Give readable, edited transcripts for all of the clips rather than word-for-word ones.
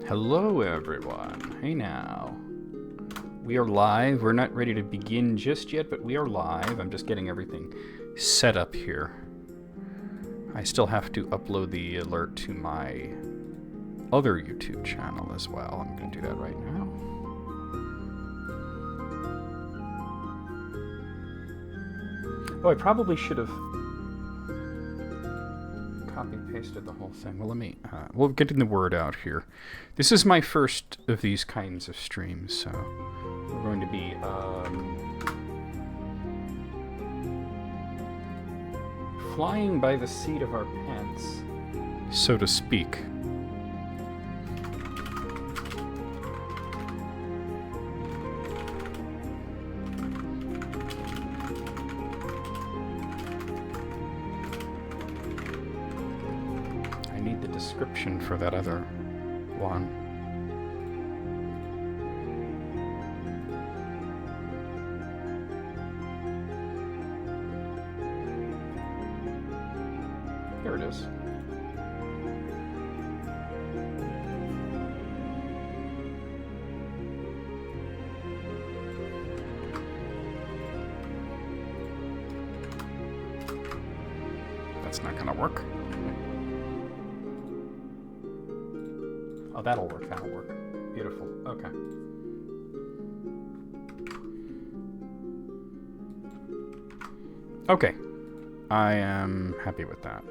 Hello everyone. Hey now. We are live. We're not ready to begin just yet, but we are live. I'm just getting everything set up here. I still have to upload the alert to my other YouTube channel as well. I'm going to do that right now. Oh, I probably should have copy-pasted the whole thing. Well, we'll get the word out here. This is my first of these kinds of streams, so we're going to be, flying by the seat of our pants, so to speak. Description for that other one. Here it is. That's not gonna work. Oh, that'll work, that'll work. Beautiful, okay. Okay, I am happy with that.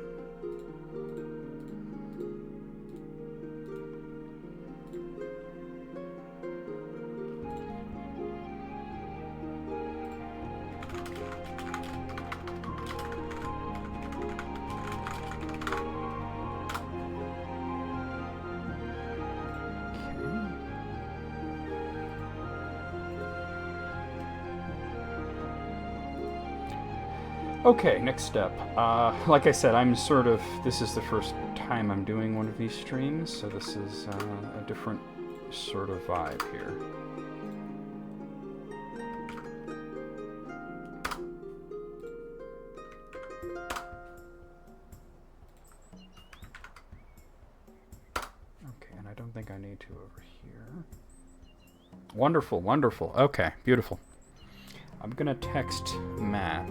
Okay, next step. Like I said, this is the first time I'm doing one of these streams, so this is a different sort of vibe here. Okay, and I don't think I need to over here. Wonderful, wonderful. Okay, beautiful. I'm gonna text Matt,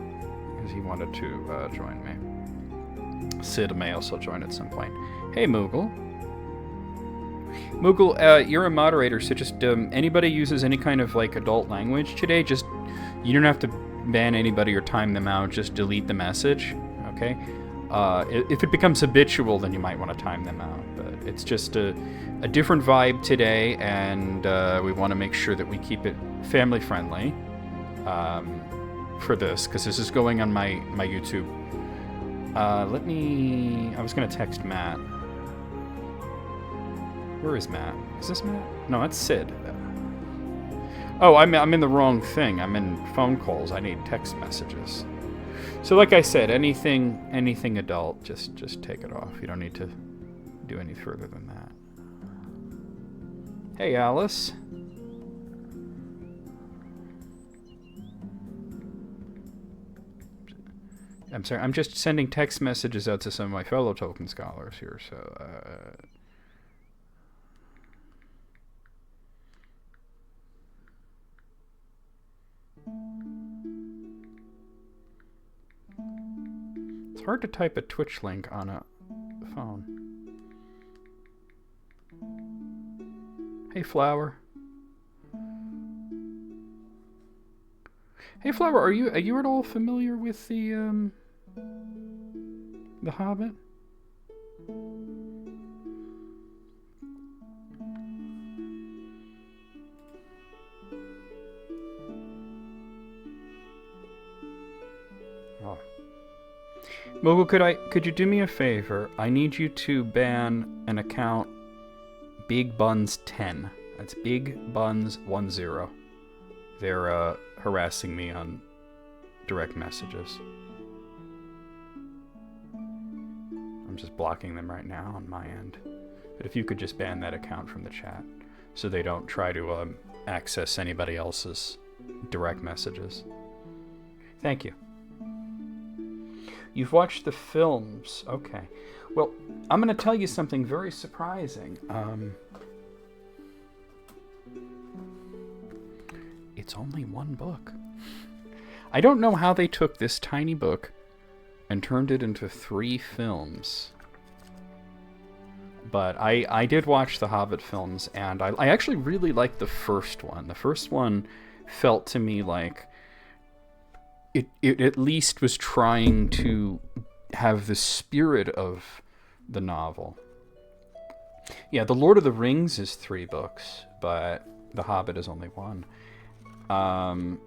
because he wanted to join me. Sid may also join at some point. Hey, Moogle. Moogle, you're a moderator, so just anybody uses any kind of like adult language today, just you don't have to ban anybody or time them out. Just delete the message, okay? If it becomes habitual, then you might want to time them out. But it's just a different vibe today, and we want to make sure that we keep it family friendly. For this, because this is going on my YouTube. I was gonna text Matt. Where is Matt? Is this Matt? No, that's Sid. Oh, I'm in the wrong thing. I'm in phone calls. I need text messages. So like I said, anything adult, just take it off. You don't need to do any further than that. Hey, Alice. I'm sorry, I'm just sending text messages out to some of my fellow Tolkien scholars here, so, It's hard to type a Twitch link on a phone. Hey, Flower. Hey, Flower, are you at all familiar with the Hobbit? Oh. Mogul, could you do me a favor? I need you to ban an account Big Buns 10. That's Big Buns 10. They're harassing me on direct messages. I'm just blocking them right now on my end. But if you could just ban that account from the chat so they don't try to access anybody else's direct messages. Thank you. You've watched the films. Okay. Well, I'm going to tell you something very surprising. it's only one book. I don't know how they took this tiny book and turned it into 3 films. But I did watch the Hobbit films, and I actually really liked the first one. The first one felt to me like it at least was trying to have the spirit of the novel. Yeah, The Lord of the Rings is 3 books, but The Hobbit is only 1. And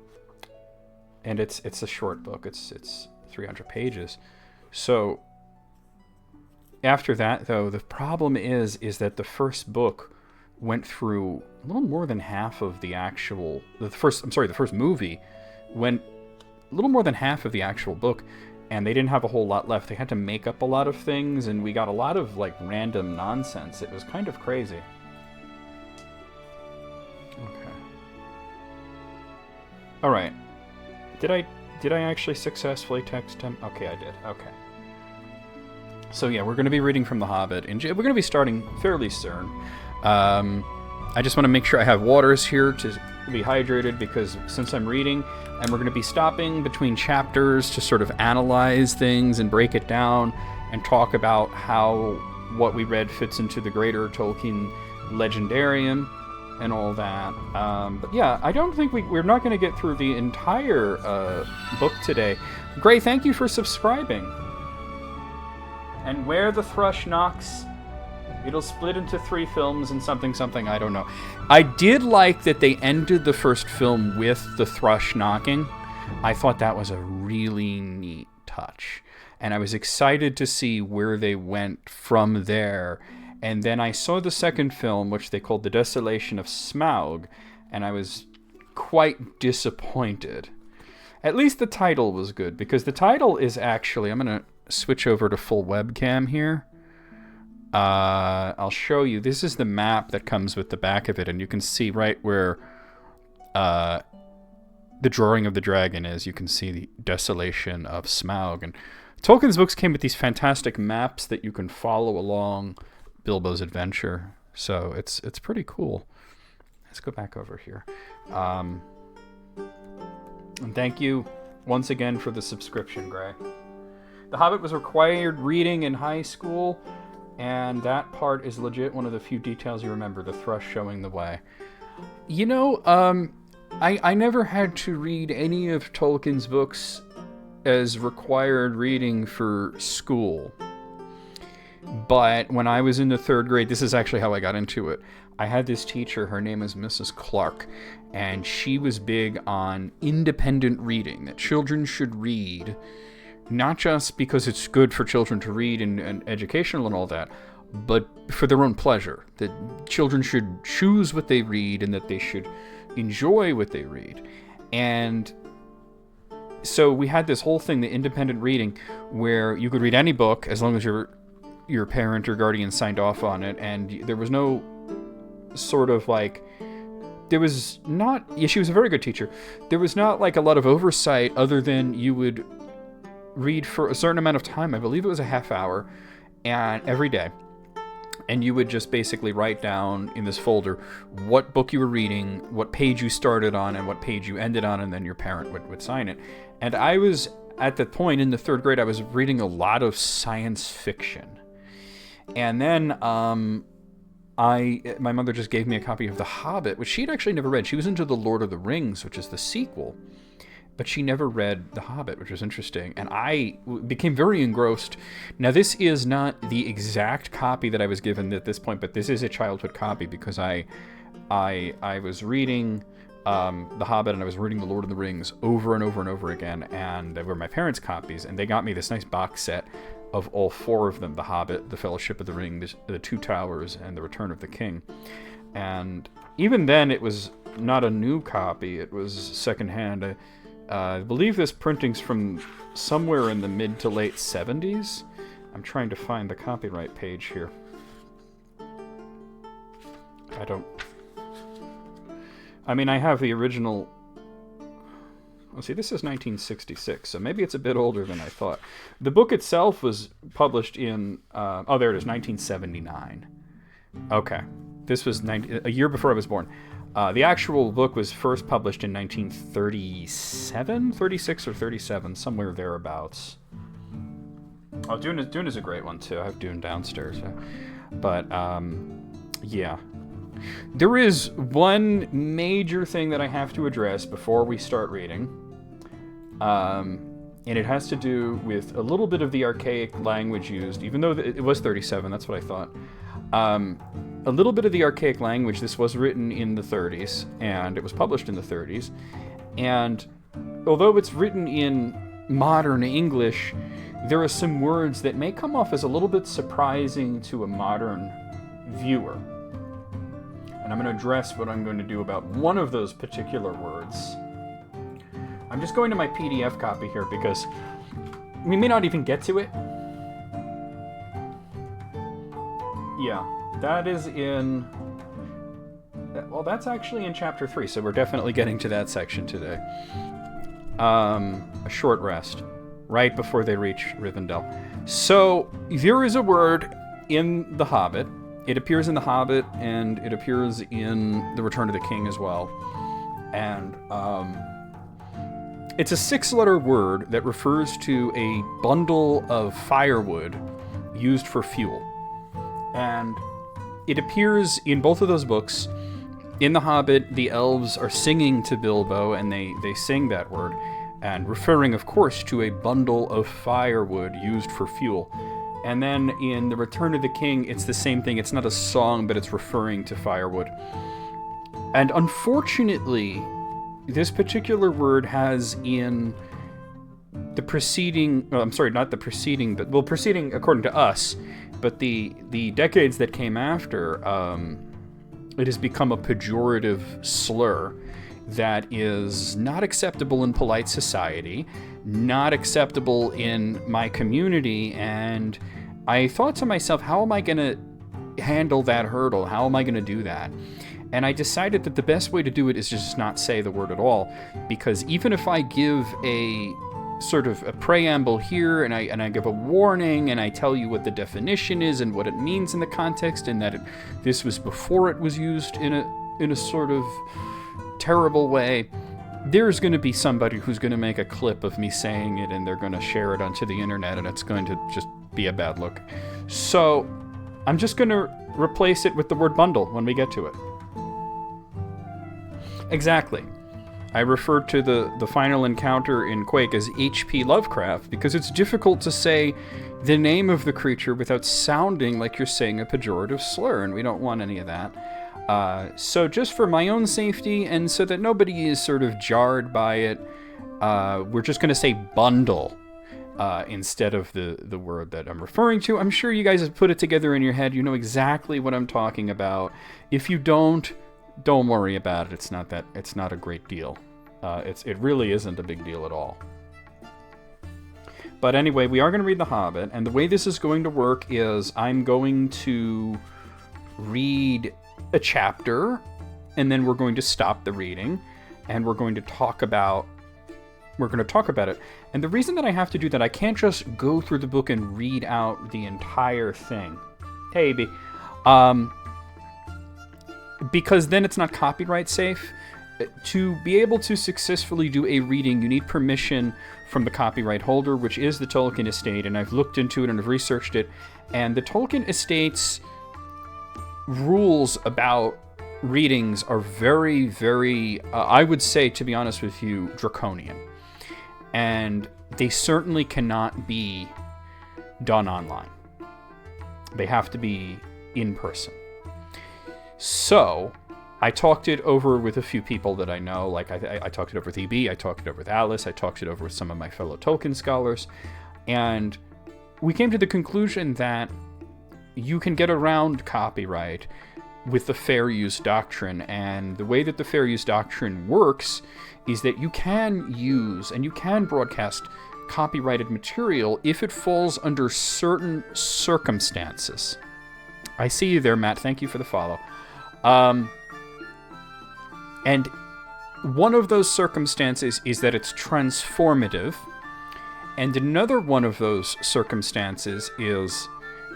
it's a short book. It's 300 pages. So after that, though, the problem is that the first book went through a little more than half of the first movie went a little more than half of the actual book, and they didn't have a whole lot left. They had to make up a lot of things, and we got a lot of like random nonsense. It was kind of crazy. Okay. All right. Did I actually successfully text him? Okay, I did. Okay. So yeah, we're going to be reading from The Hobbit, and we're going to be starting fairly soon. I just want to make sure I have waters here to be hydrated, because since I'm reading, and we're going to be stopping between chapters to sort of analyze things and break it down and talk about how what we read fits into the greater Tolkien legendarium and all that. But yeah, I don't think we're not going to get through the entire book today. Gray, thank you for subscribing. And where the thrush knocks, it'll split into 3 films and something, I don't know. I did like that they ended the first film with the thrush knocking. I thought that was a really neat touch. And I was excited to see where they went from there. And then I saw the second film, which they called The Desolation of Smaug, and I was quite disappointed. At least the title was good, because the title is actually... I'm going to switch over to full webcam here. I'll show you. This is the map that comes with the back of it, and you can see right where the drawing of the dragon is. You can see the Desolation of Smaug. And Tolkien's books came with these fantastic maps that you can follow along Bilbo's adventure. So it's pretty cool. Let's go back over here. And thank you once again for the subscription, Gray. The Hobbit was required reading in high school, and that part is legit one of the few details you remember, the thrush showing the way. You know, I never had to read any of Tolkien's books as required reading for school. But when I was in the 3rd grade, this is actually how I got into it. I had this teacher, her name is Mrs. Clark, and she was big on independent reading, that children should read, not just because it's good for children to read and educational and all that, but for their own pleasure. That children should choose what they read and that they should enjoy what they read. And so we had this whole thing, the independent reading, where you could read any book as long as your parent or guardian signed off on it, and there was no sort of like... There was not... Yeah, she was a very good teacher. There was not like a lot of oversight other than you would read for a certain amount of time. I believe it was a half hour, and every day. And you would just basically write down in this folder what book you were reading, what page you started on, and what page you ended on, and then your parent would sign it. And I was, at that point in the 3rd grade, I was reading a lot of science fiction. And then my mother just gave me a copy of The Hobbit, which she'd actually never read. She was into The Lord of the Rings, which is the sequel. But she never read The Hobbit, which was interesting. And I became very engrossed. Now, this is not the exact copy that I was given at this point, but this is a childhood copy, because I was reading The Hobbit, and I was reading The Lord of the Rings over and over and over again, and they were my parents' copies, and they got me this nice box set of all 4 of them: The Hobbit, The Fellowship of the Ring, The Two Towers, and The Return of the King. And even then, it was not a new copy. It was secondhand. I believe this printing's from somewhere in the mid to late 70s. I'm trying to find the copyright page here. I have the original... Let's see, this is 1966, so maybe it's a bit older than I thought. The book itself was published in... there it is, 1979. Okay. This was a year before I was born. The actual book was first published in 1937, 36 or 37, somewhere thereabouts. Oh, Dune is a great one too. I have Dune downstairs, but yeah. There is one major thing that I have to address before we start reading, and it has to do with a little bit of the archaic language used, even though it was 37, that's what I thought. A little bit of the archaic language, this was written in the 30s, and it was published in the 30s, and although it's written in modern English, there are some words that may come off as a little bit surprising to a modern viewer. And I'm going to address what I'm going to do about one of those particular words. I'm just going to my PDF copy here because we may not even get to it. Yeah, that is in... Well, that's actually in Chapter 3, so we're definitely getting to that section today. A short rest, right before they reach Rivendell. So, there is a word in The Hobbit. It appears in The Hobbit, and it appears in The Return of the King as well. And it's a 6-letter word that refers to a bundle of firewood used for fuel. And it appears in both of those books. In The Hobbit, the elves are singing to Bilbo, and they sing that word, and referring, of course, to a bundle of firewood used for fuel. And then in The Return of the King, it's the same thing. It's not a song, but it's referring to firewood. And unfortunately, this particular word has in the preceding... Well, I'm sorry, not the preceding, but... Well, preceding according to us, but the decades that came after, it has become a pejorative slur that is not acceptable in polite society, not acceptable in my community, and I thought to myself, how am I going to handle that hurdle? How am I going to do that? And I decided that the best way to do it is just not say the word at all, because even if I give a sort of a preamble here, and I give a warning, and I tell you what the definition is and what it means in the context, and that this was before it was used in a sort of terrible way, there's going to be somebody who's going to make a clip of me saying it, and they're going to share it onto the internet, and it's going to just be a bad look. So I'm just going to replace it with the word bundle when we get to it. Exactly. I refer to the final encounter in Quake as H.P. Lovecraft because it's difficult to say the name of the creature without sounding like you're saying a pejorative slur, and we don't want any of that. So just for my own safety, and so that nobody is sort of jarred by it, we're just going to say bundle instead of the word that I'm referring to. I'm sure you guys have put it together in your head. You know exactly what I'm talking about. If you don't worry about it. It's not a great deal. It really isn't a big deal at all. But anyway, we are going to read The Hobbit, and the way this is going to work is I'm going to read a chapter, and then we're going to stop the reading, and we're going to talk about it. And the reason that I have to do that, I can't just go through the book and read out the entire thing. Hey, B. Because then it's not copyright safe. To be able to successfully do a reading, you need permission from the copyright holder, which is the Tolkien estate, and I've looked into it and I've researched it, and the Tolkien estate's rules about readings are very, very, I would say, to be honest with you, draconian. And they certainly cannot be done online. They have to be in person. So, I talked it over with a few people that I know, like I talked it over with EB, I talked it over with Alice, I talked it over with some of my fellow Tolkien scholars, and we came to the conclusion that you can get around copyright with the fair use doctrine, and the way that the fair use doctrine works is that you can use and you can broadcast copyrighted material if it falls under certain circumstances. I see you there, Matt. Thank you for the follow. And one of those circumstances is that it's transformative, and another one of those circumstances is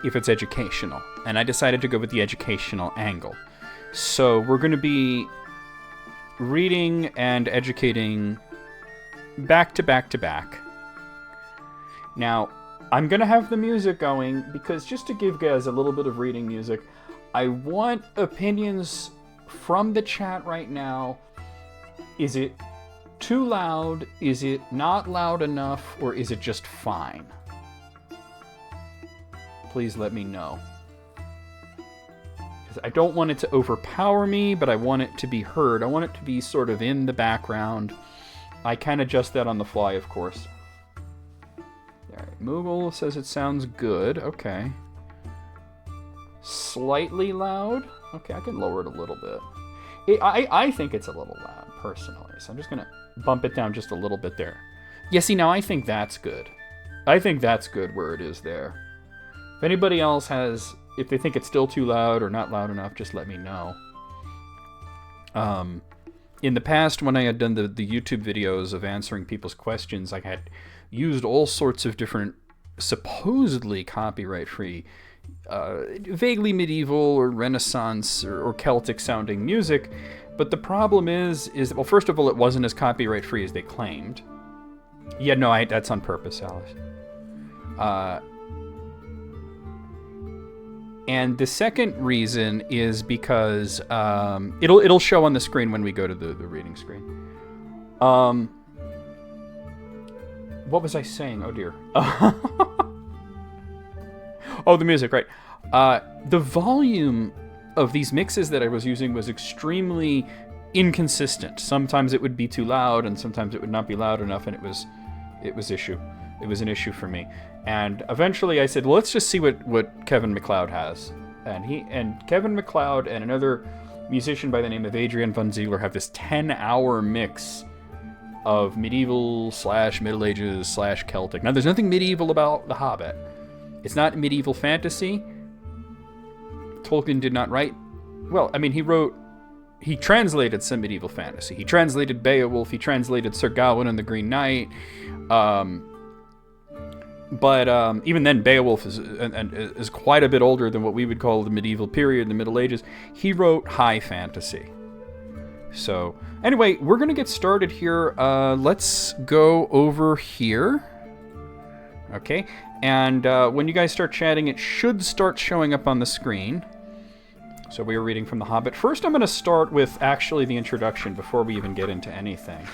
if it's educational. And I decided to go with the educational angle. So we're going to be reading and educating back to back to back. Now, I'm going to have the music going because just to give guys a little bit of reading music, I want opinions from the chat right now. Is it too loud? Is it not loud enough? Or is it just fine? Please let me know. I don't want it to overpower me, but I want it to be heard. I want it to be sort of in the background. I can adjust that on the fly, of course. Alright, Moogle says it sounds good. Okay. Slightly loud? Okay, I can lower it a little bit. I think it's a little loud, personally. So I'm just going to bump it down just a little bit there. Yeah, see, now I think that's good. I think that's good where it is there. If anybody else has... If they think it's still too loud or not loud enough, just let me know. In the past, when I had done the YouTube videos of answering people's questions, I had used all sorts of different supposedly copyright-free, vaguely medieval or Renaissance or Celtic-sounding music. But the problem is well, first of all, it wasn't as copyright-free as they claimed. Yeah, no, that's on purpose, Alice. And the second reason is because it'll show on the screen when we go to the reading screen. What was I saying? Oh dear. Oh, the music, right. The volume of these mixes that I was using was extremely inconsistent. Sometimes it would be too loud, and sometimes it would not be loud enough, and it was an issue for me. And eventually I said, well, let's just see what Kevin MacLeod has. And Kevin MacLeod and another musician by the name of Adrian Von Ziegler have this 10-hour mix of medieval / Middle Ages / Celtic. Now, there's nothing medieval about The Hobbit. It's not medieval fantasy. Tolkien did not write... Well, I mean, he translated some medieval fantasy. He translated Beowulf. He translated Sir Gawain and the Green Knight. But even then, Beowulf is quite a bit older than what we would call the medieval period, the Middle Ages. He wrote high fantasy. So, anyway, we're going to get started here. Let's go over here. Okay, and when you guys start chatting, it should start showing up on the screen. So we are reading from The Hobbit. First, I'm going to start with actually the introduction before we even get into anything.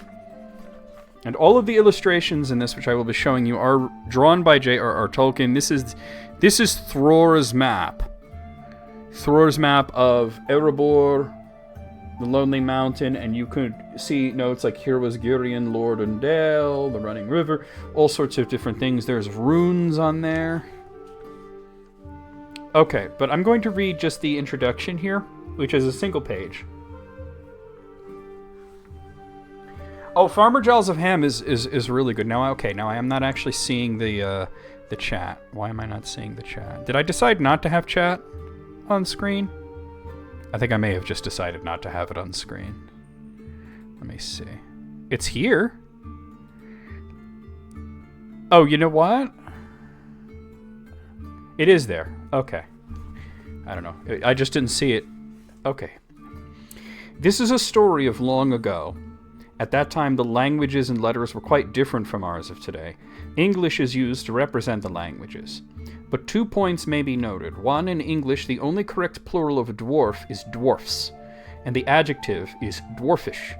And all of the illustrations in this, which I will be showing you, are drawn by J.R.R. Tolkien. This is Thror's map. Thror's map of Erebor, the Lonely Mountain, and you could see notes like here was Girion, Lord and Dale, the Running River, all sorts of different things. There's runes on there. Okay, but I'm going to read just the introduction here, which is a single page. Oh, Farmer Giles of Ham is really good. Now I am not actually seeing the chat. Why am I not seeing the chat? Did I decide not to have chat on screen? I think I may have just decided not to have it on screen. Let me see. It's here. Oh, you know what? It is there. Okay. I don't know. I just didn't see it. Okay. This is a story of long ago. At that time, the languages and letters were quite different from ours of today. English is used to represent the languages. But 2 points may be noted. One, in English, the only correct plural of dwarf is dwarfs, and the adjective is dwarfish.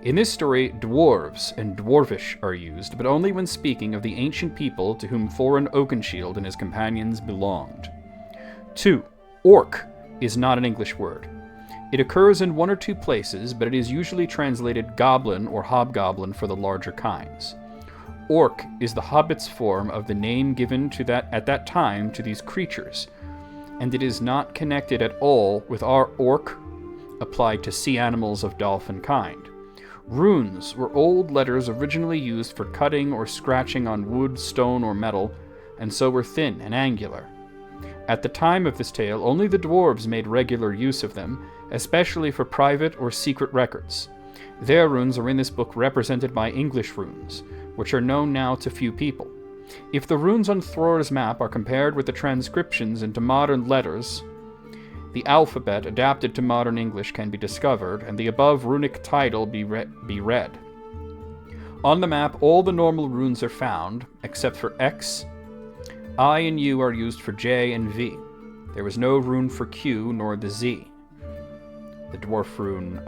In this story, dwarves and dwarvish are used, but only when speaking of the ancient people to whom Thorin Oakenshield and his companions belonged. 2, orc is not an English word. It occurs in 1 or 2 places, but it is usually translated goblin or hobgoblin for the larger kinds. Orc is the hobbit's form of the name given at that time to these creatures, and it is not connected at all with our orc applied to sea animals of dolphin kind. Runes were old letters originally used for cutting or scratching on wood, stone, or metal, and so were thin and angular. At the time of this tale, only the dwarves made regular use of them, especially for private or secret records. Their runes are in this book represented by English runes, which are known now to few people. If the runes on Thror's map are compared with the transcriptions into modern letters, the alphabet adapted to modern English can be discovered, and the above runic title be read. On the map, all the normal runes are found, except for X. I and U are used for J and V. There was no rune for Q nor the Z. The dwarf rune,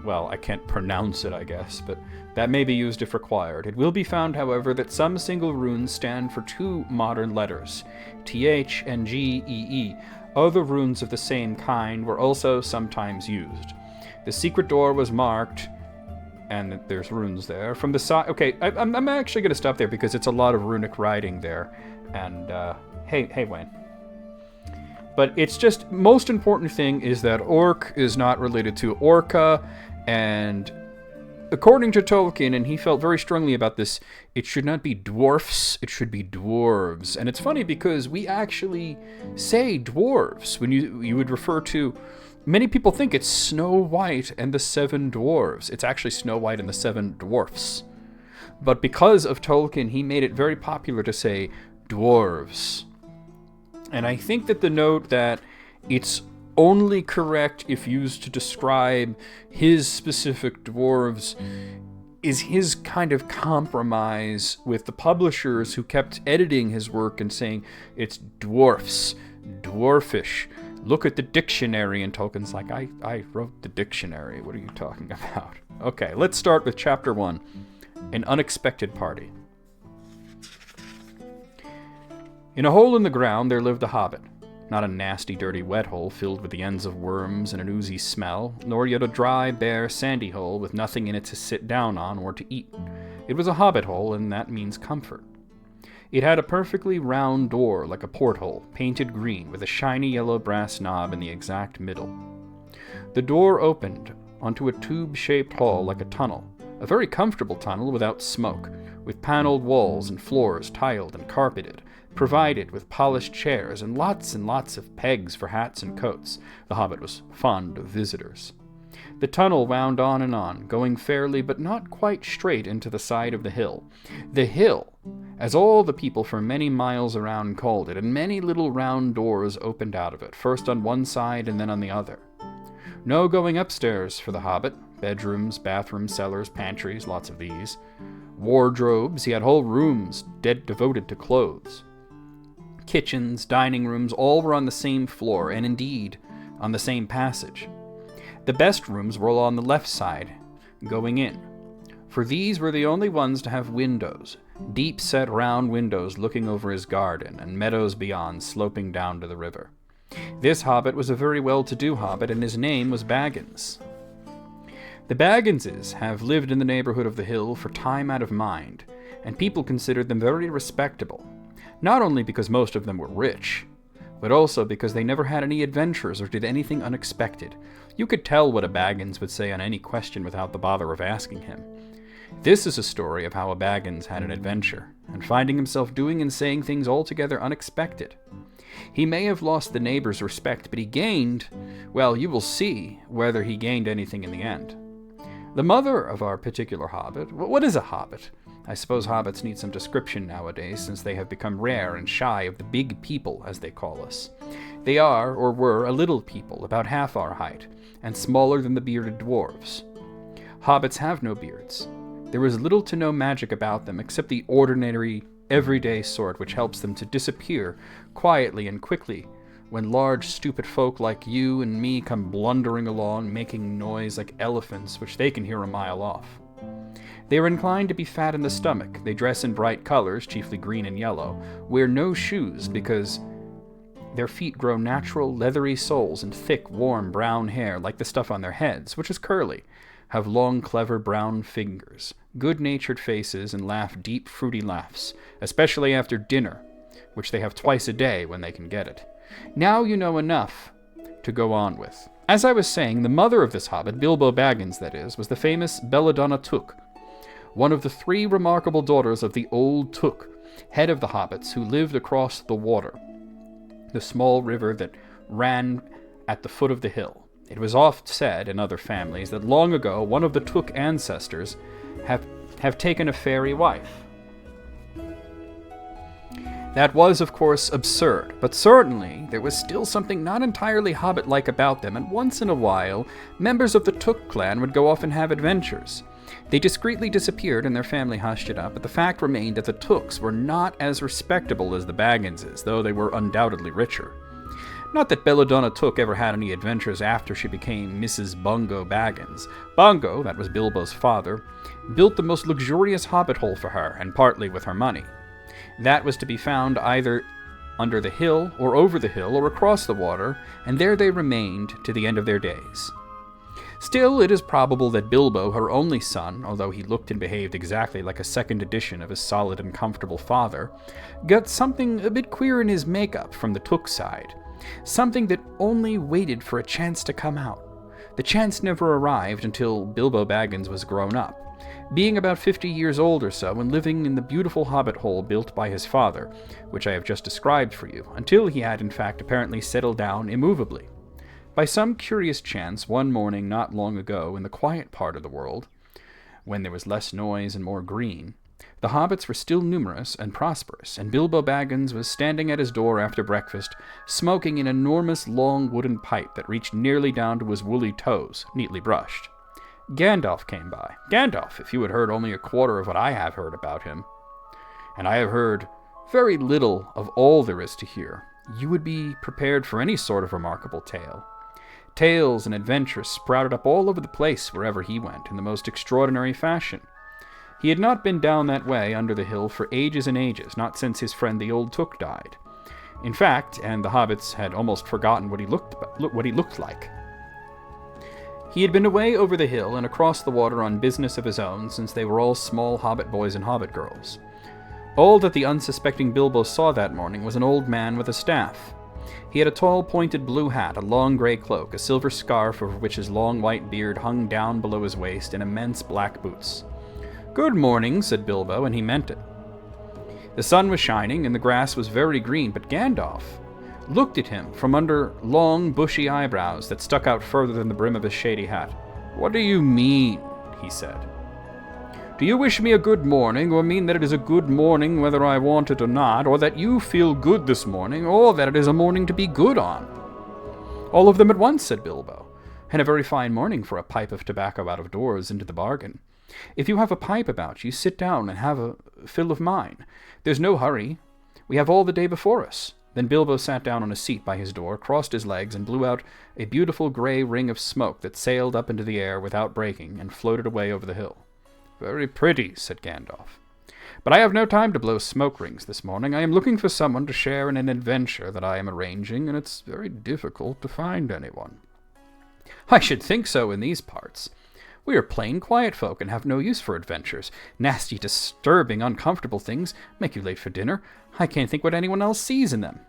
well, I can't pronounce it, I guess, but that may be used if required. It will be found, however, that some single runes stand for two modern letters, TH and GEE. Other runes of the same kind were also sometimes used. The secret door was marked, and there's runes there, from the side. Okay, I'm actually going to stop there because it's a lot of runic writing there. And, hey, Wayne. But it's just, most important thing is that orc is not related to orca, and according to Tolkien, and he felt very strongly about this, it should not be dwarfs, it should be dwarves. And it's funny because we actually say dwarves when you would refer to, many people think it's Snow White and the Seven Dwarves. It's actually Snow White and the Seven Dwarfs. But because of Tolkien, he made it very popular to say dwarves. And I think that the note that it's only correct if used to describe his specific dwarves is his kind of compromise with the publishers who kept editing his work and saying it's dwarfs, dwarfish. Look at the dictionary. And Tolkien's like, I wrote the dictionary. What are you talking about? Okay, let's start with Chapter 1, An Unexpected Party. In a hole in the ground there lived a hobbit. Not a nasty, dirty, wet hole filled with the ends of worms and an oozy smell, nor yet a dry, bare, sandy hole with nothing in it to sit down on or to eat. It was a hobbit hole, and that means comfort. It had a perfectly round door like a porthole, painted green, with a shiny yellow brass knob in the exact middle. The door opened onto a tube-shaped hall like a tunnel, a very comfortable tunnel without smoke, with paneled walls and floors tiled and carpeted, provided with polished chairs and lots of pegs for hats and coats. The hobbit was fond of visitors. The tunnel wound on, going fairly but not quite straight into the side of the hill. The hill, as all the people for many miles around called it, and many little round doors opened out of it, first on one side and then on the other. No going upstairs for the hobbit. Bedrooms, bathrooms, cellars, pantries, lots of these. Wardrobes, he had whole rooms devoted to clothes. Kitchens, dining rooms, all were on the same floor, and indeed, on the same passage. The best rooms were all on the left side, going in, for these were the only ones to have windows, deep-set round windows looking over his garden, and meadows beyond sloping down to the river. This hobbit was a very well-to-do hobbit, and his name was Baggins. The Bagginses have lived in the neighborhood of the hill for time out of mind, and people considered them very respectable, not only because most of them were rich, but also because they never had any adventures or did anything unexpected. You could tell what a Baggins would say on any question without the bother of asking him. This is a story of how a Baggins had an adventure, and finding himself doing and saying things altogether unexpected. He may have lost the neighbors' respect, but he gained, well, you will see whether he gained anything in the end. The mother of our particular hobbit, what is a hobbit? I suppose hobbits need some description nowadays, since they have become rare and shy of the big people, as they call us. They are, or were, a little people, about half our height, and smaller than the bearded dwarves. Hobbits have no beards. There is little to no magic about them, except the ordinary, everyday sort which helps them to disappear quietly and quickly when large, stupid folk like you and me come blundering along, making noise like elephants, which they can hear a mile off. They are inclined to be fat in the stomach. They dress in bright colors, chiefly green and yellow, wear no shoes because their feet grow natural, leathery soles and thick, warm, brown hair like the stuff on their heads, which is curly, have long, clever brown fingers, good-natured faces, and laugh deep, fruity laughs, especially after dinner, which they have twice a day when they can get it. Now you know enough to go on with. As I was saying, the mother of this hobbit, Bilbo Baggins that is, was the famous Belladonna Took, one of the 3 remarkable daughters of the Old Took, head of the hobbits, who lived across the water, the small river that ran at the foot of the hill. It was oft said in other families that long ago one of the Took ancestors have taken a fairy wife. That was, of course, absurd, but certainly there was still something not entirely Hobbit-like about them, and once in a while, members of the Took clan would go off and have adventures. They discreetly disappeared and their family hushed it up, but the fact remained that the Tooks were not as respectable as the Bagginses, though they were undoubtedly richer. Not that Belladonna Took ever had any adventures after she became Mrs. Bungo Baggins. Bungo, that was Bilbo's father, built the most luxurious hobbit hole for her, and partly with her money. That was to be found either under the hill, or over the hill, or across the water, and there they remained to the end of their days. Still, it is probable that Bilbo, her only son, although he looked and behaved exactly like a second edition of his solid and comfortable father, got something a bit queer in his makeup from the Took side. Something that only waited for a chance to come out. The chance never arrived until Bilbo Baggins was grown up, being about 50 years old or so and living in the beautiful hobbit hole built by his father, which I have just described for you, until he had in fact apparently settled down immovably. By some curious chance, one morning not long ago in the quiet part of the world, when there was less noise and more green, the hobbits were still numerous and prosperous, and Bilbo Baggins was standing at his door after breakfast, smoking an enormous long wooden pipe that reached nearly down to his woolly toes, neatly brushed. Gandalf came by. Gandalf, if you had heard only a quarter of what I have heard about him, and I have heard very little of all there is to hear, you would be prepared for any sort of remarkable tale. Tales and adventures sprouted up all over the place wherever he went in the most extraordinary fashion. He had not been down that way under the hill for ages and ages, not since his friend the old Took died. In fact, and the hobbits had almost forgotten what he looked like. He had been away over the hill and across the water on business of his own since they were all small hobbit boys and hobbit girls. All that the unsuspecting Bilbo saw that morning was an old man with a staff. He had a tall, pointed blue hat, a long grey cloak, a silver scarf over which his long white beard hung down below his waist, and immense black boots. "Good morning," said Bilbo, and he meant it. The sun was shining, and the grass was very green, but Gandalf looked at him from under long, bushy eyebrows that stuck out further than the brim of his shady hat. "What do you mean?" he said. "Do you wish me a good morning, or mean that it is a good morning whether I want it or not, or that you feel good this morning, or that it is a morning to be good on?" "All of them at once," said Bilbo, "and a very fine morning for a pipe of tobacco out of doors into the bargain. If you have a pipe about you, sit down and have a fill of mine. There's no hurry. We have all the day before us." Then Bilbo sat down on a seat by his door, crossed his legs, and blew out a beautiful grey ring of smoke that sailed up into the air without breaking and floated away over the hill. "Very pretty," said Gandalf. "But I have no time to blow smoke rings this morning. I am looking for someone to share in an adventure that I am arranging, and it's very difficult to find anyone." "I should think so in these parts. We are plain quiet folk and have no use for adventures. Nasty, disturbing, uncomfortable things make you late for dinner. I can't think what anyone else sees in them,"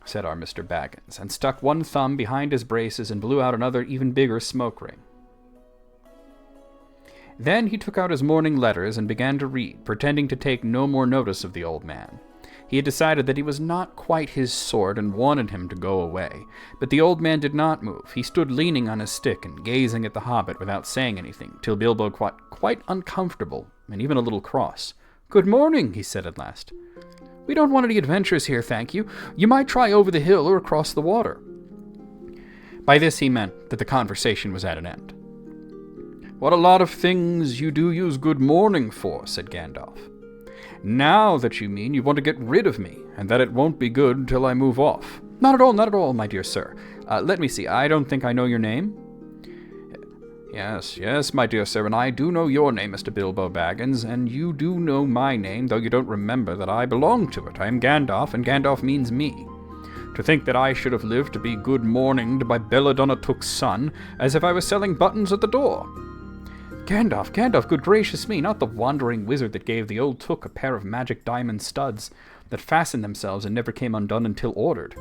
said our Mr. Baggins, and stuck one thumb behind his braces and blew out another even bigger smoke ring. Then he took out his morning letters and began to read, pretending to take no more notice of the old man. He had decided that he was not quite his sort and wanted him to go away, but the old man did not move. He stood leaning on his stick and gazing at the hobbit without saying anything, till Bilbo got quite uncomfortable and even a little cross. "Good morning," he said at last. "We don't want any adventures here, thank you. You might try over the hill or across the water." By this he meant that the conversation was at an end. "What a lot of things you do use good morning for," said Gandalf. "Now that you mean you want to get rid of me, and that it won't be good until I move off." Not at all, my dear sir. Let me see, I don't think I know your name." Yes, my dear sir, and I do know your name, Mr. Bilbo Baggins, and you do know my name, though you don't remember that I belong to it. I am Gandalf, and Gandalf means me. To think that I should have lived to be good morninged by Belladonna Took's son, as if I was selling buttons at the door." Gandalf, good gracious me, not the wandering wizard that gave the old Took a pair of magic diamond studs that fastened themselves and never came undone until ordered.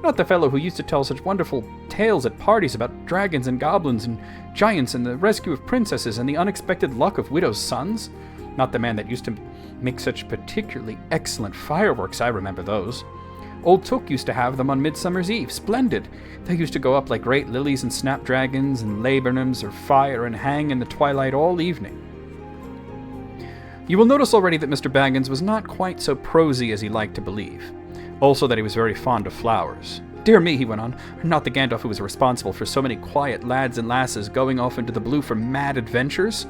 Not the fellow who used to tell such wonderful tales at parties about dragons and goblins and giants and the rescue of princesses and the unexpected luck of widows' sons. Not the man that used to make such particularly excellent fireworks, I remember those. Old Took used to have them on Midsummer's Eve. Splendid. They used to go up like great lilies and snapdragons and laburnums or fire and hang in the twilight all evening. You will notice already that Mr. Baggins was not quite so prosy as he liked to believe. Also that he was very fond of flowers. Dear me, he went on, not the Gandalf who was responsible for so many quiet lads and lasses going off into the blue for mad adventures.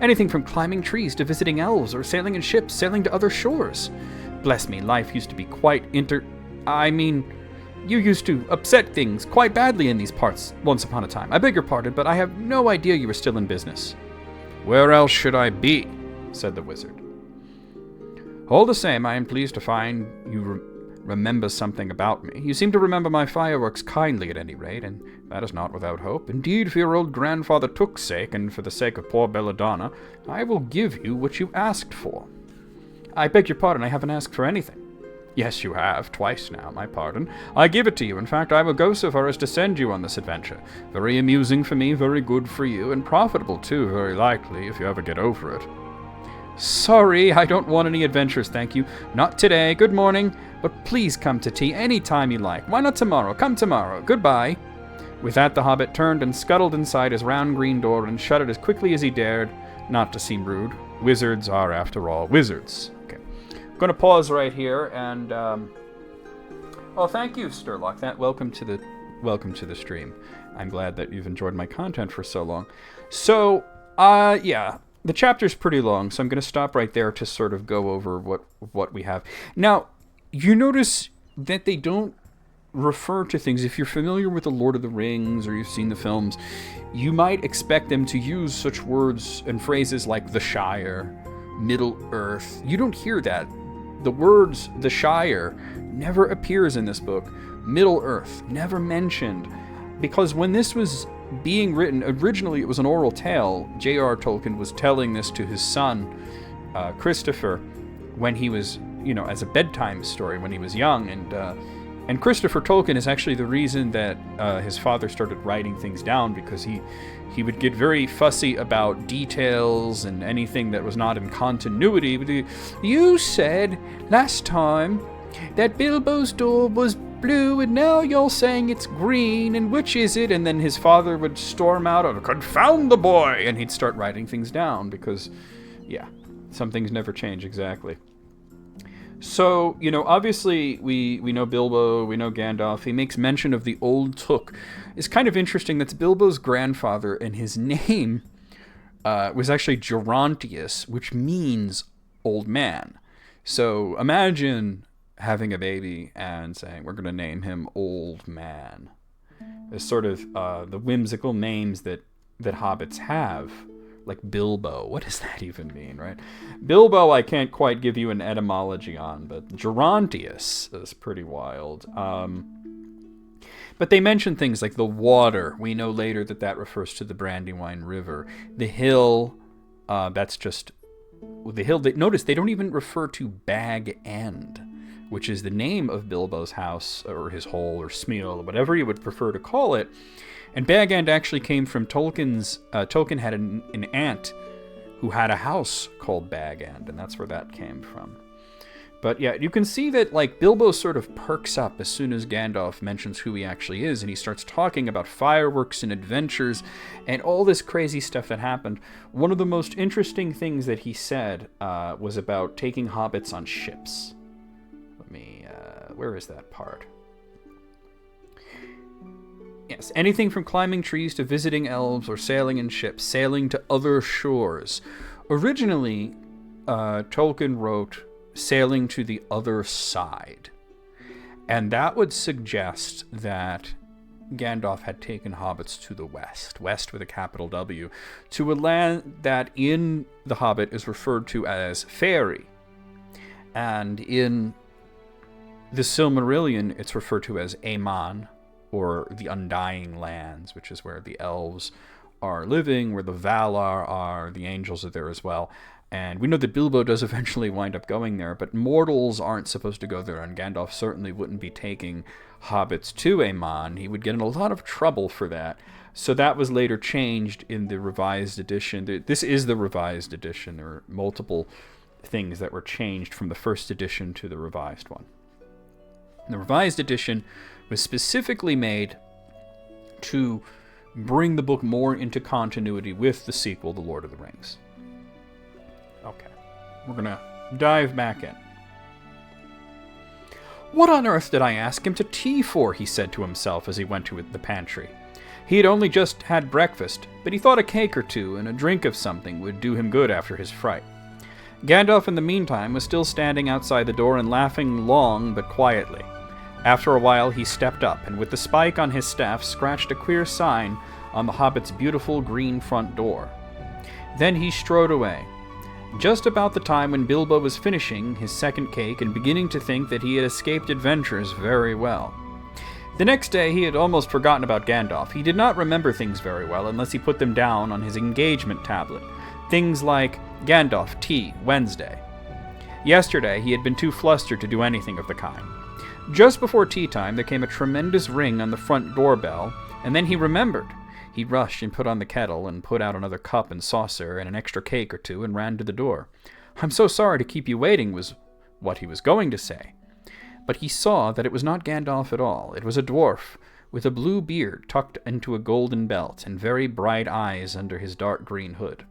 Anything from climbing trees to visiting elves or sailing in ships, sailing to other shores. Bless me, life used to be quite you used to upset things quite badly in these parts once upon a time. I beg your pardon, but I have no idea you were still in business. Where else should I be? Said the wizard. All the same, I am pleased to find you remember something about me. You seem to remember my fireworks kindly at any rate, and that is not without hope. Indeed, for your old grandfather Took's sake, and for the sake of poor Belladonna, I will give you what you asked for. I beg your pardon, I haven't asked for anything. Yes, you have, twice now, my pardon. I give it to you. In fact, I will go so far as to send you on this adventure. Very amusing for me, very good for you, and profitable too, very likely, if you ever get over it. Sorry, I don't want any adventures, thank you. Not today, good morning, but please come to tea any time you like. Why not tomorrow? Come tomorrow. Goodbye. With that, the hobbit turned and scuttled inside his round green door and shut it as quickly as he dared, not to seem rude. Wizards are, after all, wizards. Okay. I'm going to pause right here and... Oh, thank you, Sturlock. Welcome to the stream. I'm glad that you've enjoyed my content for so long. So, yeah... The chapter's pretty long, so I'm going to stop right there to sort of go over what we have. Now, you notice that they don't refer to things. If you're familiar with The Lord of the Rings or you've seen the films, you might expect them to use such words and phrases like the Shire, Middle Earth. You don't hear that. The words the Shire never appears in this book. Middle Earth, never mentioned. Because when this was being written, originally it was an oral tale. J.R.R. Tolkien was telling this to his son, Christopher, when he was, as a bedtime story when he was young. And Christopher Tolkien is actually the reason that his father started writing things down, because he would get very fussy about details and anything that was not in continuity. But you said last time that Bilbo's door was blue, and now you're saying it's green, and which is it? And then his father would storm out of, confound the boy, and he'd start writing things down, because, yeah, some things never change exactly. So, obviously, we know Bilbo, we know Gandalf. He makes mention of the old Took. It's kind of interesting, that's Bilbo's grandfather, and his name was actually Gerontius, which means old man. So, imagine having a baby and saying, we're going to name him Old Man. There's sort of the whimsical names that hobbits have, like Bilbo. What does that even mean, right? Bilbo, I can't quite give you an etymology on, but Gerontius is pretty wild. But they mention things like the water. We know later that refers to the Brandywine River. The hill, that's just the hill. Notice they don't even refer to Bag End, which is the name of Bilbo's house, or his hole, or smeal, or whatever you would prefer to call it. And Bag End actually came from Tolkien's... Tolkien had an aunt who had a house called Bag End, and that's where that came from. But yeah, you can see that, Bilbo sort of perks up as soon as Gandalf mentions who he actually is, and he starts talking about fireworks and adventures and all this crazy stuff that happened. One of the most interesting things that he said was about taking hobbits on ships. Where is that part? Yes, anything from climbing trees to visiting elves or sailing in ships, sailing to other shores. Originally, Tolkien wrote sailing to the other side. And that would suggest that Gandalf had taken hobbits to the west with a capital W, to a land that in The Hobbit is referred to as Faerie. And in the Silmarillion, it's referred to as Aman, or the Undying Lands, which is where the elves are living, where the Valar are, the angels are there as well. And we know that Bilbo does eventually wind up going there, but mortals aren't supposed to go there, and Gandalf certainly wouldn't be taking hobbits to Aman. He would get in a lot of trouble for that. So that was later changed in the revised edition. This is the revised edition. There are multiple things that were changed from the first edition to the revised one. The revised edition was specifically made to bring the book more into continuity with the sequel, The Lord of the Rings. Okay. we're going to dive back in. What on earth did I ask him to tea for, he said to himself as he went to the pantry. He had only just had breakfast, but he thought a cake or two and a drink of something would do him good after his fright. Gandalf, in the meantime, was still standing outside the door and laughing long but quietly. After a while, he stepped up, and with the spike on his staff, scratched a queer sign on the hobbit's beautiful green front door. Then he strode away. Just about the time when Bilbo was finishing his second cake and beginning to think that he had escaped adventures very well. The next day he had almost forgotten about Gandalf. He did not remember things very well unless he put them down on his engagement tablet. Things like Gandalf, tea, Wednesday. Yesterday he had been too flustered to do anything of the kind. Just before tea time there came a tremendous ring on the front doorbell, and then he remembered. He rushed and put on the kettle and put out another cup and saucer and an extra cake or two and ran to the door. "I'm so sorry to keep you waiting," was what he was going to say. But he saw that it was not Gandalf at all. It was a dwarf, with a blue beard tucked into a golden belt and very bright eyes under his dark green hood.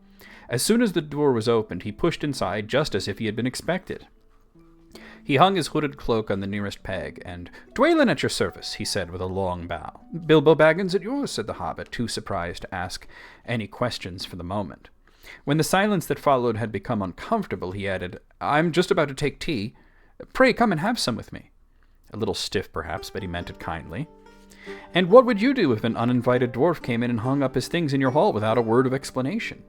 As soon as the door was opened, he pushed inside just as if he had been expected. He hung his hooded cloak on the nearest peg, and "Dwalin at your service," he said with a long bow. "Bilbo Baggins at yours," said the hobbit, too surprised to ask any questions for the moment. When the silence that followed had become uncomfortable, he added, "I'm just about to take tea. Pray come and have some with me." A little stiff, perhaps, but he meant it kindly. "And what would you do if an uninvited dwarf came in and hung up his things in your hall without a word of explanation?"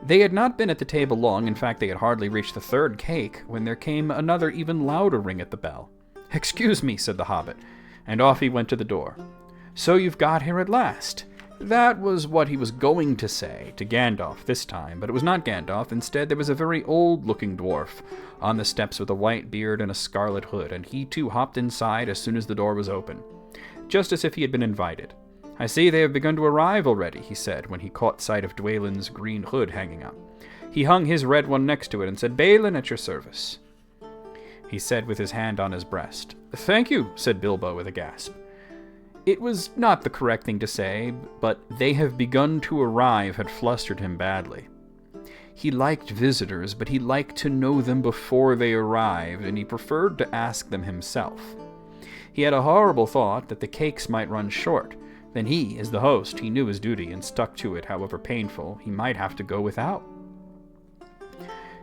They had not been at the table long. In fact, they had hardly reached the third cake when there came another even louder ring at the bell. "Excuse me," said the hobbit, and off he went to the door. "So you've got here at last." That was what he was going to say to Gandalf this time, but it was not Gandalf. Instead, there was a very old-looking dwarf on the steps with a white beard and a scarlet hood, and he too hopped inside as soon as the door was open, just as if he had been invited. "I see they have begun to arrive already," he said, when he caught sight of Dwalin's green hood hanging up. He hung his red one next to it and said, "Balin at your service," he said with his hand on his breast. "Thank you," said Bilbo with a gasp. It was not the correct thing to say, but "they have begun to arrive" had flustered him badly. He liked visitors, but he liked to know them before they arrived, and he preferred to ask them himself. He had a horrible thought that the cakes might run short. Then he, as the host, he knew his duty and stuck to it, however painful. He might have to go without.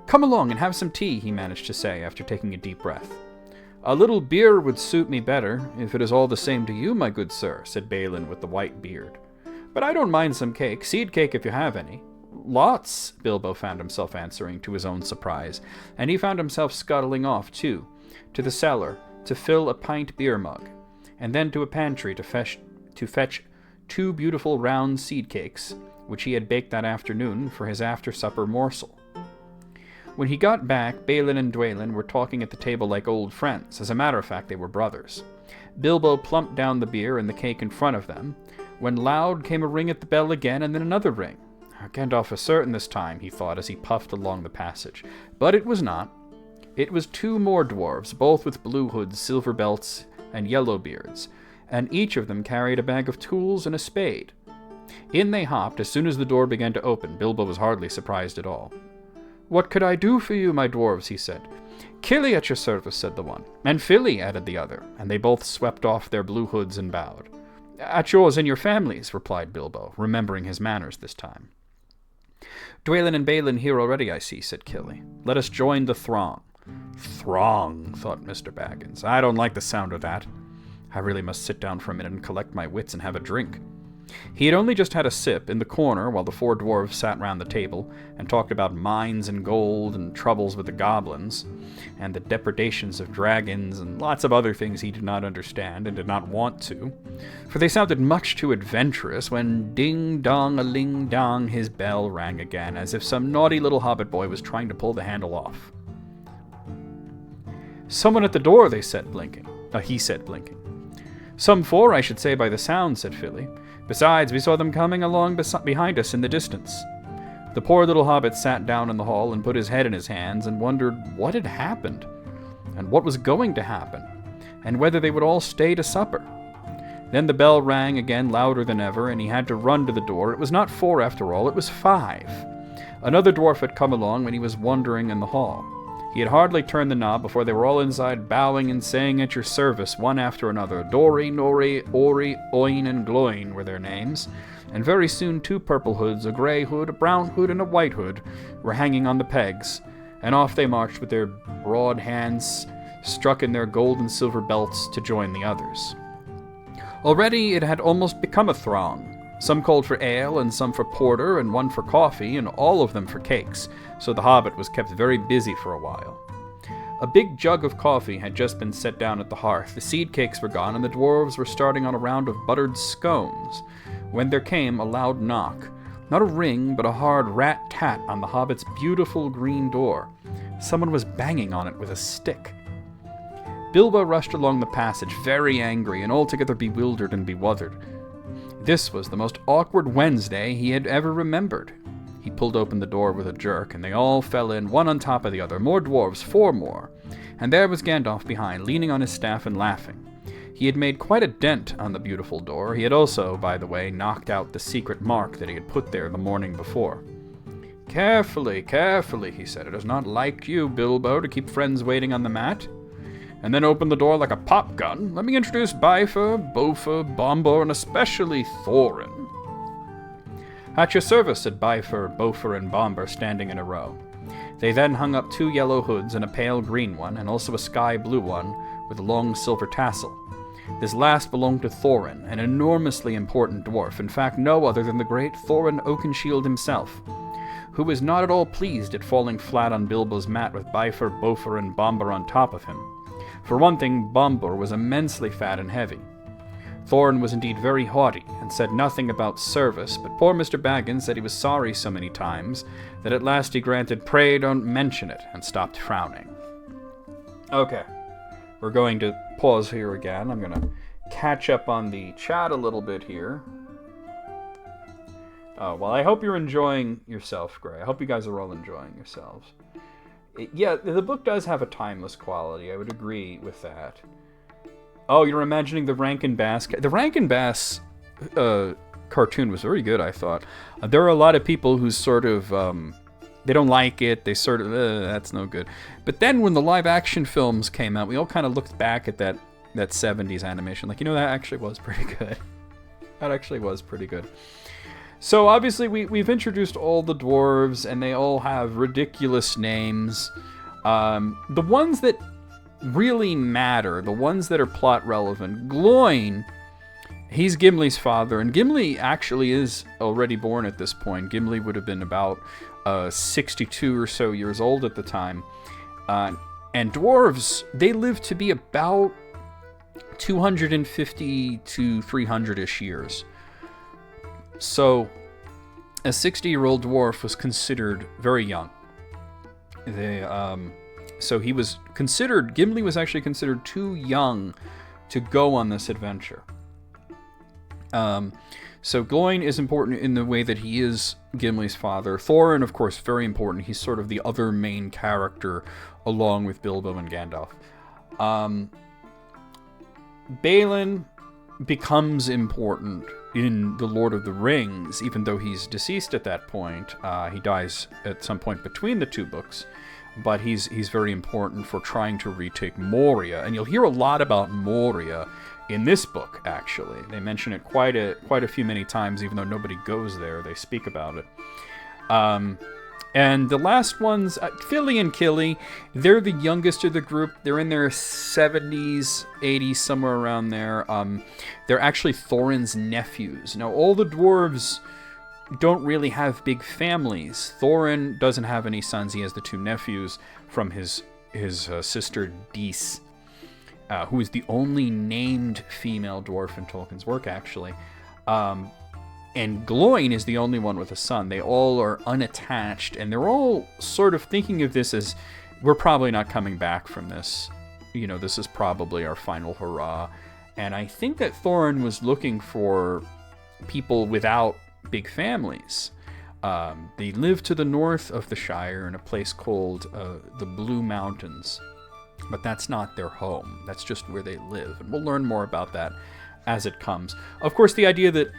"Come along and have some tea," he managed to say after taking a deep breath. "A little beer would suit me better, if it is all the same to you, my good sir," said Balin with the white beard. "But I don't mind some cake, seed cake if you have any." "Lots," Bilbo found himself answering to his own surprise, and he found himself scuttling off, too, to the cellar to fill a pint beer mug, and then to a pantry to fetch 2 beautiful round seed cakes, which he had baked that afternoon for his after-supper morsel. When he got back, Balin and Dwalin were talking at the table like old friends. As a matter of fact, they were brothers. Bilbo plumped down the beer and the cake in front of them, when loud came a ring at the bell again, and then another ring. Gandalf was certain this time, he thought, as he puffed along the passage. But it was not. It was 2 more dwarves, both with blue hoods, silver belts, and yellow beards, and each of them carried a bag of tools and a spade. In they hopped as soon as the door began to open. Bilbo was hardly surprised at all. "What could I do for you, my dwarves?" he said. "Killy at your service," said the one. "And Filly," added the other, and they both swept off their blue hoods and bowed. "At yours and your families," replied Bilbo, remembering his manners this time. "Dwalin and Balin here already, I see," said Killy. "Let us join the throng." "Throng," thought Mr. Baggins. "I don't like the sound of that. I really must sit down for a minute and collect my wits and have a drink." He had only just had a sip in the corner while the 4 dwarves sat round the table and talked about mines and gold and troubles with the goblins and the depredations of dragons and lots of other things he did not understand and did not want to, for they sounded much too adventurous, when ding-dong-a-ling-dong his bell rang again, as if some naughty little hobbit boy was trying to pull the handle off. "Someone at the door," he said, blinking. "Some 4, I should say, by the sound," said Filly. "Besides, we saw them coming along behind us in the distance." The poor little hobbit sat down in the hall and put his head in his hands and wondered what had happened, and what was going to happen, and whether they would all stay to supper. Then the bell rang again louder than ever, and he had to run to the door. It was not 4 after all, it was 5. Another dwarf had come along when he was wandering in the hall. He had hardly turned the knob before they were all inside, bowing and saying at your service, one after another. Dori, Nori, Ori, Oin, and Gloin were their names, and very soon 2 purple hoods, a grey hood, a brown hood, and a white hood were hanging on the pegs, and off they marched with their broad hands struck in their gold and silver belts to join the others. Already it had almost become a throng. Some called for ale, and some for porter, and one for coffee, and all of them for cakes, so the Hobbit was kept very busy for a while. A big jug of coffee had just been set down at the hearth, the seed cakes were gone, and the dwarves were starting on a round of buttered scones, when there came a loud knock. Not a ring, but a hard rat-tat on the Hobbit's beautiful green door. Someone was banging on it with a stick. Bilbo rushed along the passage, very angry, and altogether bewildered and bewuthered. This was the most awkward Wednesday he had ever remembered. He pulled open the door with a jerk, and they all fell in, one on top of the other. More dwarves, 4 more. And there was Gandalf behind, leaning on his staff and laughing. He had made quite a dent on the beautiful door. He had also, by the way, knocked out the secret mark that he had put there the morning before. Carefully, carefully, he said. It is not like you, Bilbo, to keep friends waiting on the mat. And then opened the door like a pop gun. Let me introduce Bifur, Bofur, Bombur, and especially Thorin. At your service, said Bifur, Bofur, and Bombur, standing in a row. They then hung up 2 yellow hoods and a pale green one, and also a sky blue one with a long silver tassel. This last belonged to Thorin, an enormously important dwarf, in fact no other than the great Thorin Oakenshield himself, who was not at all pleased at falling flat on Bilbo's mat with Bifur, Bofur, and Bombur on top of him. For one thing, Bombur was immensely fat and heavy. Thorin was indeed very haughty, and said nothing about service, but poor Mr. Baggins said he was sorry so many times, that at last he granted, "Pray don't mention it," and stopped frowning. Okay, we're going to pause here again. I'm going to catch up on the chat a little bit here. Oh, well, I hope you're enjoying yourself, Gray. I hope you guys are all enjoying yourselves. Yeah, the book does have a timeless quality. I would agree with that. Oh, you're imagining the Rankin Bass... The Rankin Bass cartoon was very good, I thought. There are a lot of people who sort of... they don't like it. They sort of... that's no good. But then when the live-action films came out, we all kind of looked back at that 70s animation. Like, that actually was pretty good. That actually was pretty good. So obviously we've introduced all the dwarves, and they all have ridiculous names. The ones that really matter, the ones that are plot relevant. Gloin, he's Gimli's father, and Gimli actually is already born at this point. Gimli would have been about 62 or so years old at the time. And dwarves, they live to be about 250 to 300-ish years. So, a 60-year-old dwarf was considered very young. So he was considered, Gimli was actually considered too young to go on this adventure. So Gloin is important in the way that he is Gimli's father. Thorin, of course, very important. He's sort of the other main character along with Bilbo and Gandalf. Balin becomes important in The Lord of the Rings, even though he's deceased at that point. He dies at some point between the 2 books, but he's very important for trying to retake Moria, and you'll hear a lot about Moria in this book, actually. They mention it quite a few many times, even though nobody goes there. They speak about it. And the last ones, Philly and Killy, they're the youngest of the group. They're in their 70s, 80s, somewhere around there. They're actually Thorin's nephews. Now, all the dwarves don't really have big families. Thorin doesn't have any sons. He has the 2 nephews from his sister Dís, who is the only named female dwarf in Tolkien's work, actually. And Gloin is the only one with a son. They all are unattached, and they're all sort of thinking of this as, we're probably not coming back from this. This is probably our final hurrah. And I think that Thorin was looking for people without big families. They live to the north of the Shire in a place called the Blue Mountains. But that's not their home. That's just where they live. And we'll learn more about that as it comes. Of course, the idea that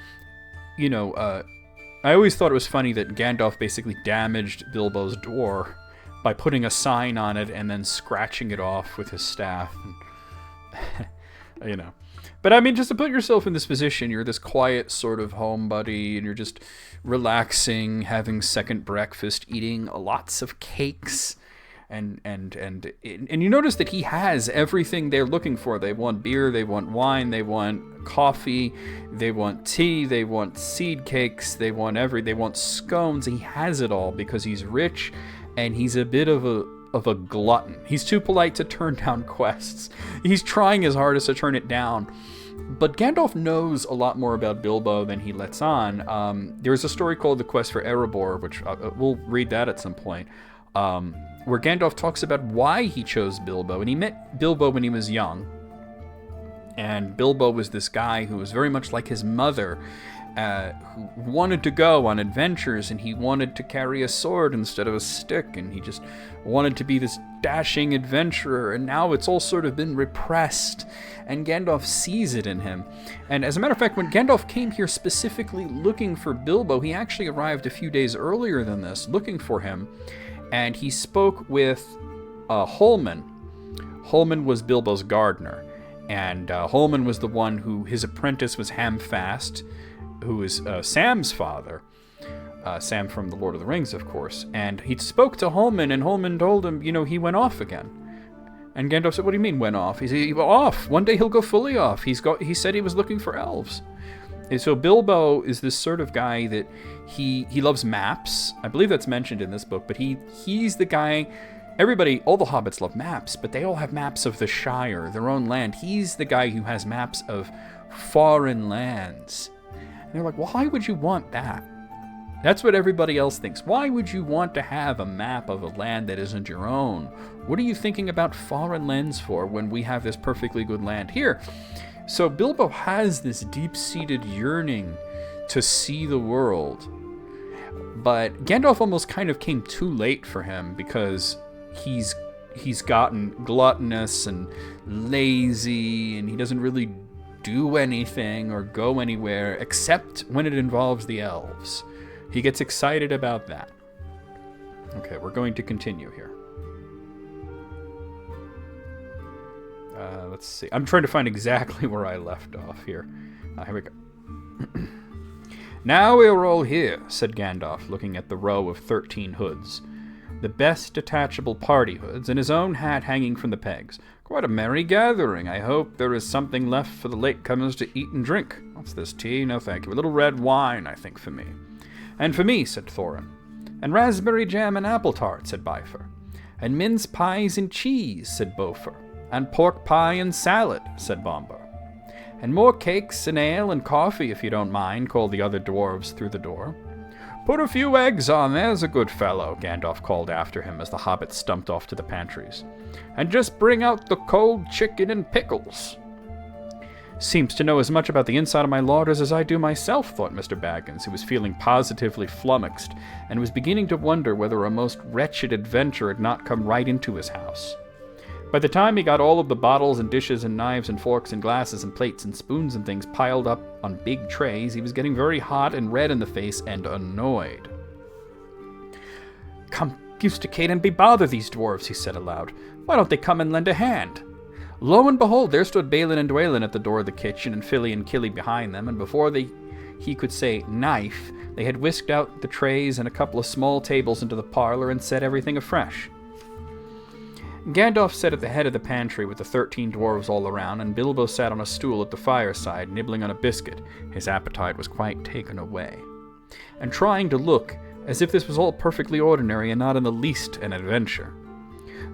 I always thought it was funny that Gandalf basically damaged Bilbo's door by putting a sign on it and then scratching it off with his staff. And, you know. But I mean, just to put yourself in this position, you're this quiet sort of homebody, and you're just relaxing, having second breakfast, eating lots of cakes, and you notice that he has everything they're looking for. They want beer, they want wine, they want coffee, they want tea, they want seed cakes, they want scones. He has it all because he's rich, and he's a bit of a glutton. He's too polite to turn down quests. He's trying his hardest to turn it down. But Gandalf knows a lot more about Bilbo than he lets on. There's a story called The Quest for Erebor, which we'll read that at some point, where Gandalf talks about why he chose Bilbo. And he met Bilbo when he was young. And Bilbo was this guy who was very much like his mother, who wanted to go on adventures, and he wanted to carry a sword instead of a stick, and he just wanted to be this dashing adventurer, and now it's all sort of been repressed, and Gandalf sees it in him. And as a matter of fact, when Gandalf came here specifically looking for Bilbo, he actually arrived a few days earlier than this, looking for him, and he spoke with Holman. Holman was Bilbo's gardener, and Holman was the one who, his apprentice was Hamfast, who is Sam's father, Sam from The Lord of the Rings, of course. And he spoke to Holman, and Holman told him, he went off again. And Gandalf said, "What do you mean went off?" He said, "He went off. One day he'll go fully off. He said he was looking for elves." And so Bilbo is this sort of guy that he loves maps. I believe that's mentioned in this book, but he's the guy. Everybody, all the hobbits love maps, but they all have maps of the Shire, their own land. He's the guy who has maps of foreign lands. And they're like, why would you want that? That's what everybody else thinks. Why would you want to have a map of a land that isn't your own? What are you thinking about foreign lands for when we have this perfectly good land here? So Bilbo has this deep-seated yearning to see the world. But Gandalf almost kind of came too late for him, because he's gotten gluttonous and lazy, and he doesn't really do anything or go anywhere except when it involves the elves. He gets excited about that. Okay, we're going to continue here. Let's see. I'm trying to find exactly where I left off here. Here we go. "Now we are all here," said Gandalf, looking at the row of 13 hoods. The best detachable party hoods, and his own hat hanging from the pegs. "Quite a merry gathering. I hope there is something left for the latecomers to eat and drink. What's this, tea? No, thank you. A little red wine, I think, for me." "And for me," said Thorin. "And raspberry jam and apple tart," said Bifur. "And mince pies and cheese," said Bofur. "And pork pie and salad," said Bombur. "And more cakes and ale and coffee, if you don't mind," called the other dwarves through the door. "Put a few eggs on, there's a good fellow," Gandalf called after him as the hobbits stumped off to the pantries. "And just bring out the cold chicken and pickles." "Seems to know as much about the inside of my larders as I do myself," thought Mr. Baggins, who was feeling positively flummoxed, and was beginning to wonder whether a most wretched adventure had not come right into his house. By the time he got all of the bottles and dishes and knives and forks and glasses and plates and spoons and things piled up on big trays, he was getting very hot and red in the face and annoyed. "Come, Busticate and be bother these dwarves," he said aloud. "Why don't they come and lend a hand?" Lo and behold, there stood Balin and Dwalin at the door of the kitchen, and Philly and Killy behind them, and before he could say knife, they had whisked out the trays and a couple of small tables into the parlor and set everything afresh. Gandalf sat at the head of the pantry with the 13 dwarves all around, and Bilbo sat on a stool at the fireside, nibbling on a biscuit. His appetite was quite taken away, and trying to look as if this was all perfectly ordinary and not in the least an adventure.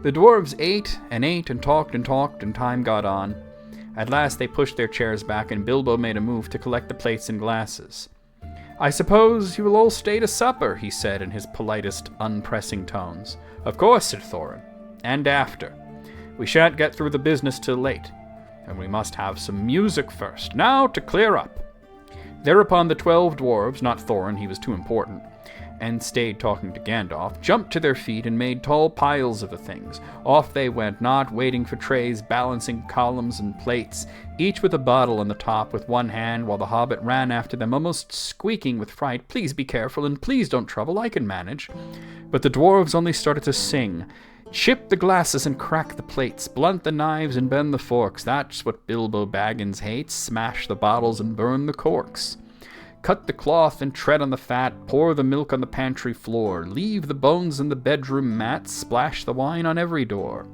The dwarves ate and talked, and time got on. At last they pushed their chairs back, and Bilbo made a move to collect the plates and glasses. "I suppose you will all stay to supper," he said in his politest, unpressing tones. "Of course," said Thorin. "And after. We shan't get through the business till late, and we must have some music first. Now to clear up." Thereupon the 12 dwarves, not Thorin, he was too important, and stayed talking to Gandalf, jumped to their feet and made tall piles of the things. Off they went, not waiting for trays, balancing columns and plates, each with a bottle on the top with one hand, while the hobbit ran after them, almost squeaking with fright, "Please be careful, and please don't trouble, I can manage." But the dwarves only started to sing. "Chip the glasses and crack the plates, blunt the knives and bend the forks, that's what Bilbo Baggins hates, smash the bottles and burn the corks. Cut the cloth and tread on the fat, pour the milk on the pantry floor, leave the bones in the bedroom mat, splash the wine on every door.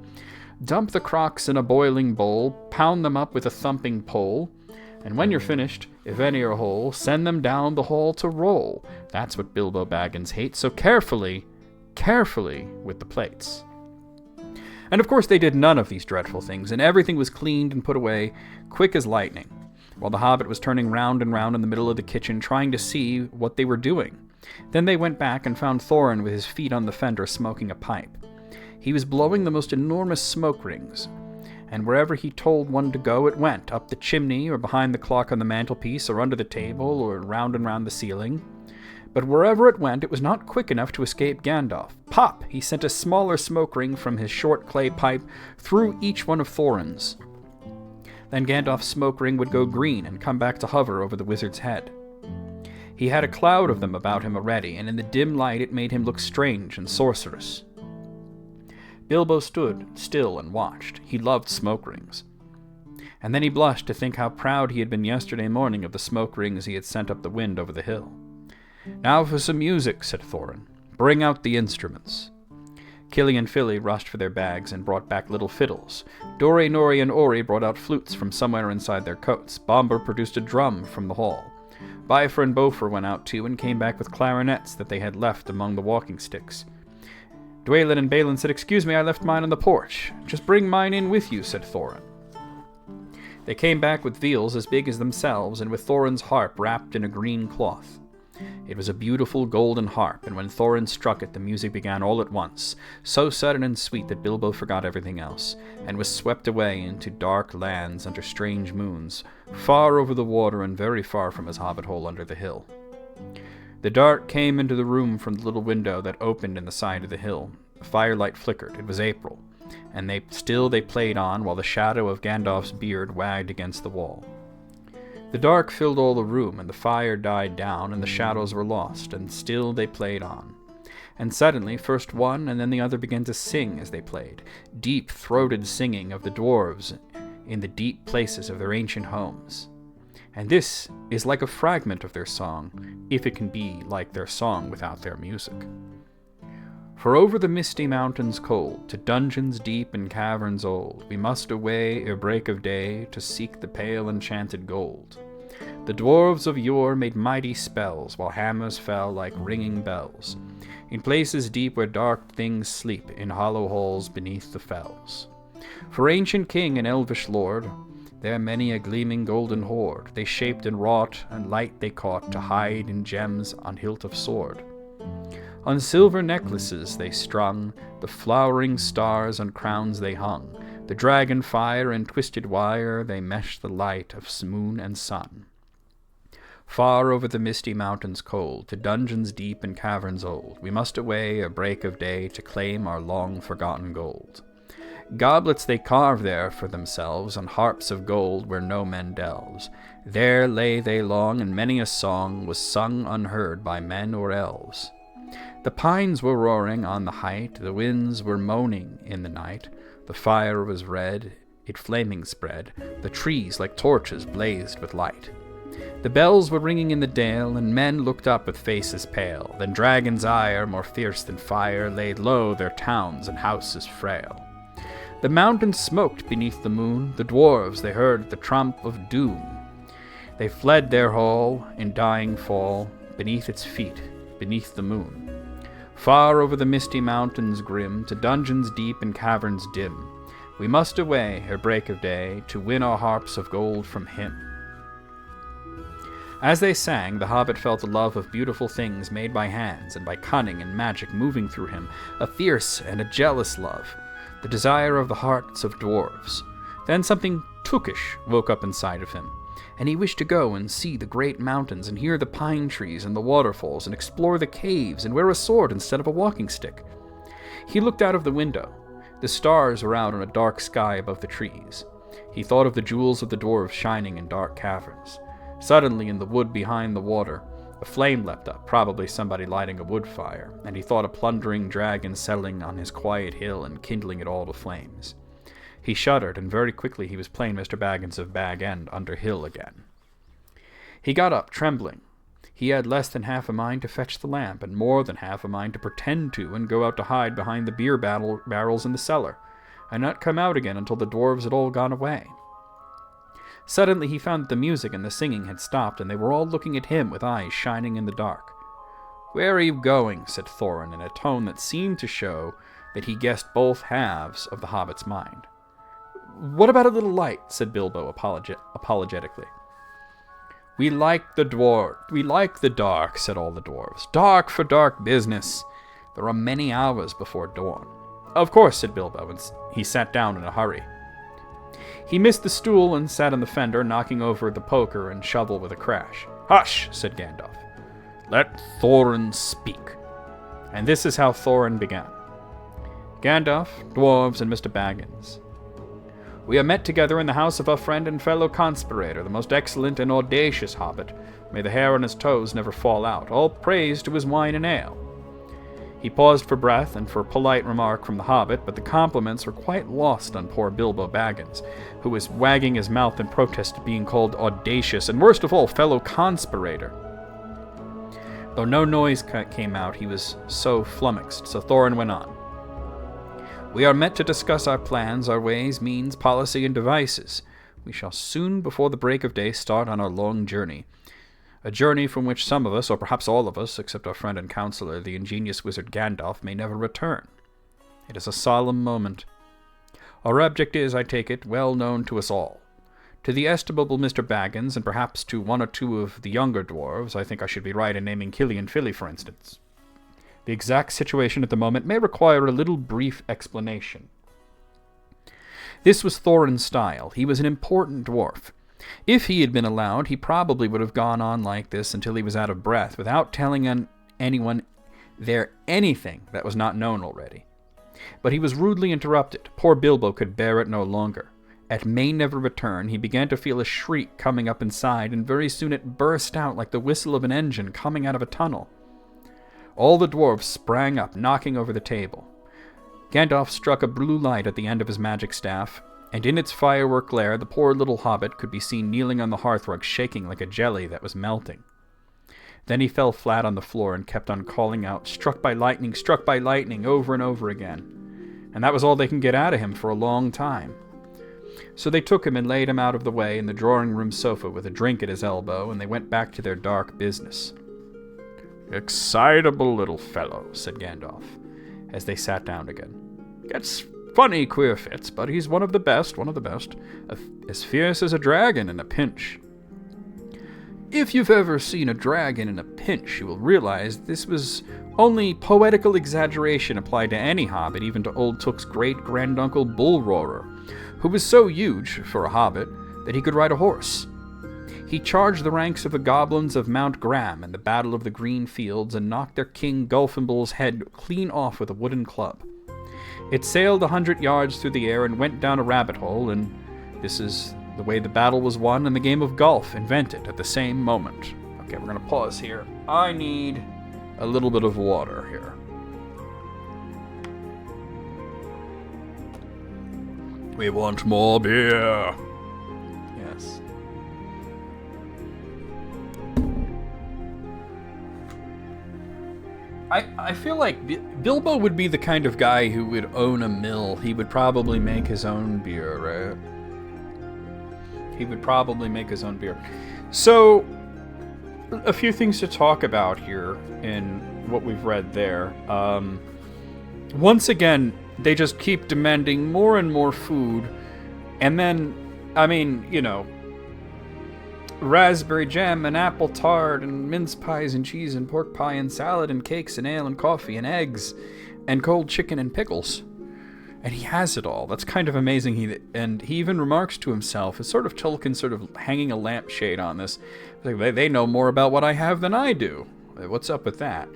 Dump the crocks in a boiling bowl, pound them up with a thumping pole, and when you're finished, if any are whole, send them down the hall to roll. That's what Bilbo Baggins hates, so carefully with the plates." And of course they did none of these dreadful things, and everything was cleaned and put away quick as lightning, while the hobbit was turning round and round in the middle of the kitchen, trying to see what they were doing. Then they went back and found Thorin with his feet on the fender smoking a pipe. He was blowing the most enormous smoke rings, and wherever he told one to go, it went, up the chimney, or behind the clock on the mantelpiece, or under the table, or round and round the ceiling. But wherever it went, it was not quick enough to escape Gandalf. Pop! He sent a smaller smoke ring from his short clay pipe through each one of Thorin's. Then Gandalf's smoke ring would go green and come back to hover over the wizard's head. He had a cloud of them about him already, and in the dim light it made him look strange and sorcerous. Bilbo stood still and watched. He loved smoke rings. And then he blushed to think how proud he had been yesterday morning of the smoke rings he had sent up the wind over the hill. "Now for some music," said Thorin. "Bring out the instruments." Killy and Filly rushed for their bags and brought back little fiddles. Dori, Nori, and Ori brought out flutes from somewhere inside their coats. Bomber produced a drum from the hall. Bifur and Bofur went out too and came back with clarinets that they had left among the walking sticks. Dwalin and Balin said, "Excuse me, I left mine on the porch." "Just bring mine in with you," said Thorin. They came back with viols as big as themselves and with Thorin's harp wrapped in a green cloth. It was a beautiful golden harp, and when Thorin struck it, the music began all at once, so sudden and sweet that Bilbo forgot everything else, and was swept away into dark lands under strange moons, far over the water and very far from his hobbit hole under the hill. The dark came into the room from the little window that opened in the side of the hill. The firelight flickered. It was April, and they played on, while the shadow of Gandalf's beard wagged against the wall. The dark filled all the room, and the fire died down, and the shadows were lost, and still they played on. And suddenly, first one and then the other began to sing as they played, deep-throated singing of the dwarves in the deep places of their ancient homes. And this is like a fragment of their song, if it can be like their song without their music. For over the misty mountains cold, to dungeons deep and caverns old, we must away ere break of day to seek the pale enchanted gold. The dwarves of yore made mighty spells, while hammers fell like ringing bells, in places deep where dark things sleep, in hollow halls beneath the fells. For ancient king and elvish lord, there many a gleaming golden hoard, they shaped and wrought, and light they caught, to hide in gems on hilt of sword. On silver necklaces they strung, the flowering stars on crowns they hung, the dragon fire and twisted wire, they meshed the light of moon and sun. Far over the misty mountains cold, to dungeons deep and caverns old, we must away ere break of day to claim our long-forgotten gold. Goblets they carve there for themselves, on harps of gold where no man delves. There lay they long, and many a song was sung unheard by men or elves. The pines were roaring on the height, the winds were moaning in the night, the fire was red, it flaming spread, the trees like torches blazed with light. The bells were ringing in the dale, and men looked up with faces pale, then dragons' ire, more fierce than fire, laid low their towns and houses frail. The mountains smoked beneath the moon, the dwarves they heard the trump of doom. They fled their hall in dying fall, beneath its feet, beneath the moon. Far over the misty mountains grim, to dungeons deep and caverns dim, we must away ere break of day, to win our harps of gold from him. As they sang, the hobbit felt the love of beautiful things made by hands and by cunning and magic moving through him, a fierce and a jealous love, the desire of the hearts of dwarves. Then something Tookish woke up inside of him. and he wished to go and see the great mountains and hear the pine trees and the waterfalls and explore the caves and wear a sword instead of a walking stick. He looked out of the window. The stars were out on a dark sky above the trees. He thought of the jewels of the dwarves shining in dark caverns. Suddenly, in the wood behind the water, a flame leapt up, probably somebody lighting a wood fire, and he thought a plundering dragon settling on his quiet hill and kindling it all to flames. He shuddered, and very quickly he was plain Mr. Baggins of Bag End under hill again. He got up, trembling. He had less than half a mind to fetch the lamp, and more than half a mind to pretend to and go out to hide behind the beer barrels in the cellar, and not come out again until the dwarves had all gone away. Suddenly he found that the music and the singing had stopped, and they were all looking at him with eyes shining in the dark. "Where are you going?" said Thorin in a tone that seemed to show that he guessed both halves of the hobbit's mind. "What about a little light?" said Bilbo apologetically. We like the dark," said all the dwarves. "Dark for dark business. There are many hours before dawn." "Of course," said Bilbo, and he sat down in a hurry. He missed the stool and sat on the fender, knocking over the poker and shovel with a crash. "Hush," said Gandalf. "Let Thorin speak." And this is how Thorin began. Gandalf, dwarves, and Mr. Baggins. We are met together in the house of our friend and fellow conspirator, the most excellent and audacious hobbit. May the hair on his toes never fall out. All praise to his wine and ale. He paused for breath and for polite remark from the hobbit, but the compliments were quite lost on poor Bilbo Baggins, who was wagging his mouth in protest at being called audacious, and worst of all, fellow conspirator. Though no noise came out, he was so flummoxed, so Thorin went on. We are met to discuss our plans, our ways, means, policy, and devices. We shall soon, before the break of day, start on our long journey. A journey from which some of us, or perhaps all of us, except our friend and counselor, the ingenious wizard Gandalf, may never return. It is a solemn moment. Our object is, I take it, well known to us all. To the estimable Mr. Baggins, and perhaps to one or two of the younger dwarves, I think I should be right in naming Killian Filly, for instance. The exact situation at the moment may require a little brief explanation. This was Thorin's style. He was an important dwarf. If he had been allowed, he probably would have gone on like this until he was out of breath, without telling anyone there anything that was not known already. But he was rudely interrupted. Poor Bilbo could bear it no longer. At may never return, he began to feel a shriek coming up inside, and very soon it burst out like the whistle of an engine coming out of a tunnel. All the dwarves sprang up, knocking over the table. Gandalf struck a blue light at the end of his magic staff, and in its firework glare the poor little hobbit could be seen kneeling on the hearthrug, shaking like a jelly that was melting. Then he fell flat on the floor and kept on calling out, struck by lightning, over and over again. And that was all they can get out of him for a long time. So they took him and laid him out of the way in the drawing-room sofa with a drink at his elbow, and they went back to their dark business. "Excitable little fellow," said Gandalf, as they sat down again. "Gets funny queer fits, but he's one of the best. As fierce as a dragon in a pinch." If you've ever seen a dragon in a pinch, you will realize this was only poetical exaggeration applied to any hobbit, even to Old Took's great-granduncle Bullroarer, who was so huge, for a hobbit, that he could ride a horse. He charged the ranks of the goblins of Mount Graham in the Battle of the Green Fields and knocked their king Gulfinbull's head clean off with a wooden club. It sailed 100 yards through the air and went down a rabbit hole, and this is the way the battle was won and the game of golf invented at the same moment. Okay, we're going to pause here. I need a little bit of water here. We want more beer. Yes. I feel like Bilbo would be the kind of guy who would own a mill. He would probably make his own beer, right? He would probably make his own beer. So, a few things to talk about here in what we've read there. Once again, they just keep demanding more and more food. And then, I mean, you know, raspberry jam and apple tart and mince pies and cheese and pork pie and salad and cakes and ale and coffee and eggs and cold chicken and pickles. And he has it all. That's kind of amazing. And he even remarks to himself, it's sort of Tolkien sort of hanging a lampshade on this. Like, they know more about what I have than I do. What's up with that?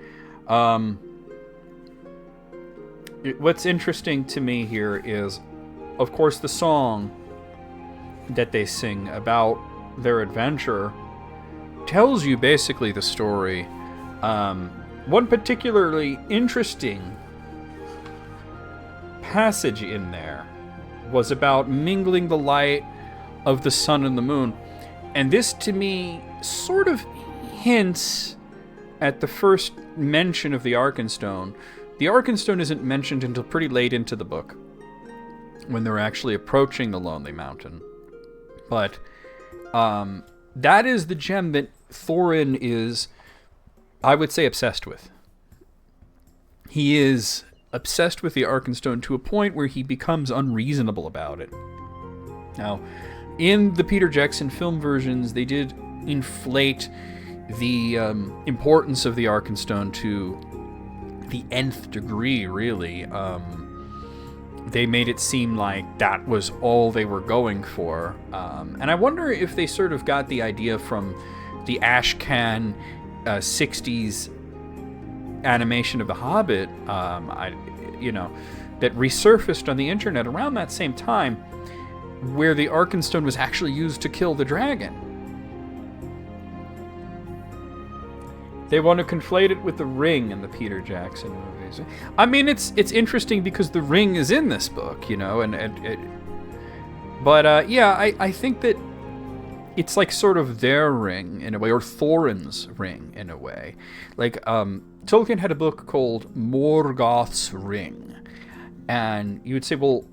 What's interesting to me here is, of course, the song that they sing about their adventure tells you basically the story. One particularly interesting passage in there was about mingling the light of the sun and the moon. And this, to me, sort of hints at the first mention of the Arkenstone. The Arkenstone isn't mentioned until pretty late into the book, when they're actually approaching the Lonely Mountain. But that is the gem that Thorin is, I would say, obsessed with. He is obsessed with the Arkenstone to a point where he becomes unreasonable about it. Now, in the Peter Jackson film versions, they did inflate the importance of the Arkenstone to the nth degree, really. They made it seem like that was all they were going for. And I wonder if they sort of got the idea from the Ashcan 60s animation of The Hobbit, that resurfaced on the internet around that same time, where the Arkenstone was actually used to kill the dragon. They want to conflate it with the ring in the Peter Jackson movies. I mean, it's interesting because the ring is in this book, I think that it's like sort of their ring in a way, or Thorin's ring in a way. Like, Tolkien had a book called Morgoth's Ring. And you would say, well,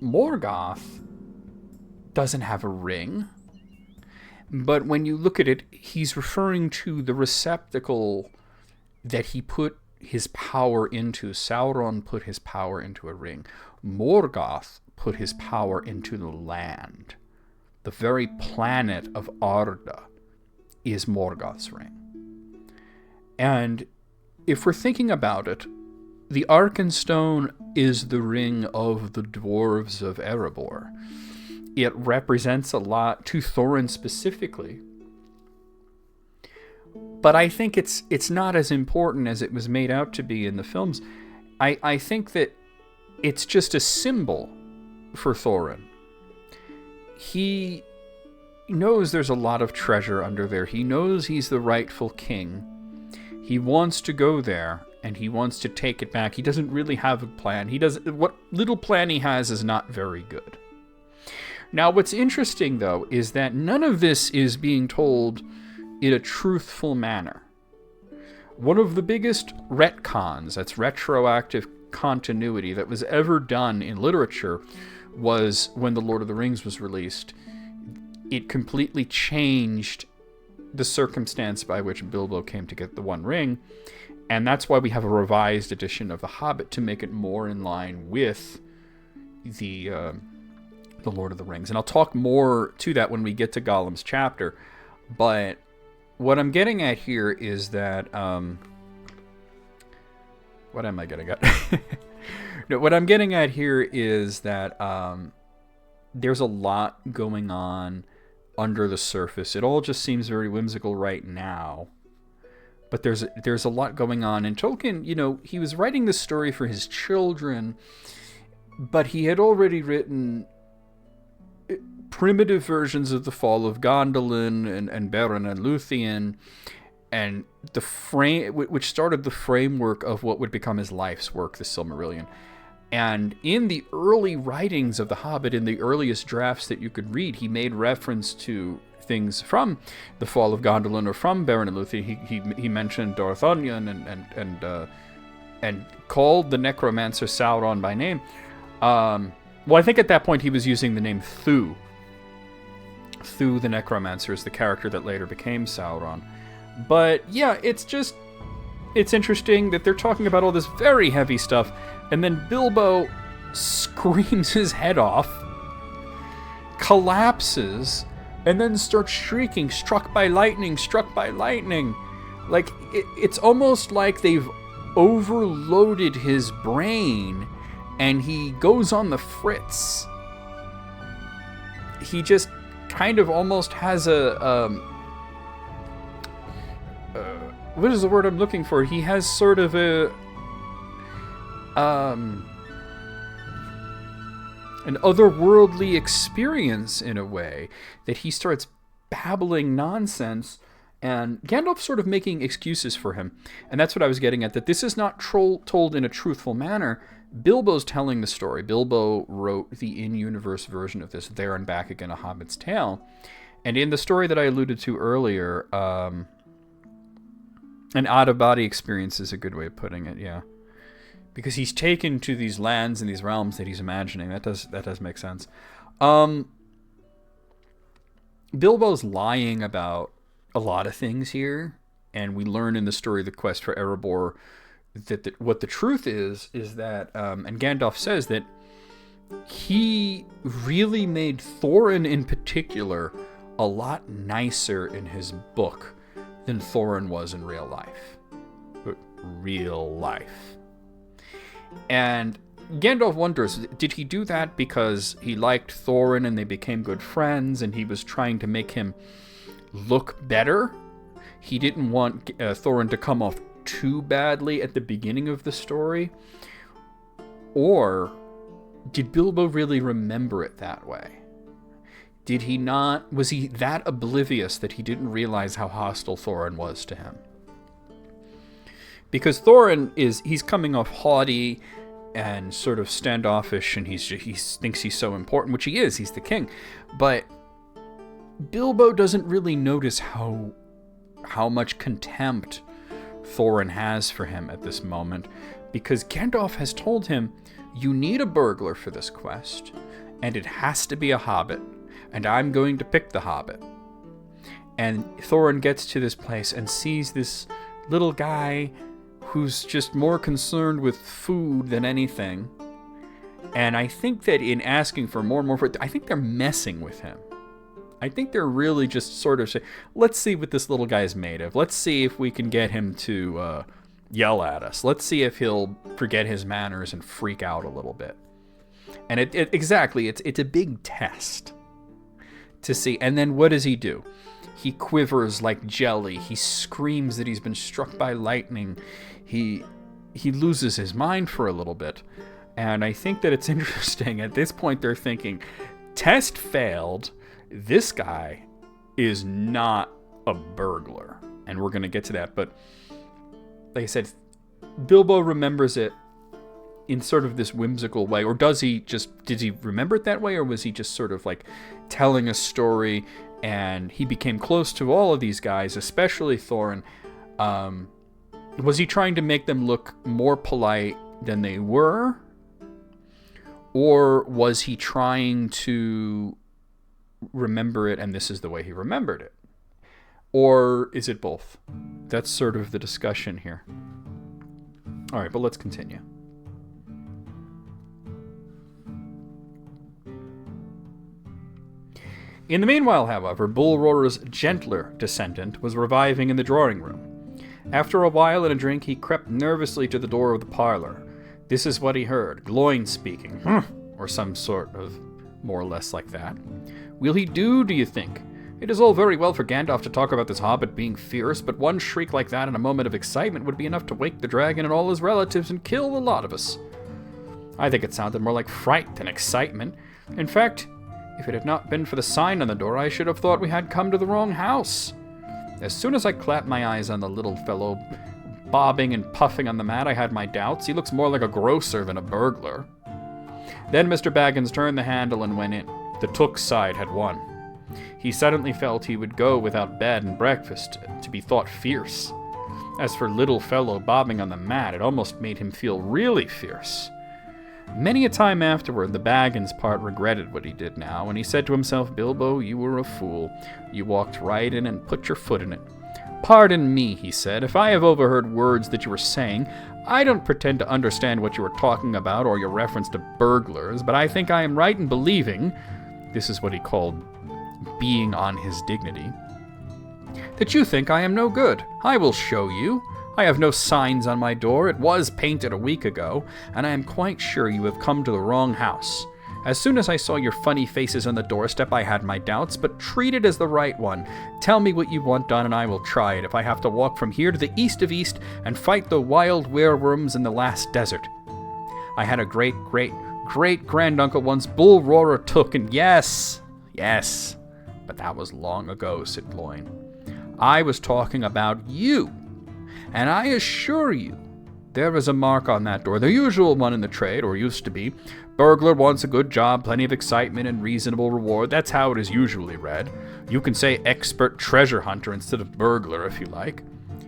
Morgoth doesn't have a ring. But when you look at it, he's referring to the receptacle that he put his power into. Sauron put his power into a ring. Morgoth put his power into the land. The very planet of Arda is Morgoth's ring. And if we're thinking about it, the Arkenstone is the ring of the dwarves of Erebor. It represents a lot to Thorin specifically. But I think it's not as important as it was made out to be in the films. I think that it's just a symbol for Thorin. He knows there's a lot of treasure under there. He knows he's the rightful king. He wants to go there, and he wants to take it back. He doesn't really have a plan. What little plan he has is not very good. Now, what's interesting, though, is that none of this is being told in a truthful manner. One of the biggest retcons, that's retroactive continuity, that was ever done in literature was when The Lord of the Rings was released. It completely changed the circumstance by which Bilbo came to get the One Ring, and that's why we have a revised edition of The Hobbit, to make it more in line with the Lord of the Rings. And I'll talk more to that when we get to Gollum's chapter. But what I'm getting at here is that... what am I getting at? No, what I'm getting at here is that there's a lot going on under the surface. It all just seems very whimsical right now. But there's a lot going on. And Tolkien, he was writing this story for his children, but he had already written primitive versions of the fall of Gondolin and Beren and Luthien, and which started the framework of what would become his life's work, the Silmarillion. And in the early writings of The Hobbit, in the earliest drafts that you could read, he made reference to things from the fall of Gondolin or from Beren and Luthien. He mentioned Dorthonion and called the necromancer Sauron by name. Well, I think at that point he was using the name Thu. Thu the necromancer is the character that later became Sauron. But yeah, it's interesting that they're talking about all this very heavy stuff, and then Bilbo screams his head off, collapses, and then starts shrieking, struck by lightning, struck by lightning. Like, it's almost like they've overloaded his brain, and he goes on the fritz. He just kind of almost has what is the word I'm looking for? He has sort of an otherworldly experience in a way, that he starts babbling nonsense, and Gandalf sort of making excuses for him. And that's what I was getting at, that this is not told in a truthful manner. Bilbo's telling the story. Bilbo wrote the in-universe version of this, There and Back Again, A Hobbit's Tale. And in the story that I alluded to earlier, an out-of-body experience is a good way of putting it, yeah. Because he's taken to these lands and these realms that he's imagining. That does make sense. Bilbo's lying about a lot of things here, and we learn in the story of the Quest for Erebor that what the truth is that, and Gandalf says that he really made Thorin in particular a lot nicer in his book than Thorin was in real life. Real life. And Gandalf wonders, did he do that because he liked Thorin and they became good friends and he was trying to make him look better? He didn't want Thorin to come off too badly at the beginning of the story? Or did Bilbo really remember it that way? Did he not? Was he that oblivious that he didn't realize how hostile Thorin was to him? Because Thorin he's coming off haughty and sort of standoffish, and he thinks he's so important, which he is. He's the king. But Bilbo doesn't really notice how much contempt Thorin has for him at this moment, because Gandalf has told him, you need a burglar for this quest, and it has to be a hobbit, and I'm going to pick the hobbit. And Thorin gets to this place and sees this little guy who's just more concerned with food than anything. And I think that in asking for more and more food, I think they're messing with him. I think they're really just sort of saying, let's see what this little guy's made of. Let's see if we can get him to yell at us. Let's see if he'll forget his manners and freak out a little bit. And exactly, it's a big test to see. And then what does he do? He quivers like jelly. He screams that he's been struck by lightning. He loses his mind for a little bit. And I think that it's interesting. At this point, they're thinking, test failed. This guy is not a burglar. And we're going to get to that. But like I said, Bilbo remembers it in sort of this whimsical way. Or did he remember it that way? Or was he just sort of like telling a story, and he became close to all of these guys, especially Thorin? Was he trying to make them look more polite than they were? Or was he trying to remember it, and this is the way he remembered it? Or is it both? That's sort of the discussion here. All right, but let's continue. In the meanwhile, however, Bullroarer's gentler descendant was reviving in the drawing room. After a while and a drink, he crept nervously to the door of the parlor. This is what he heard, Gloin speaking, or some sort of more or less like that. Will he do you think? It is all very well for Gandalf to talk about this hobbit being fierce, but one shriek like that in a moment of excitement would be enough to wake the dragon and all his relatives and kill the lot of us. I think it sounded more like fright than excitement. In fact, if it had not been for the sign on the door, I should have thought we had come to the wrong house. As soon as I clapped my eyes on the little fellow bobbing and puffing on the mat, I had my doubts. He looks more like a grocer than a burglar. Then Mr. Baggins turned the handle and went in. The Took's side had won. He suddenly felt he would go without bed and breakfast to be thought fierce. As for little fellow bobbing on the mat, it almost made him feel really fierce. Many a time afterward, the Baggins part regretted what he did now, and he said to himself, Bilbo, you were a fool. You walked right in and put your foot in it. Pardon me, he said, if I have overheard words that you were saying. I don't pretend to understand what you were talking about or your reference to burglars, but I think I am right in believing, this is what he called being on his dignity, that you think I am no good. I will show you. I have no signs on my door. It was painted a week ago, and I am quite sure you have come to the wrong house. As soon as I saw your funny faces on the doorstep, I had my doubts, but treat it as the right one. Tell me what you want done, and I will try it, if I have to walk from here to the east of East and fight the wild wereworms in the last desert. I had a great-great-great-granduncle once Bull Roarer took, and yes, but that was long ago, said Gloin. I was talking about you. And I assure you, there is a mark on that door, the usual one in the trade, or used to be. Burglar wants a good job, plenty of excitement, and reasonable reward. That's how it is usually read. You can say expert treasure hunter instead of burglar if you like.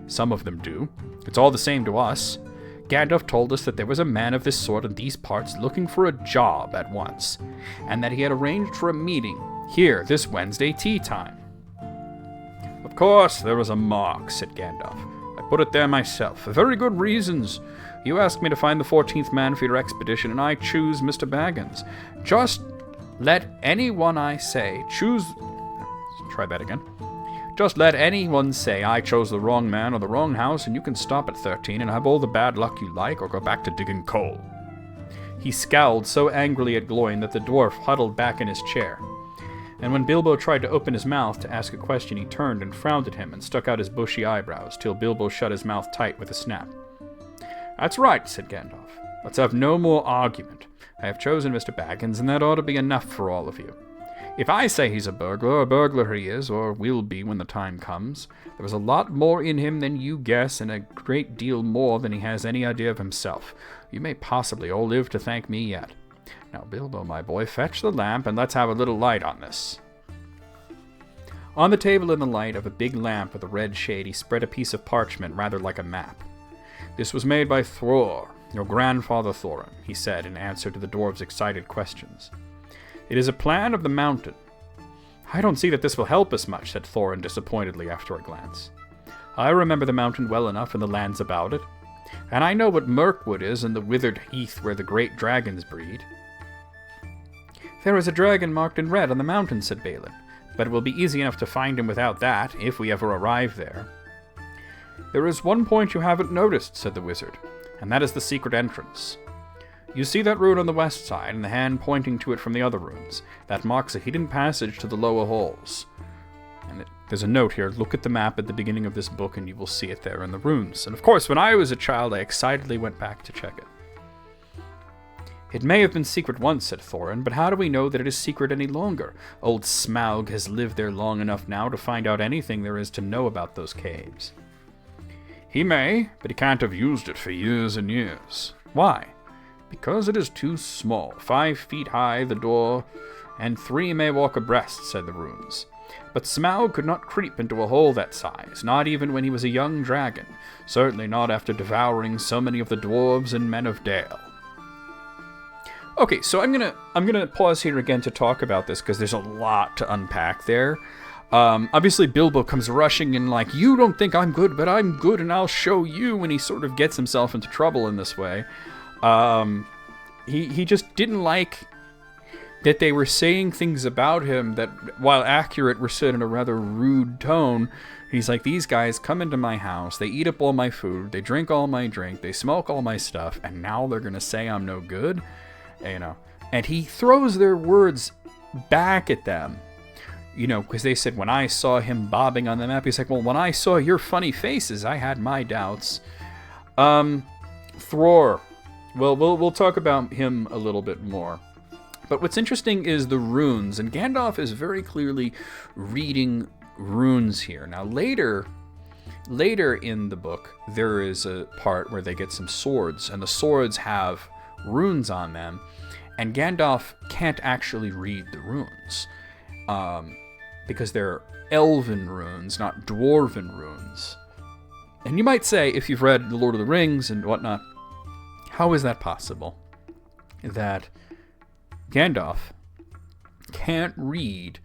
Some of them do. It's all the same to us. Gandalf told us that there was a man of this sort in these parts looking for a job at once, and that he had arranged for a meeting here this Wednesday tea time. Of course, there was a mark, said Gandalf. Put it there myself, for very good reasons. You asked me to find the 14th man for your expedition, and I choose Mr. Baggins. Just let anyone I say choose... Try that again. Just let anyone say I chose the wrong man or the wrong house, and you can stop at 13 and have all the bad luck you like, or go back to digging coal. He scowled so angrily at Gloin that the dwarf huddled back in his chair. And when Bilbo tried to open his mouth to ask a question, he turned and frowned at him and stuck out his bushy eyebrows, till Bilbo shut his mouth tight with a snap. That's right, said Gandalf. Let's have no more argument. I have chosen Mr. Baggins, and that ought to be enough for all of you. If I say he's a burglar he is, or will be when the time comes. There is a lot more in him than you guess, and a great deal more than he has any idea of himself. You may possibly all live to thank me yet. Now, Bilbo, my boy, fetch the lamp, and let's have a little light on this. On the table in the light of a big lamp with a red shade, he spread a piece of parchment rather like a map. This was made by Thror, your grandfather Thorin, he said in answer to the dwarves' excited questions. It is a plan of the mountain. I don't see that this will help us much, said Thorin disappointedly after a glance. I remember the mountain well enough and the lands about it, and I know what Mirkwood is and the withered heath where the great dragons breed. There is a dragon marked in red on the mountain, said Balin, but it will be easy enough to find him without that, if we ever arrive there. There is one point you haven't noticed, said the wizard, and that is the secret entrance. You see that rune on the west side, and the hand pointing to it from the other runes. That marks a hidden passage to the lower halls. And there's a note here, look at the map at the beginning of this book, and you will see it there in the runes. And of course, when I was a child, I excitedly went back to check it. It may have been secret once, said Thorin, but how do we know that it is secret any longer? Old Smaug has lived there long enough now to find out anything there is to know about those caves. He may, but he can't have used it for years and years. Why? Because it is too small. 5 feet high, the door, and 3 may walk abreast, said the runes. But Smaug could not creep into a hole that size, not even when he was a young dragon. Certainly not after devouring so many of the dwarves and men of Dale. Okay, so I'm gonna pause here again to talk about this, because there's a lot to unpack there. Obviously Bilbo comes rushing in like, you don't think I'm good, but I'm good and I'll show you, and he sort of gets himself into trouble in this way. He just didn't like that they were saying things about him that, while accurate, were said in a rather rude tone. He's like, these guys come into my house, they eat up all my food, they drink all my drink, they smoke all my stuff, and now they're gonna say I'm no good? You know, and he throws their words back at them, you know, because they said, when I saw him bobbing on the map, he's like, well, when I saw your funny faces, I had my doubts. Thror, well, we'll talk about him a little bit more. But what's interesting is the runes, and Gandalf is very clearly reading runes here. Now, later in the book, there is a part where they get some swords, and the swords have runes on them, and Gandalf can't actually read the runes, because they're elven runes, not dwarven runes. And you might say, if you've read The Lord of the Rings and whatnot, how is that possible? That Gandalf can't read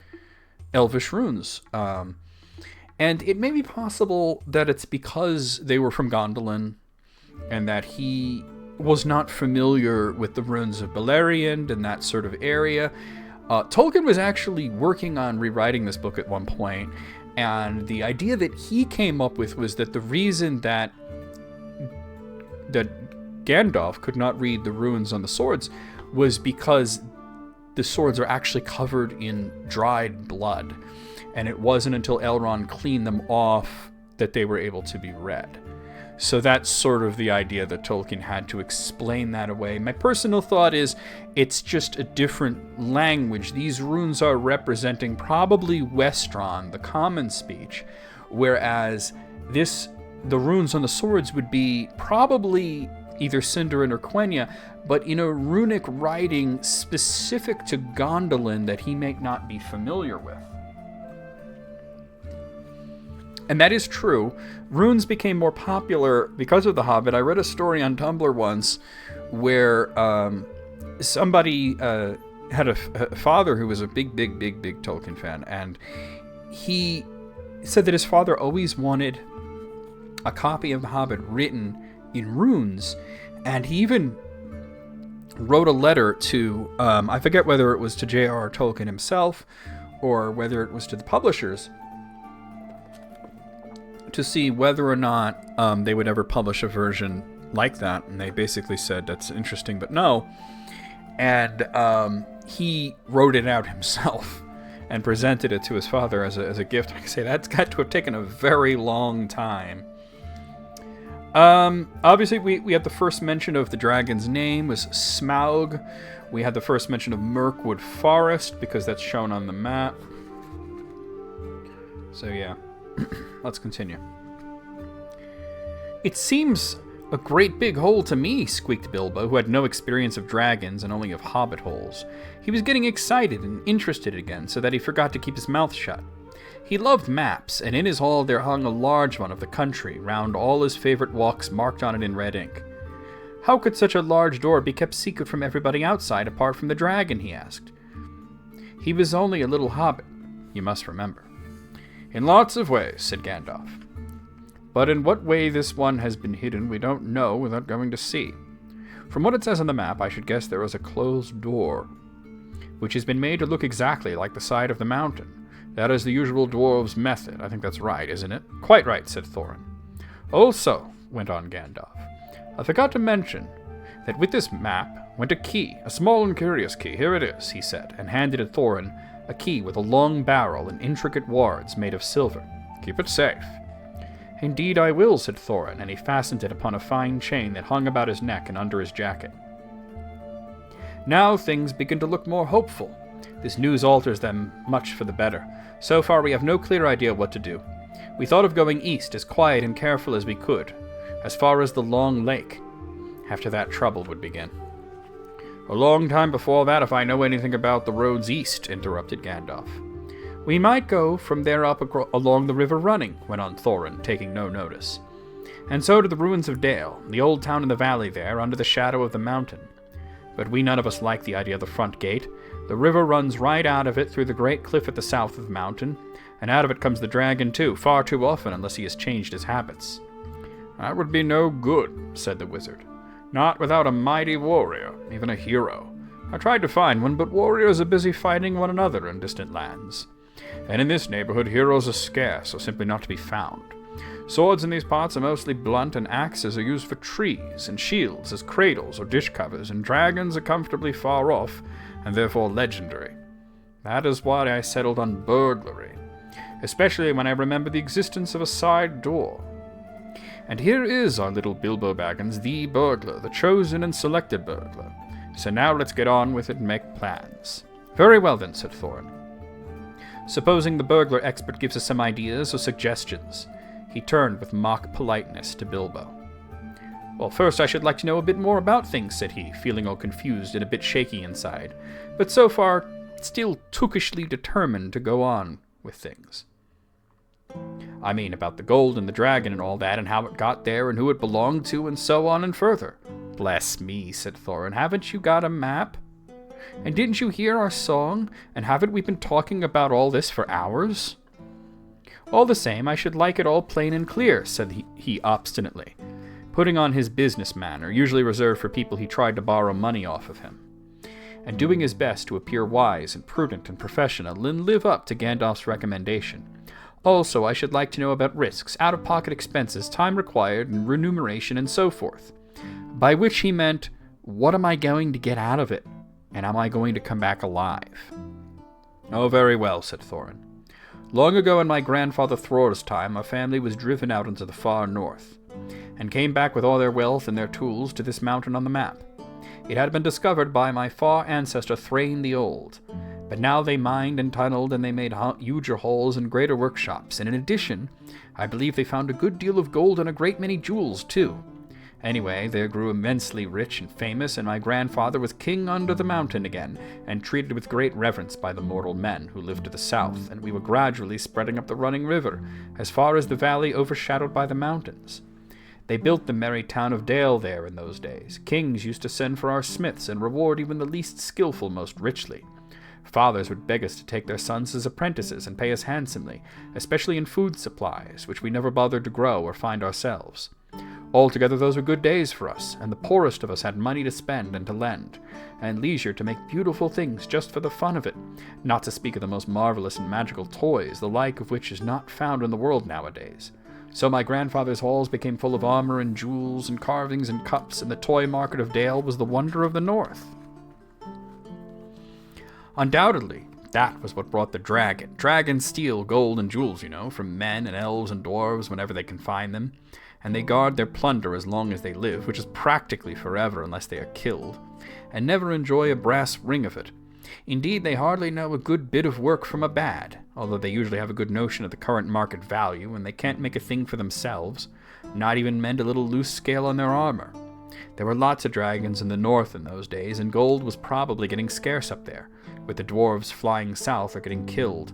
elvish runes. And it may be possible that it's because they were from Gondolin, and that he was not familiar with the runes of Beleriand and that sort of area. Tolkien was actually working on rewriting this book at one point, and the idea that he came up with was that the reason that that Gandalf could not read the runes on the swords was because the swords are actually covered in dried blood, and it wasn't until Elrond cleaned them off that they were able to be read. So that's sort of the idea that Tolkien had to explain that away. My personal thought is it's just a different language. These runes are representing probably Westron, the common speech, whereas the runes on the swords would be probably either Sindarin or Quenya, but in a runic writing specific to Gondolin that he may not be familiar with. And that is true. Runes became more popular because of The Hobbit. I read a story on Tumblr once where somebody had a father who was a big Tolkien fan, and he said that his father always wanted a copy of The Hobbit written in runes, and he even wrote a letter to, I forget whether it was to J.R.R. Tolkien himself or whether it was to the publishers, to see whether or not they would ever publish a version like that. And they basically said, that's interesting, but no. And he wrote it out himself and presented it to his father as a gift. I say that's got to have taken a very long time. Obviously, we had the first mention of the dragon's name was Smaug. We had the first mention of Mirkwood Forest because that's shown on the map. So yeah. Let's continue. It seems a great big hole to me, squeaked Bilbo, who had no experience of dragons and only of hobbit holes. He was getting excited and interested again, so that he forgot to keep his mouth shut. He loved maps, and in his hall there hung a large one of the country, round all his favorite walks marked on it in red ink. How could such a large door be kept secret from everybody outside apart from the dragon, he asked. He was only a little hobbit, you must remember. In lots of ways, said Gandalf. But in what way this one has been hidden we don't know without going to see. From what it says on the map, I should guess there is a closed door, which has been made to look exactly like the side of the mountain. That is the usual dwarves' method. I think that's right, isn't it? Quite right, said Thorin. Also, went on Gandalf, I forgot to mention that with this map went a key, a small and curious key. Here it is, he said, and handed to Thorin a key with a long barrel and intricate wards made of silver. Keep it safe. Indeed I will, said Thorin, and he fastened it upon a fine chain that hung about his neck and under his jacket. Now things begin to look more hopeful. This news alters them much for the better. So far we have no clear idea what to do. We thought of going east, as quiet and careful as we could, as far as the Long Lake. After that, trouble would begin. A long time before that, if I know anything about the roads east, interrupted Gandalf. We might go from there up along the river running, went on Thorin, taking no notice. And so to the ruins of Dale, the old town in the valley there, under the shadow of the mountain. But we none of us like the idea of the front gate. The river runs right out of it through the great cliff at the south of the mountain, and out of it comes the dragon too, far too often unless he has changed his habits. That would be no good, said the wizard. Not without a mighty warrior, even a hero. I tried to find one, but warriors are busy fighting one another in distant lands. And in this neighborhood, heroes are scarce, or simply not to be found. Swords in these parts are mostly blunt, and axes are used for trees, and shields as cradles or dish covers, and dragons are comfortably far off, and therefore legendary. That is why I settled on burglary, especially when I remember the existence of a side door. And here is our little Bilbo Baggins, the burglar, the chosen and selected burglar. So now let's get on with it and make plans. Very well then, said Thorin. Supposing the burglar expert gives us some ideas or suggestions. He turned with mock politeness to Bilbo. Well, first I should like to know a bit more about things, said he, feeling all confused and a bit shaky inside, but so far still tookishly determined to go on with things. I mean, about the gold and the dragon and all that, and how it got there, and who it belonged to, and so on and further. Bless me, said Thorin, haven't you got a map? And didn't you hear our song, and haven't we been talking about all this for hours? All the same, I should like it all plain and clear, said he obstinately, putting on his business manner, usually reserved for people he tried to borrow money off of him, and doing his best to appear wise and prudent and professional, and live up to Gandalf's recommendation. Also, I should like to know about risks, out-of-pocket expenses, time required, and remuneration, and so forth. by which he meant, what am I going to get out of it, and am I going to come back alive? Oh, very well, said Thorin. Long ago in my grandfather Thror's time, a family was driven out into the far north, and came back with all their wealth and their tools to this mountain on the map. It had been discovered by my far ancestor Thrain the Old, but now they mined and tunneled, and they made huger halls and greater workshops, and in addition, I believe they found a good deal of gold and a great many jewels, too. Anyway, they grew immensely rich and famous, and my grandfather was king under the mountain again, and treated with great reverence by the mortal men who lived to the south, and we were gradually spreading up the running river, as far as the valley overshadowed by the mountains. They built the merry town of Dale there in those days. Kings used to send for our smiths, and reward even the least skillful most richly. Fathers would beg us to take their sons as apprentices, and pay us handsomely, especially in food supplies, which we never bothered to grow or find ourselves. Altogether those were good days for us, and the poorest of us had money to spend and to lend, and leisure to make beautiful things just for the fun of it, not to speak of the most marvelous and magical toys, the like of which is not found in the world nowadays. So my grandfather's halls became full of armor and jewels and carvings and cups, and the toy market of Dale was the wonder of the north. Undoubtedly, that was what brought the dragon. Dragons steal gold and jewels, from men and elves and dwarves whenever they can find them, and they guard their plunder as long as they live, which is practically forever unless they are killed, and never enjoy a brass ring of it. Indeed, they hardly know a good bit of work from a bad, although they usually have a good notion of the current market value, and they can't make a thing for themselves, not even mend a little loose scale on their armor. There were lots of dragons in the north in those days, and gold was probably getting scarce up there, with the dwarves flying south or getting killed,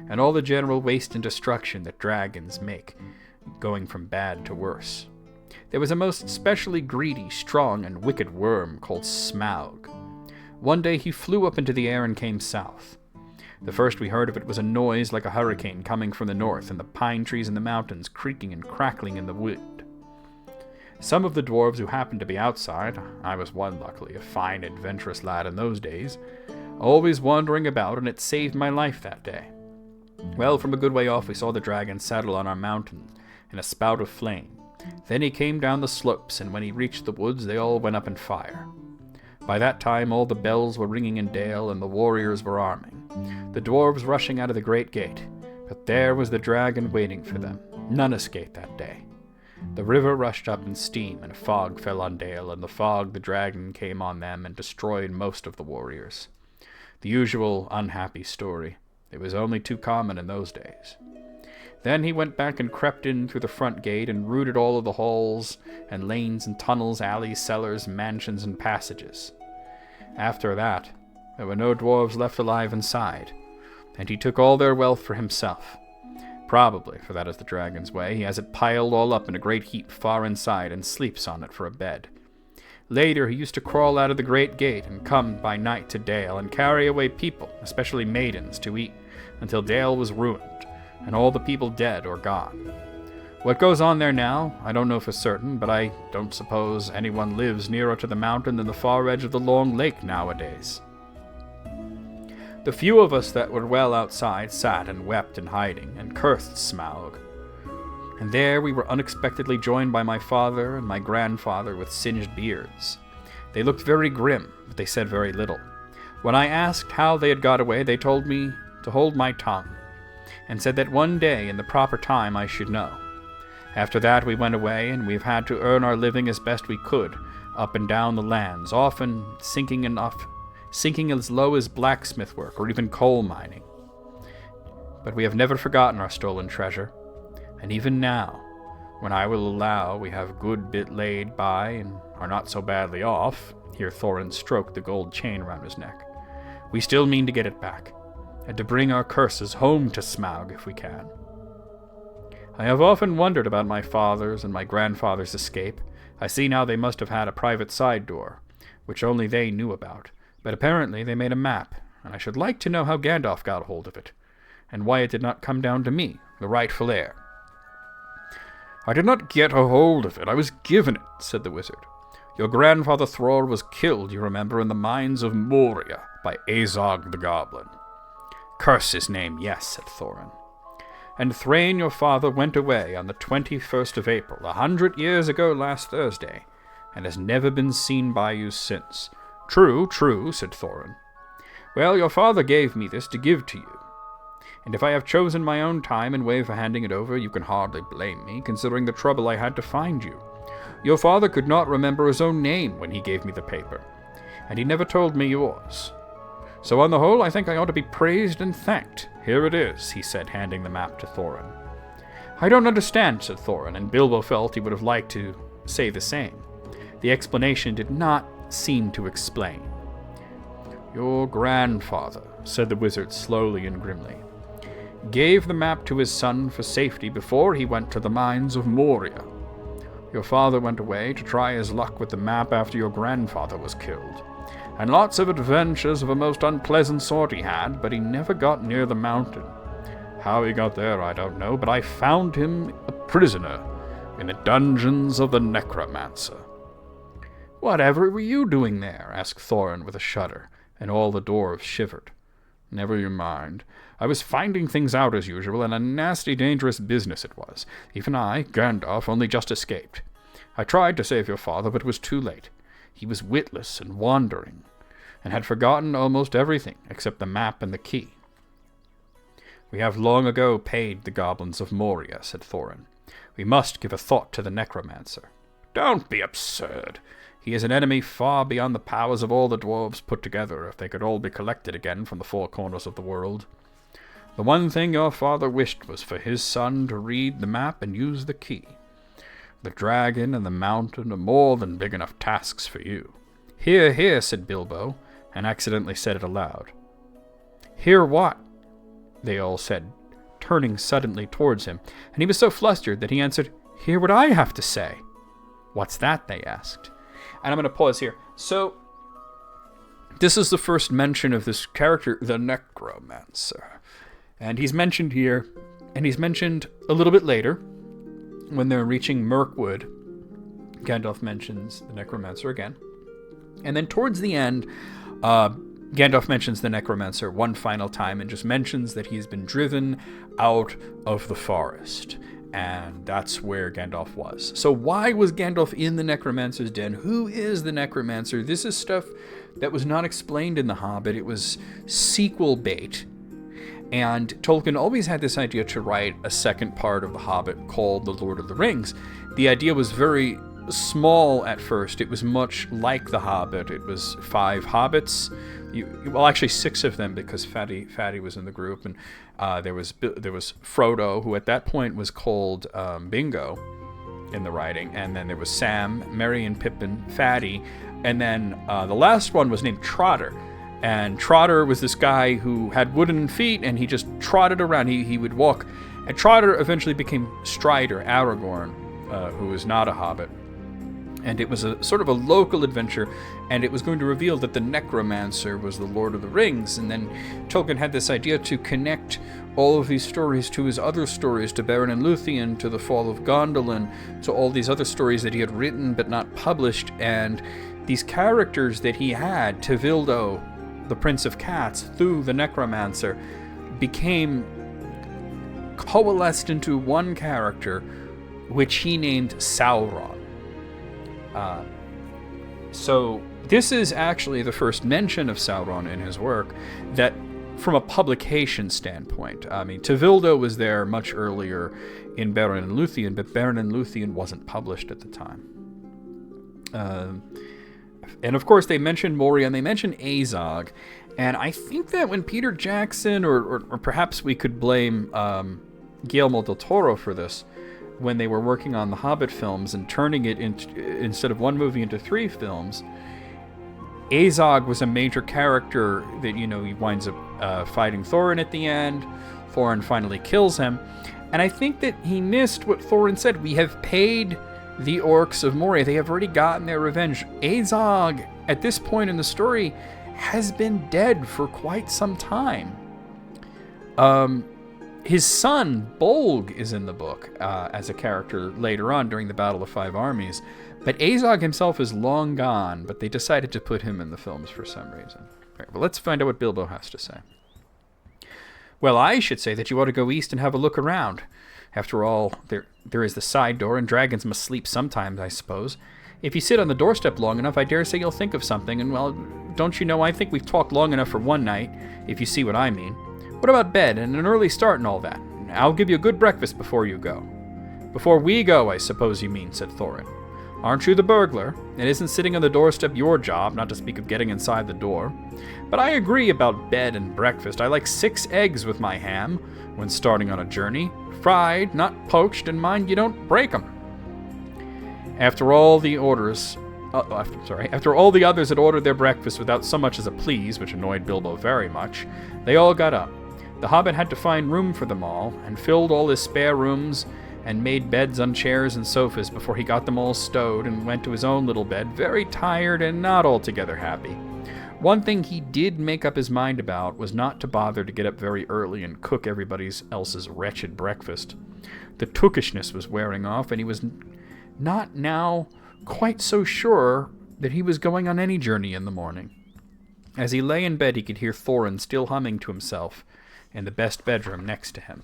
and all the general waste and destruction that dragons make, going from bad to worse. There was a most specially greedy, strong, and wicked worm called Smaug. One day he flew up into the air and came south. The first we heard of it was a noise like a hurricane coming from the north, and the pine trees in the mountains creaking and crackling in the wind. Some of the dwarves who happened to be outside, I was one luckily, a fine adventurous lad in those days, always wandering about, and it saved my life that day. Well, from a good way off we saw the dragon settle on our mountain in a spout of flame. Then he came down the slopes, and when he reached the woods they all went up in fire. By that time all the bells were ringing in Dale, and the warriors were arming, the dwarves rushing out of the great gate, but there was the dragon waiting for them. None escaped that day. The river rushed up in steam, and a fog fell on Dale, and the fog the dragon came on them and destroyed most of the warriors. The usual unhappy story. It was only too common in those days. Then he went back and crept in through the front gate and rooted all of the halls and lanes and tunnels, alleys, cellars, mansions, and passages. After that, there were no dwarves left alive inside, and he took all their wealth for himself. Probably, for that is the dragon's way, he has it piled all up in a great heap far inside and sleeps on it for a bed. Later he used to crawl out of the great gate and come by night to Dale and carry away people, especially maidens, to eat, until Dale was ruined, and all the people dead or gone. What goes on there now, I don't know for certain, but I don't suppose anyone lives nearer to the mountain than the far edge of the long lake nowadays. The few of us that were well outside sat and wept in hiding, and cursed Smaug. And there we were unexpectedly joined by my father and my grandfather with singed beards. They looked very grim, but they said very little. When I asked how they had got away, they told me to hold my tongue, and said that one day in the proper time I should know. After that we went away, and we've had to earn our living as best we could, up and down the lands, often sinking as low as blacksmith work or even coal mining. But we have never forgotten our stolen treasure, and even now, when I will allow we have a good bit laid by and are not so badly off, here Thorin stroked the gold chain around his neck, we still mean to get it back, and to bring our curses home to Smaug if we can. I have often wondered about my father's and my grandfather's escape. I see now they must have had a private side door, which only they knew about, but apparently they made a map, and I should like to know how Gandalf got a hold of it, and why it did not come down to me, the rightful heir. I did not get a hold of it, I was given it, said the wizard. Your grandfather Thror was killed, you remember, in the mines of Moria by Azog the Goblin. Curse his name, yes, said Thorin. And Thrain, your father, went away on the 21st of April, 100 years ago last Thursday, and has never been seen by you since. True, true, said Thorin. Well, your father gave me this to give to you. And if I have chosen my own time and way for handing it over, you can hardly blame me, considering the trouble I had to find you. Your father could not remember his own name when he gave me the paper, and he never told me yours. So on the whole, I think I ought to be praised and thanked. Here it is, he said, handing the map to Thorin. I don't understand, said Thorin, and Bilbo felt he would have liked to say the same. The explanation did not seem to explain. Your grandfather, said the wizard slowly and grimly, gave the map to his son for safety before he went to the mines of Moria. Your father went away to try his luck with the map after your grandfather was killed. And lots of adventures of a most unpleasant sort he had, but he never got near the mountain. How he got there, I don't know, but I found him a prisoner in the dungeons of the Necromancer. Whatever were you doing there? Asked Thorin with a shudder, and all the dwarves shivered. Never you mind. I was finding things out as usual, and a nasty, dangerous business it was. Even I, Gandalf, only just escaped. I tried to save your father, but it was too late. He was witless and wandering, and had forgotten almost everything except the map and the key. We have long ago paid the goblins of Moria, said Thorin. We must give a thought to the Necromancer. Don't be absurd. He is an enemy far beyond the powers of all the dwarves put together, if they could all be collected again from the four corners of the world. The one thing your father wished was for his son to read the map and use the key. The dragon and the mountain are more than big enough tasks for you. Hear, hear, said Bilbo, and accidentally said it aloud. Hear what? They all said, turning suddenly towards him, and he was so flustered that he answered, Hear what I have to say. What's that? They asked. And I'm going to pause here. So, this is the first mention of this character, the Necromancer. And he's mentioned here, and he's mentioned a little bit later, when they're reaching Mirkwood. Gandalf mentions the Necromancer again. And then towards the end, Gandalf mentions the Necromancer one final time and just mentions that he's been driven out of the forest. And that's where Gandalf was. So why was Gandalf in the Necromancer's den? Who is the Necromancer? This is stuff that was not explained in The Hobbit. It was sequel bait. And Tolkien always had this idea to write a second part of The Hobbit called The Lord of the Rings. The idea was very small at first. It was much like The Hobbit. It was 5 hobbits. Well, actually 6 of them, because Fatty was in the group, and there was Frodo, who at that point was called Bingo in the writing, and then there was Sam, Merry and Pippin, Fatty, and then the last one was named Trotter. And Trotter was this guy who had wooden feet, and he just trotted around. He would walk, and Trotter eventually became Strider, Aragorn, who is not a hobbit. And it was a sort of a local adventure, and it was going to reveal that the Necromancer was the Lord of the Rings. And then Tolkien had this idea to connect all of these stories to his other stories, to Beren and Luthien, to the fall of Gondolin, to all these other stories that he had written but not published. And these characters that he had, Tevildo, the Prince of Cats, through the Necromancer, became coalesced into one character, which he named Sauron. So this is actually the first mention of Sauron in his work, that from a publication standpoint. I mean, Tevildo was there much earlier in Beren and Luthien, but Beren and Luthien wasn't published at the time. And of course, they mentioned Moria, and they mentioned Azog. And I think that when Peter Jackson, or perhaps we could blame Guillermo del Toro for this, when they were working on the Hobbit films and turning it into, instead of one movie, into 3 films, Azog was a major character that, he winds up fighting Thorin at the end. Thorin finally kills him. And I think that he missed what Thorin said. We have paid the orcs of Moria. They have already gotten their revenge. Azog, at this point in the story, has been dead for quite some time. His son, Bolg, is in the book as a character later on during the Battle of 5 Armies. But Azog himself is long gone, but they decided to put him in the films for some reason. All right, well, let's find out what Bilbo has to say. Well, I should say that you ought to go east and have a look around. After all, there is the side door, and dragons must sleep sometimes, I suppose. If you sit on the doorstep long enough, I dare say you'll think of something, and, well, don't you know, I think we've talked long enough for one night, if you see what I mean. What about bed, and an early start and all that? I'll give you a good breakfast before you go." "Before we go, I suppose you mean," said Thorin. "Aren't you the burglar? It isn't sitting on the doorstep your job, not to speak of getting inside the door. But I agree about bed and breakfast. I like 6 eggs with my ham when starting on a journey. Fried, not poached, and mind you don't break 'em." After all the others had ordered their breakfast without so much as a please, which annoyed Bilbo very much, they all got up. The Hobbit had to find room for them all, and filled all his spare rooms, and made beds on chairs and sofas before he got them all stowed, and went to his own little bed, very tired and not altogether happy. One thing he did make up his mind about was not to bother to get up very early and cook everybody else's wretched breakfast. The tookishness was wearing off, and he was not now quite so sure that he was going on any journey in the morning. As he lay in bed, he could hear Thorin still humming to himself in the best bedroom next to him.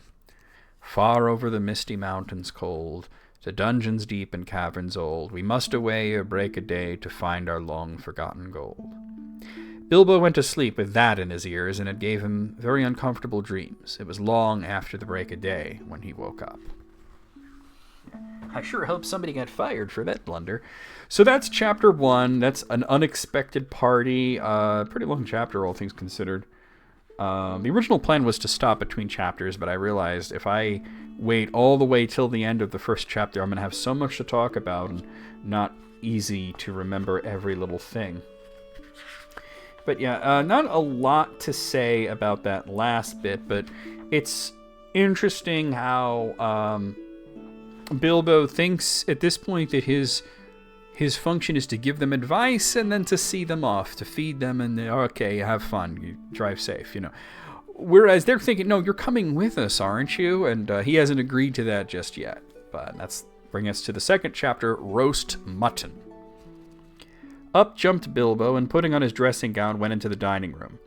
"Far over the misty mountains cold, to dungeons deep and caverns old, we must away ere break a day to find our long-forgotten gold." Bilbo went to sleep with that in his ears, and it gave him very uncomfortable dreams. It was long after the break of day when he woke up. I sure hope somebody got fired for that blunder. So that's chapter 1. That's an unexpected party. Pretty long chapter, all things considered. The original plan was to stop between chapters, but I realized if I wait all the way till the end of the first chapter, I'm going to have so much to talk about and not easy to remember every little thing. But yeah, not a lot to say about that last bit, but it's interesting how Bilbo thinks at this point that his function is to give them advice and then to see them off, to feed them, and okay, have fun, you drive safe, you know. Whereas they're thinking, no, you're coming with us, aren't you? And he hasn't agreed to that just yet. But that's bring us to the second chapter, Roast Mutton. Up jumped Bilbo, and putting on his dressing gown, went into the dining room.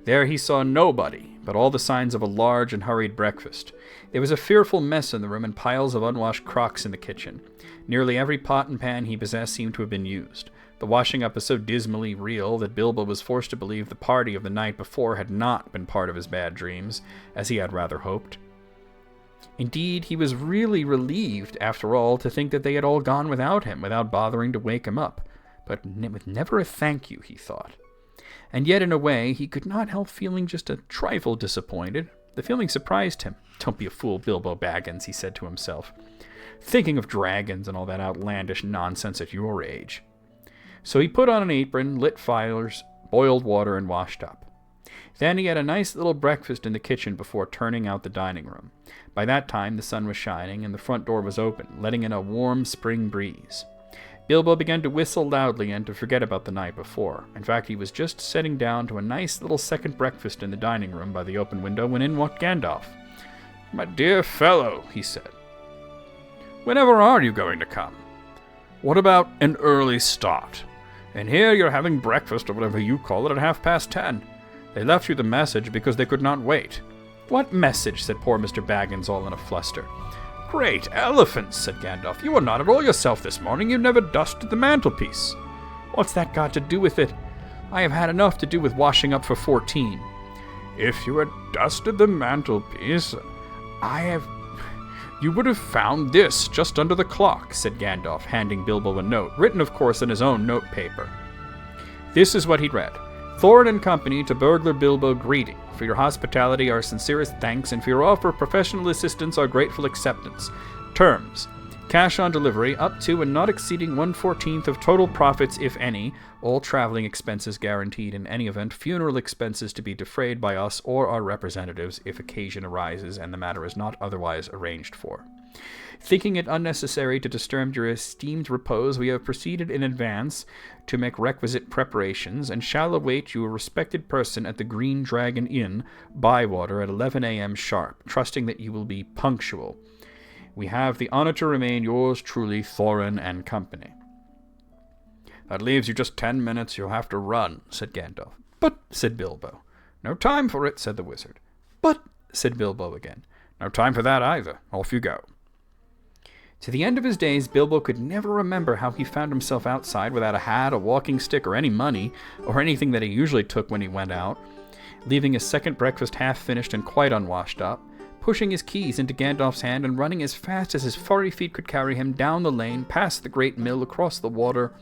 There he saw nobody, but all the signs of a large and hurried breakfast. There was a fearful mess in the room, and piles of unwashed crocks in the kitchen. Nearly every pot and pan he possessed seemed to have been used. The washing up was so dismally real that Bilbo was forced to believe the party of the night before had not been part of his bad dreams, as he had rather hoped. Indeed, he was really relieved, after all, to think that they had all gone without him, without bothering to wake him up. But with never a thank you, he thought. And yet, in a way, he could not help feeling just a trifle disappointed. The feeling surprised him. "Don't be a fool, Bilbo Baggins," he said to himself. "Thinking of dragons and all that outlandish nonsense at your age." So he put on an apron, lit fires, boiled water, and washed up. Then he had a nice little breakfast in the kitchen before turning out the dining room. By that time the sun was shining, and the front door was open, letting in a warm spring breeze. Bilbo began to whistle loudly and to forget about the night before. In fact, he was just setting down to a nice little second breakfast in the dining room by the open window when in walked Gandalf. "My dear fellow," he said, "whenever are you going to come? What about an early start? And here you're having breakfast, or whatever you call it, at 10:30. They left you the message because they could not wait." "What message?" said poor Mr. Baggins, all in a fluster. "Great elephants," said Gandalf. "You are not at all yourself this morning. You never dusted the mantelpiece." "What's that got to do with it? I have had enough to do with washing up for 14. "If you had dusted the mantelpiece, you would have found this just under the clock," said Gandalf, handing Bilbo a note, written, of course, in his own note paper. This is what he'd read. "Thorin and Company to Burglar Bilbo greeting. For your hospitality, our sincerest thanks, and for your offer of professional assistance, our grateful acceptance. Terms: cash on delivery, up to and not exceeding 1/14 of total profits, if any, all traveling expenses guaranteed in any event, funeral expenses to be defrayed by us or our representatives if occasion arises and the matter is not otherwise arranged for. Thinking it unnecessary to disturb your esteemed repose, we have proceeded in advance to make requisite preparations, and shall await you a respected person at the Green Dragon Inn, Bywater, at 11 a.m. sharp, trusting that you will be punctual. We have the honor to remain yours truly, Thorin and Company." "That leaves you just 10 minutes. You'll have to run," said Gandalf. "But," said Bilbo. "No time for it," said the wizard. "But," said Bilbo again. "No time for that either. Off you go." To the end of his days, Bilbo could never remember how he found himself outside without a hat, a walking stick, or any money, or anything that he usually took when he went out, leaving his second breakfast half-finished and quite unwashed up, pushing his keys into Gandalf's hand and running as fast as his furry feet could carry him down the lane, past the great mill, across the water,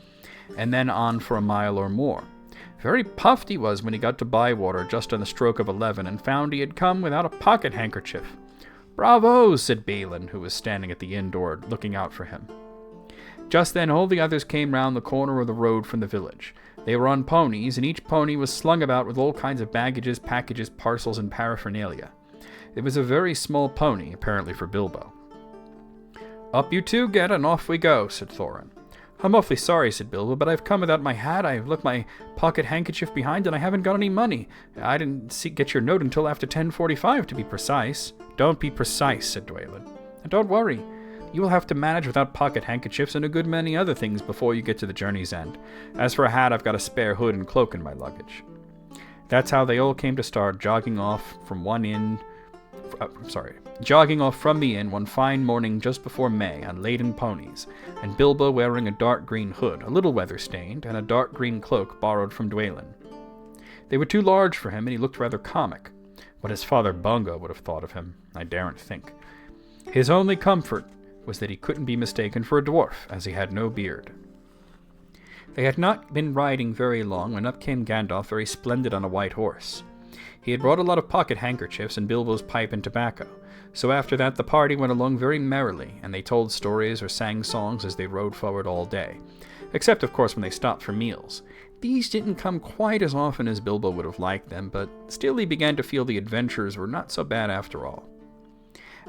and then on for a mile or more. Very puffed he was when he got to Bywater just on the stroke of 11 and found he had come without a pocket handkerchief. "Bravo!" said Balin, who was standing at the inn door looking out for him. Just then all the others came round the corner of the road from the village. They were on ponies, and each pony was slung about with all kinds of baggages, packages, parcels, and paraphernalia. It was a very small pony, apparently for Bilbo. "Up you two get, and off we go," said Thorin. "I'm awfully sorry," said Bilbo, "but I've come without my hat, I've left my pocket handkerchief behind, and I haven't got any money. I didn't get your note until after 10:45, to be precise." "Don't be precise," said Dwalin. "And don't worry. You will have to manage without pocket handkerchiefs and a good many other things before you get to the journey's end. As for a hat, I've got a spare hood and cloak in my luggage." That's how they all came to start, jogging off from the inn one fine morning just before May on laden ponies, and Bilbo wearing a dark green hood, a little weather-stained, and a dark green cloak borrowed from Dwalin. They were too large for him, and he looked rather comic. What his father Bungo would have thought of him, I daren't think. His only comfort was that he couldn't be mistaken for a dwarf, as he had no beard. They had not been riding very long when up came Gandalf, very splendid on a white horse. He had brought a lot of pocket handkerchiefs and Bilbo's pipe and tobacco, so after that the party went along very merrily, and they told stories or sang songs as they rode forward all day, except of course when they stopped for meals. These didn't come quite as often as Bilbo would have liked them, but still he began to feel the adventures were not so bad after all.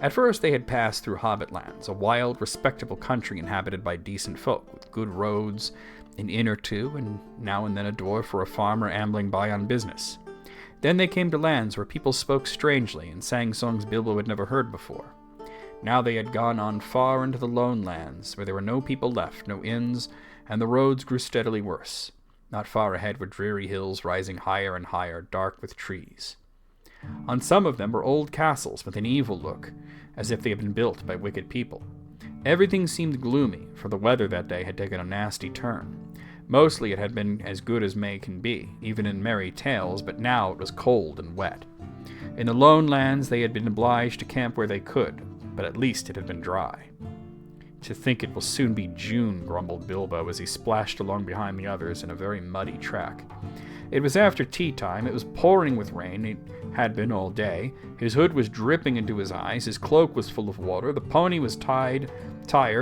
At first they had passed through Hobbit lands, a wild, respectable country inhabited by decent folk, with good roads, an inn or two, and now and then a dwarf or a farmer ambling by on business. Then they came to lands where people spoke strangely and sang songs Bilbo had never heard before. Now they had gone on far into the lone lands, where there were no people left, no inns, and the roads grew steadily worse. Not far ahead were dreary hills rising higher and higher, dark with trees. On some of them were old castles with an evil look, as if they had been built by wicked people. Everything seemed gloomy, for the weather that day had taken a nasty turn. Mostly it had been as good as May can be, even in merry tales, but now it was cold and wet. In the lone lands they had been obliged to camp where they could, but at least it had been dry. "To think it will soon be June," grumbled Bilbo as he splashed along behind the others in a very muddy track. It was after tea time. It was pouring with rain. It had been all day. His hood was dripping into his eyes. His cloak was full of water. The pony was tired,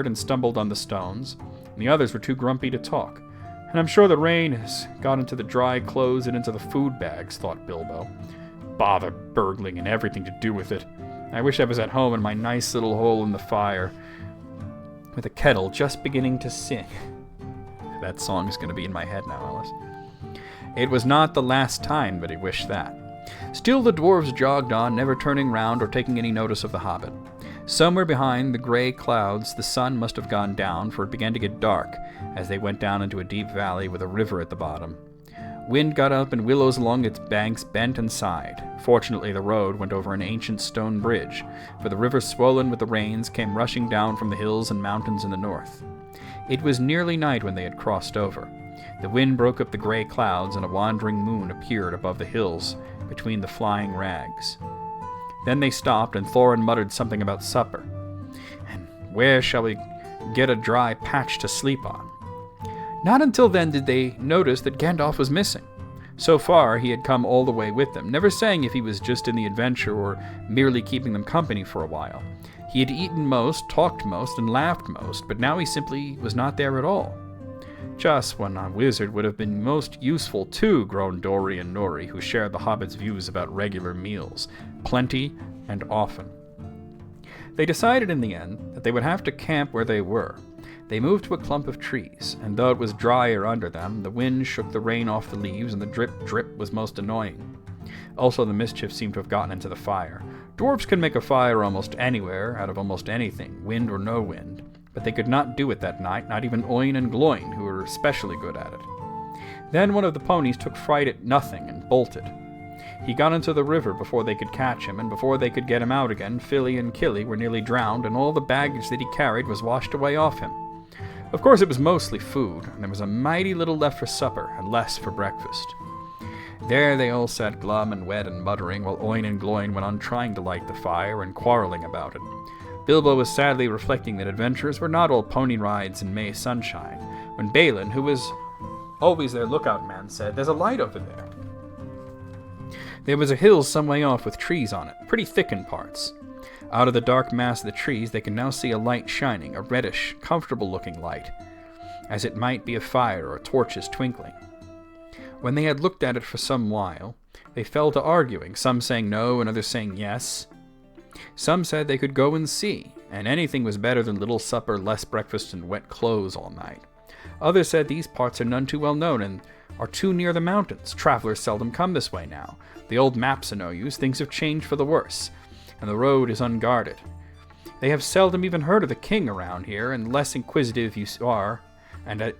and stumbled on the stones. And the others were too grumpy to talk. "And I'm sure the rain has got into the dry clothes and into the food bags," thought Bilbo. "Bother burgling and everything to do with it. I wish I was at home in my nice little hole in the fire, with a kettle just beginning to sing." That song is going to be in my head now, Alice. It was not the last time that he wished that. Still the dwarves jogged on, never turning round or taking any notice of the hobbit. Somewhere behind the gray clouds the sun must have gone down, for it began to get dark as they went down into a deep valley with a river at the bottom. Wind got up and willows along its banks bent and sighed. Fortunately the road went over an ancient stone bridge, for the river, swollen with the rains, came rushing down from the hills and mountains in the north. It was nearly night when they had crossed over. The wind broke up the gray clouds, and a wandering moon appeared above the hills between the flying rags. Then they stopped, and Thorin muttered something about supper. "And where shall we get a dry patch to sleep on?" Not until then did they notice that Gandalf was missing. So far he had come all the way with them, never saying if he was just in the adventure or merely keeping them company for a while. He had eaten most, talked most, and laughed most, but now he simply was not there at all. Just when a wizard would have been most useful too, groaned Dori and Nori, who shared the hobbit's views about regular meals, plenty and often. They decided in the end that they would have to camp where they were. They moved to a clump of trees, and though it was drier under them, the wind shook the rain off the leaves, and the drip was most annoying. Also, the mischief seemed to have gotten into the fire. Dwarves can make a fire almost anywhere, out of almost anything, wind or no wind, but they could not do it that night, not even Oin and Gloin, who were especially good at it. Then one of the ponies took fright at nothing and bolted. He got into the river before they could catch him, and before they could get him out again, Philly and Killy were nearly drowned, and all the baggage that he carried was washed away off him. Of course, it was mostly food, and there was a mighty little left for supper, and less for breakfast. There they all sat glum and wet and muttering, while Oin and Gloin went on trying to light the fire and quarreling about it. Bilbo was sadly reflecting that adventures were not all pony rides and May sunshine, when Balin, who was always their lookout man, said, "There's a light over there." There was a hill some way off with trees on it, pretty thick in parts. Out of the dark mass of the trees they could now see a light shining, a reddish, comfortable-looking light, as it might be a fire or torches twinkling. When they had looked at it for some while, they fell to arguing, some saying no and others saying yes. Some said they could go and see, and anything was better than little supper, less breakfast, and wet clothes all night. Others said these parts are none too well known and are too near the mountains. Travelers seldom come this way now. The old maps are no use, things have changed for the worse, and the road is unguarded. They have seldom even heard of the king around here, and less inquisitive you are, and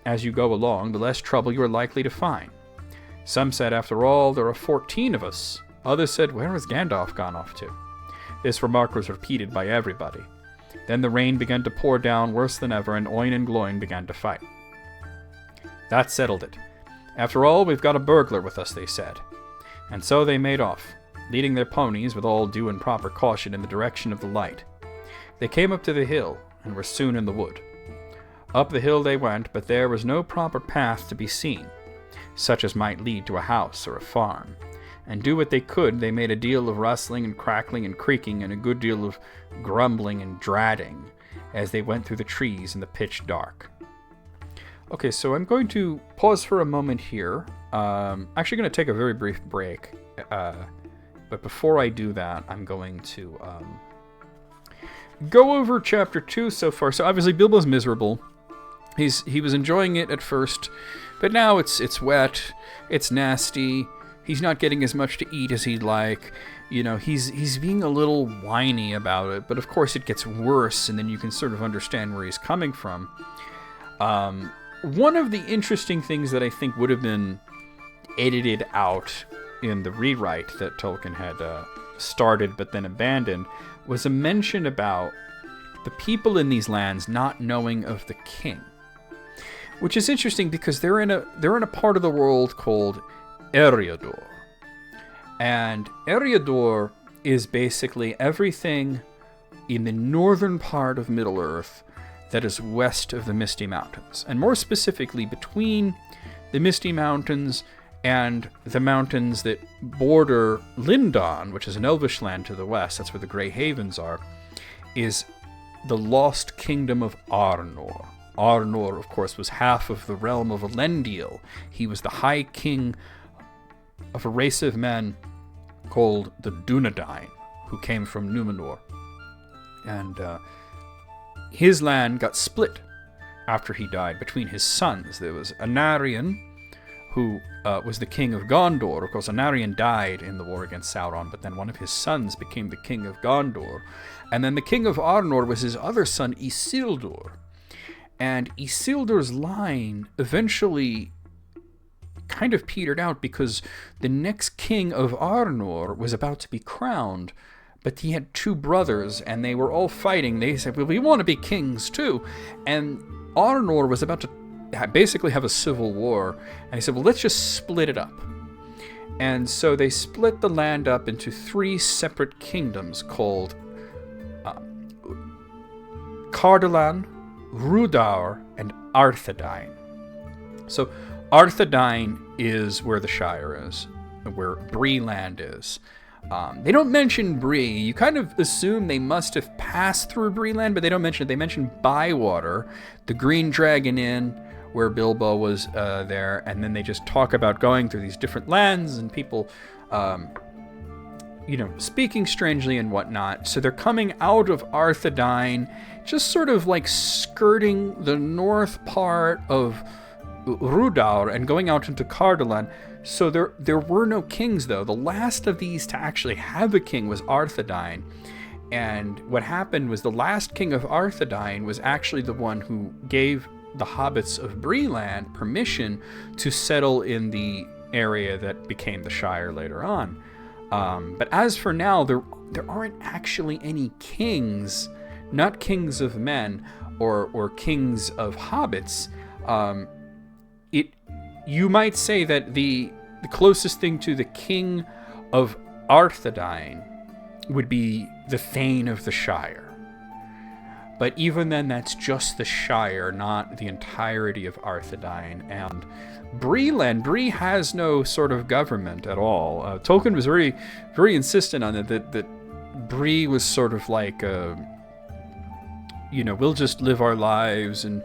as you go along, the less trouble you are likely to find. Some said, after all, there are 14 of us. Others said, where has Gandalf gone off to? This remark was repeated by everybody. Then the rain began to pour down worse than ever, and Oin and Gloin began to fight. That settled it. After all, we've got a burglar with us, they said. And so they made off, leading their ponies with all due and proper caution in the direction of the light. They came up to the hill, and were soon in the wood. Up the hill they went, but there was no proper path to be seen, such as might lead to a house or a farm. And do what they could, they made a deal of rustling and crackling and creaking, and a good deal of grumbling and dratting, as they went through the trees in the pitch dark. Okay, so I'm going to pause for a moment here. Actually going to take a very brief break. But before I do that, I'm going to go over Chapter 2 so far. So obviously Bilbo's miserable. He was enjoying it at first, but now it's wet, it's nasty, he's not getting as much to eat as he'd like. You know, he's being a little whiny about it, but of course it gets worse, and then you can sort of understand where he's coming from. One of the interesting things that I think would have been edited out in the rewrite that Tolkien had started but then abandoned was a mention about the people in these lands not knowing of the king, which is interesting because they're in a part of the world called Eriador, and Eriador is basically everything in the northern part of Middle-earth that is west of the Misty Mountains, and more specifically between the Misty Mountains and the mountains that border Lindon, which is an elvish land to the west, that's where the Grey Havens are, is the lost kingdom of Arnor. Arnor, of course, was half of the realm of Elendil. He was the high king of a race of men called the Dunedain, who came from Numenor. And his land got split after he died between his sons. There was Anarion, who was the king of Gondor. Of course, Anarion died in the war against Sauron, but then one of his sons became the king of Gondor. And then the king of Arnor was his other son, Isildur. And Isildur's line eventually kind of petered out because the next king of Arnor was about to be crowned, but he had two brothers, and they were all fighting. They said, well, we want to be kings too. And Arnor was about to basically have a civil war, and he said, well, let's just split it up. And so they split the land up into three separate kingdoms called Cardolan, Rhudaur, and Arthedain. So Arthedain is where the Shire is, where Bree land is. They don't mention Bree. You kind of assume they must have passed through Bree land, but they don't mention it. They mention Bywater, the Green Dragon Inn, where Bilbo was there, and then they just talk about going through these different lands and people, speaking strangely and whatnot. So they're coming out of Arthedain, just sort of like skirting the north part of Rhudaur and going out into Cardolan. So there were no kings, though. The last of these to actually have a king was Arthedain. And what happened was the last king of Arthedain was actually the one who gave the hobbits of Bree land permission to settle in the area that became the Shire later on. But as for now, there aren't actually any kings, not kings of men or kings of hobbits. You might say that the closest thing to the king of Arthedain would be the Thane of the Shire. But even then, that's just the Shire, not the entirety of Arthedain. And Bree has no sort of government at all. Tolkien was very, very insistent on it, that Bree was sort of like, we'll just live our lives and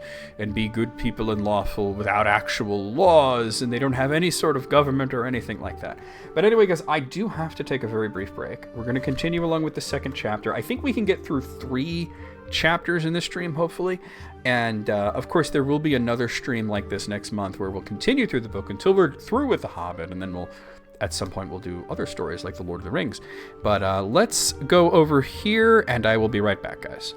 be good people and lawful without actual laws, and they don't have any sort of government or anything like that. But anyway, guys, I do have to take a very brief break. We're going to continue along with the second chapter. I think we can get through 3 chapters in this stream, hopefully, and of course there will be another stream like this next month where we'll continue through the book until we're through with The Hobbit, and then at some point we'll do other stories like The Lord of the Rings. But let's go over here, and I will be right back, guys.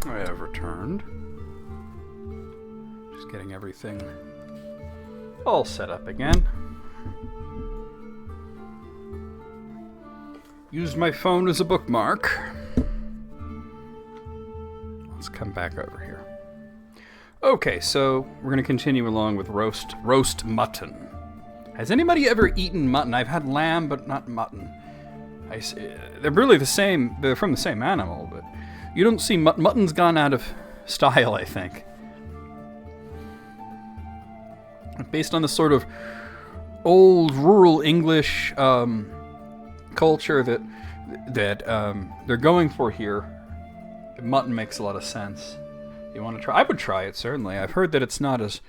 I have returned. Just getting everything all set up again. Used my phone as a bookmark. Let's come back over here. Okay, so we're going to continue along with roast mutton. Has anybody ever eaten mutton? I've had lamb, but not mutton. They're really the same. They're from the same animal, but you don't see mutton's gone out of style, I think. Based on the sort of old rural English culture that they're going for here, mutton makes a lot of sense. You want to try? I would try it, certainly. I've heard that it's not as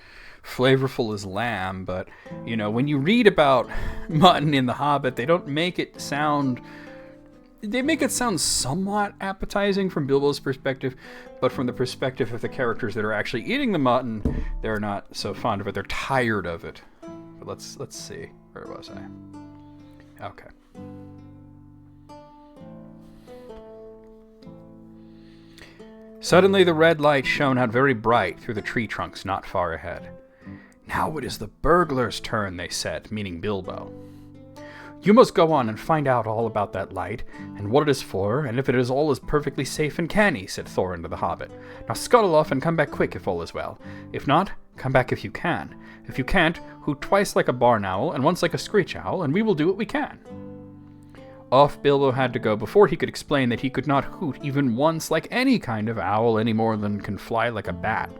flavorful as lamb, but when you read about mutton in The Hobbit, they don't make it sound. They make it sound somewhat appetizing from Bilbo's perspective, but from the perspective of the characters that are actually eating the mutton, they're not so fond of it. They're tired of it. But let's see. Where was I? Okay. Suddenly the red light shone out very bright through the tree trunks not far ahead. Now it is the burglar's turn, they said, meaning Bilbo. You must go on and find out all about that light, and what it is for, and if it is all as perfectly safe and canny, said Thorin to the Hobbit. Now scuttle off and come back quick if all is well. If not, come back if you can. If you can't, hoot twice like a barn owl, and once like a screech owl, and we will do what we can. Off Bilbo had to go before he could explain that he could not hoot even once like any kind of owl any more than can fly like a bat.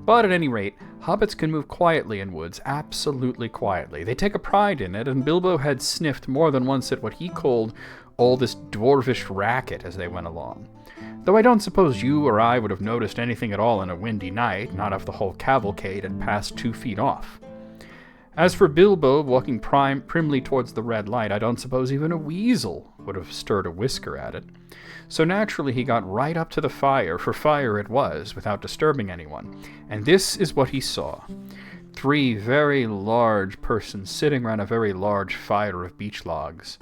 But at any rate, hobbits can move quietly in woods, absolutely quietly. They take a pride in it, and Bilbo had sniffed more than once at what he called all this dwarvish racket as they went along. Though I don't suppose you or I would have noticed anything at all in a windy night, not if the whole cavalcade had passed 2 feet off. As for Bilbo walking primly towards the red light, I don't suppose even a weasel would have stirred a whisker at it. So naturally he got right up to the fire, for fire it was, without disturbing anyone. And this is what he saw. 3 very large persons sitting around a very large fire of beech logs.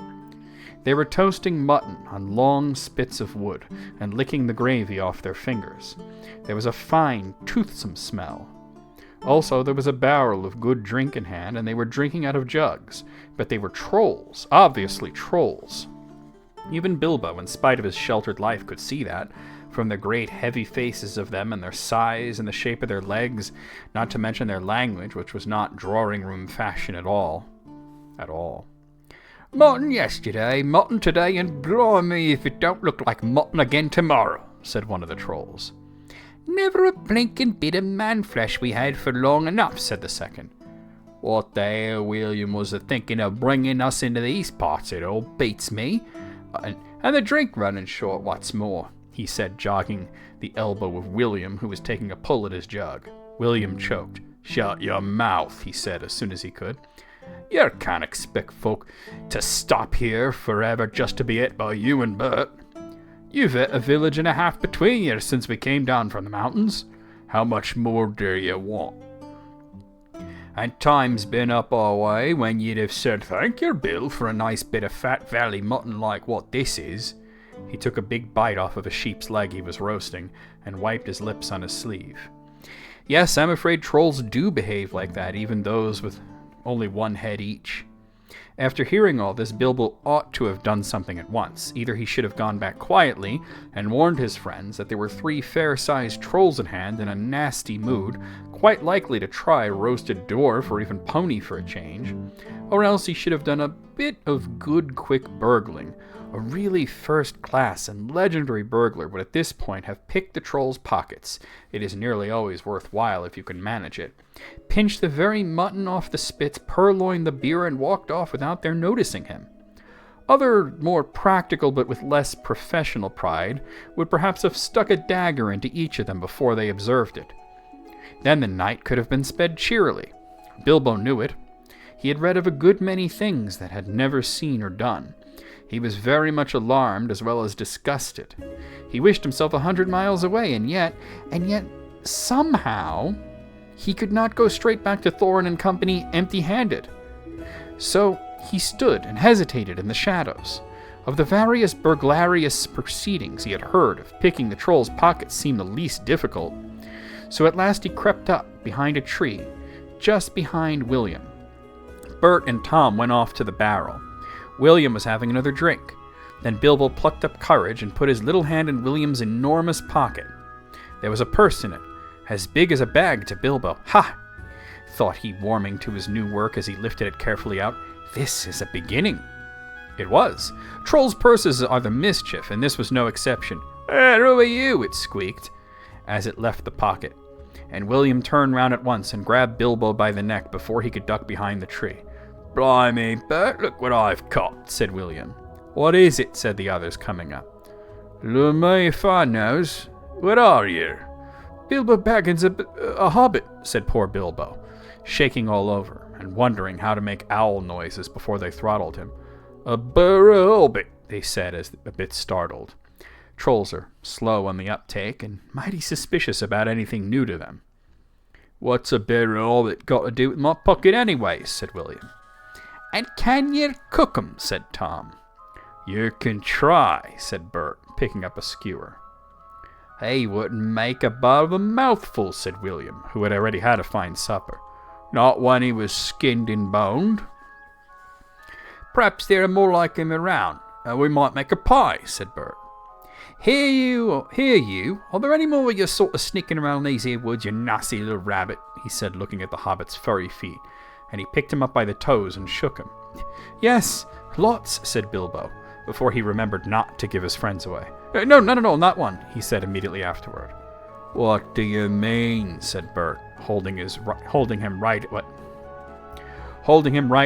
They were toasting mutton on long spits of wood and licking the gravy off their fingers. There was a fine, toothsome smell. Also, there was a barrel of good drink in hand, and they were drinking out of jugs. But they were trolls, obviously trolls. Even Bilbo, in spite of his sheltered life, could see that, from the great heavy faces of them and their size and the shape of their legs, not to mention their language, which was not drawing-room fashion at all. At all. "Mutton yesterday, mutton today, and blimey if it don't look like mutton again tomorrow," said one of the trolls. "Never a blinking bit of man-flesh we had for long enough," said the second. "What the hell William was a-thinking of bringing us into these parts, it all beats me. And the drink running short, what's more," he said, jogging the elbow of William, who was taking a pull at his jug. William choked. "Shut your mouth," he said as soon as he could. "You can't expect folk to stop here forever just to be ate by you and Bert. You've ate a village and a half between you since we came down from the mountains. How much more do you want? And time's been up our way when you'd have said, 'Thank you, Bill, for a nice bit of fat valley mutton like what this is.'" He took a big bite off of a sheep's leg he was roasting and wiped his lips on his sleeve. Yes, I'm afraid trolls do behave like that, even those with only one head each. After hearing all this, Bilbo ought to have done something at once. Either he should have gone back quietly and warned his friends that there were 3 fair-sized trolls at hand in a nasty mood, quite likely to try roasted dwarf or even pony for a change, or else he should have done a bit of good quick burgling. A really first-class and legendary burglar would at this point have picked the troll's pockets. It is nearly always worthwhile if you can manage it. Pinched the very mutton off the spits, purloined the beer, and walked off without their noticing him. Other, more practical but with less professional pride, would perhaps have stuck a dagger into each of them before they observed it. Then the night could have been sped cheerily. Bilbo knew it. He had read of a good many things that had never seen or done. He was very much alarmed as well as disgusted. He wished himself 100 miles away, and yet, somehow, he could not go straight back to Thorin and company empty-handed. So he stood and hesitated in the shadows. Of the various burglarious proceedings he had heard of, picking the troll's pockets seemed the least difficult. So at last he crept up behind a tree, just behind William. Bert and Tom went off to the barrel. William was having another drink. Then Bilbo plucked up courage and put his little hand in William's enormous pocket. There was a purse in it, as big as a bag to Bilbo. "Ha!" thought he, warming to his new work as he lifted it carefully out. "This is a beginning." It was. Trolls' purses are the mischief, and this was no exception. "Who are you?" it squeaked, as it left the pocket. And William turned round at once and grabbed Bilbo by the neck before he could duck behind the tree. "Blimey, Bert, look what I've caught," said William. "What is it?" said the others, coming up. "Lord me if I knows. What are you?" "Bilbo Baggins, a hobbit," said poor Bilbo, shaking all over and wondering how to make owl noises before they throttled him. "A hobbit," they said, as a bit startled. Trolls are slow on the uptake and mighty suspicious about anything new to them. "What's a hobbit got to do with my pocket anyway?" said William. "And can you cook 'em?" said Tom. "You can try," said Bert, picking up a skewer. "He wouldn't make above a mouthful," said William, who had already had a fine supper. "Not when he was skinned and boned." "Perhaps there are more like him around. We might make a pie," said Bert. Here you. Are there any more of you sort of sneaking around these here woods, you nasty little rabbit?" he said, looking at the hobbit's furry feet, and he picked him up by the toes and shook him. "Yes, lots," said Bilbo, before he remembered not to give his friends away. No, not one," he said immediately afterward. "What do you mean?" said Bert, holding him right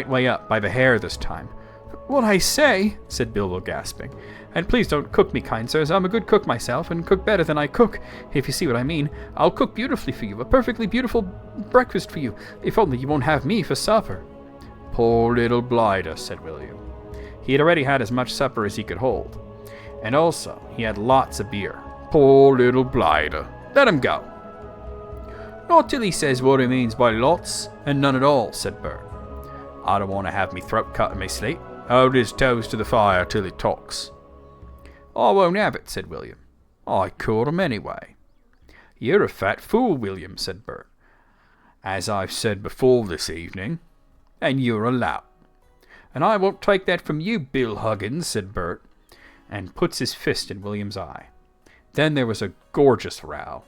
way up by the hair this time. "What I say," said Bilbo, gasping. "And please don't cook me, kind sirs. I'm a good cook myself, and cook better than I cook, if you see what I mean. I'll cook beautifully for you, a perfectly beautiful breakfast for you, if only you won't have me for supper." "Poor little blighter," said William. He had already had as much supper as he could hold. And also, he had lots of beer. "Poor little blighter. Let him go." Not till he says what he means by lots, and none at all, said Bert. I don't want to have me throat cut in me sleep. Hold his toes to the fire till he talks. I won't have it, said William. I caught him anyway. You're a fat fool, William, said Bert. As I've said before this evening, and you're a lout. And I won't take that from you, Bill Huggins, said Bert, and puts his fist in William's eye. Then there was a gorgeous row.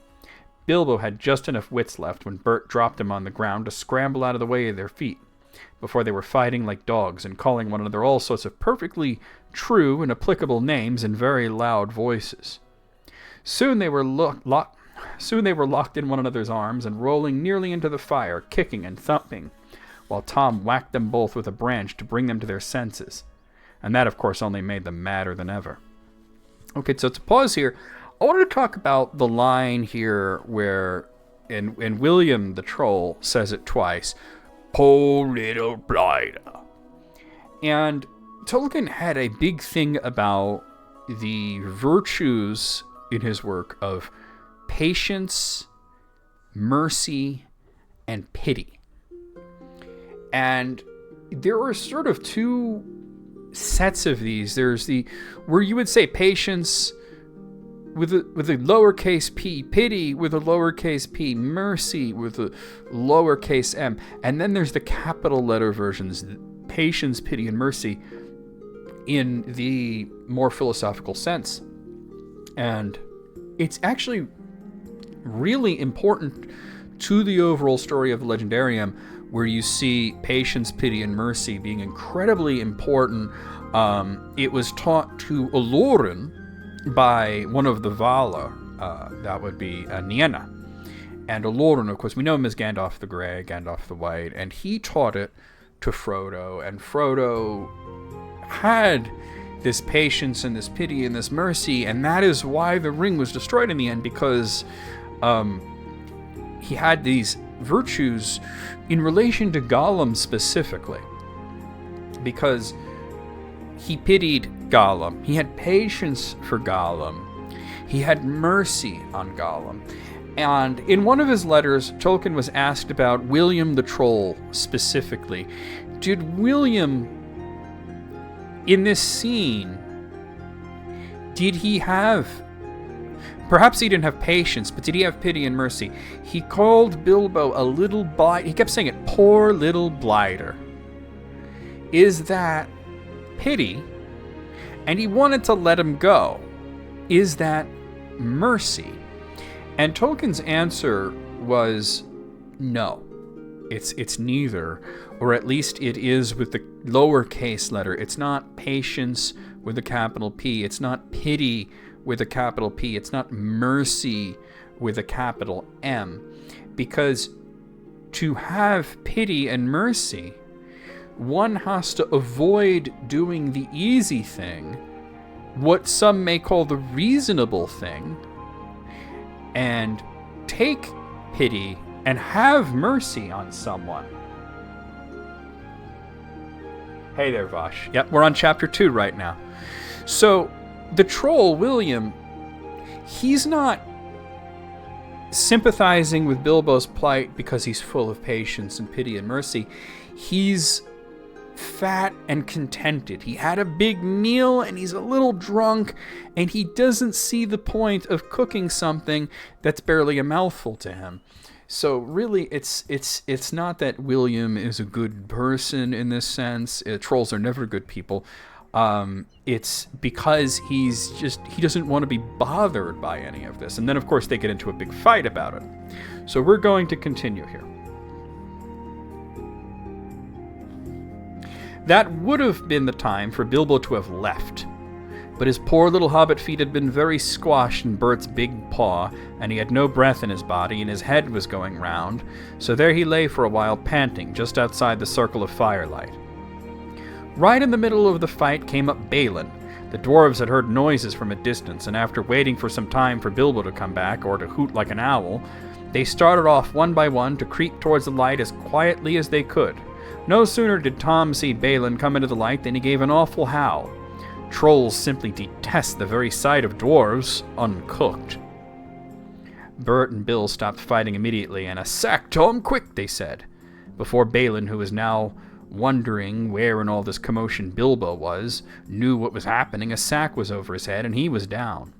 Bilbo had just enough wits left when Bert dropped him on the ground to scramble out of the way of their feet, before they were fighting like dogs and calling one another all sorts of perfectly true and applicable names in very loud voices. Soon they were locked in one another's arms and rolling nearly into the fire, kicking and thumping, while Tom whacked them both with a branch to bring them to their senses. And that, of course, only made them madder than ever. Okay, so to pause here, I wanted to talk about the line here where, in William the Troll says it twice, "Poor little blighter." And Tolkien had a big thing about the virtues in his work of patience, mercy, and pity. And there are sort of two sets of these. There's the where you would say patience with a lowercase p, pity with a lowercase p, mercy with a lowercase m, and then there's the capital letter versions, patience, pity, and mercy in the more philosophical sense. And it's actually really important to the overall story of the Legendarium, where you see patience, pity, and mercy being incredibly important. It was taught to Olorin by one of the Vala, that would be Nienna. And Olorin, of course, we know him as Gandalf the Grey, Gandalf the White, and he taught it to Frodo, and Frodo had this patience and this pity and this mercy, and that is why the ring was destroyed in the end, because he had these virtues in relation to Gollum specifically, because he pitied Gollum, he had patience for Gollum, he had mercy on Gollum. And in one of his letters, Tolkien was asked about William the Troll specifically. Did William, in this scene, did he have, perhaps he didn't have patience, but did he have pity and mercy? He called Bilbo a little blighter. He kept saying it, poor little blighter. Is that pity? And he wanted to let him go. Is that mercy? And Tolkien's answer was no. It's neither, or at least it is with the lowercase letter. It's not patience with a capital P. It's not pity with a capital P. It's not mercy with a capital M. Because to have pity and mercy, one has to avoid doing the easy thing, what some may call the reasonable thing, and take pity and have mercy on someone. Hey there, Vosh. Yep, we're on chapter 2 right now. So, the troll, William, he's not sympathizing with Bilbo's plight because he's full of patience and pity and mercy. He's fat and contented. He had a big meal and he's a little drunk, and he doesn't see the point of cooking something that's barely a mouthful to him. So really, it's not that William is a good person in this sense. Trolls are never good people. It's because he doesn't want to be bothered by any of this. And then, of course, they get into a big fight about it. So we're going to continue here. That would have been the time for Bilbo to have left. But his poor little hobbit feet had been very squashed in Bert's big paw, and he had no breath in his body, and his head was going round, so there he lay for a while panting, just outside the circle of firelight. Right in the middle of the fight came up Balin. The dwarves had heard noises from a distance, and after waiting for some time for Bilbo to come back, or to hoot like an owl, they started off one by one to creep towards the light as quietly as they could. No sooner did Tom see Balin come into the light than he gave an awful howl. Trolls simply detest the very sight of dwarves uncooked. Bert and Bill stopped fighting immediately, and "A sack, Tom, quick," they said. Before Balin, who was now wondering where in all this commotion Bilbo was, knew what was happening, a sack was over his head, and he was down.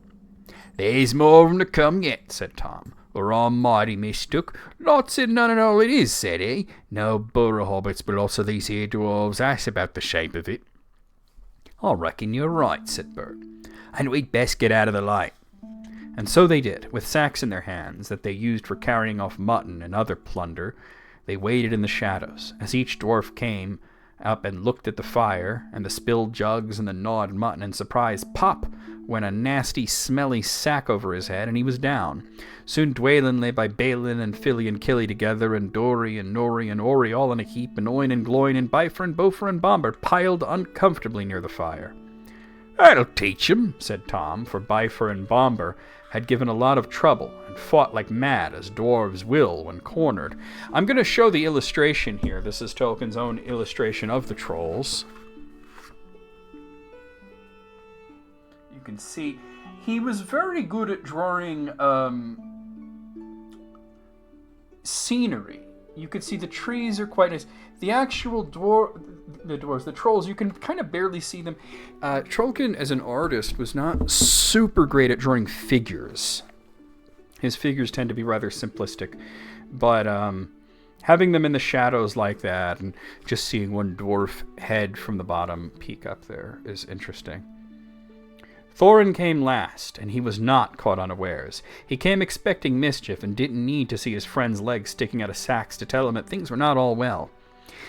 "There's more of 'em to come yet," said Tom, "or I'm mighty mistook. Lots of none and all it is," said he. "No borough hobbits, but lots of these here dwarves. That's about the shape of it." "I reckon you're right," said Bert, "and we'd best get out of the light." And so they did, with sacks in their hands that they used for carrying off mutton and other plunder. They waited in the shadows, as each dwarf came up and looked at the fire, and the spilled jugs and the gnawed mutton, and surprise, pop, went a nasty, smelly sack over his head, and he was down. Soon Dwalin lay by Balin and Fili and Killy together, and Dory and Nori and Ori all in a heap, and Oin and Gloin and Bifur and Bofer and Bomber piled uncomfortably near the fire. "That'll teach 'em," said Tom, for Bifur and Bomber had given a lot of trouble and fought like mad, as dwarves will when cornered. I'm going to show the illustration here. This is Tolkien's own illustration of the trolls. You can see he was very good at drawing scenery. You can see the trees are quite nice. The actual the trolls, you can kind of barely see them. Tolkien, as an artist, was not super great at drawing figures. His figures tend to be rather simplistic. But having them in the shadows like that, and just seeing one dwarf head from the bottom peek up there is interesting. Thorin came last, and he was not caught unawares. He came expecting mischief and didn't need to see his friend's legs sticking out of sacks to tell him that things were not all well.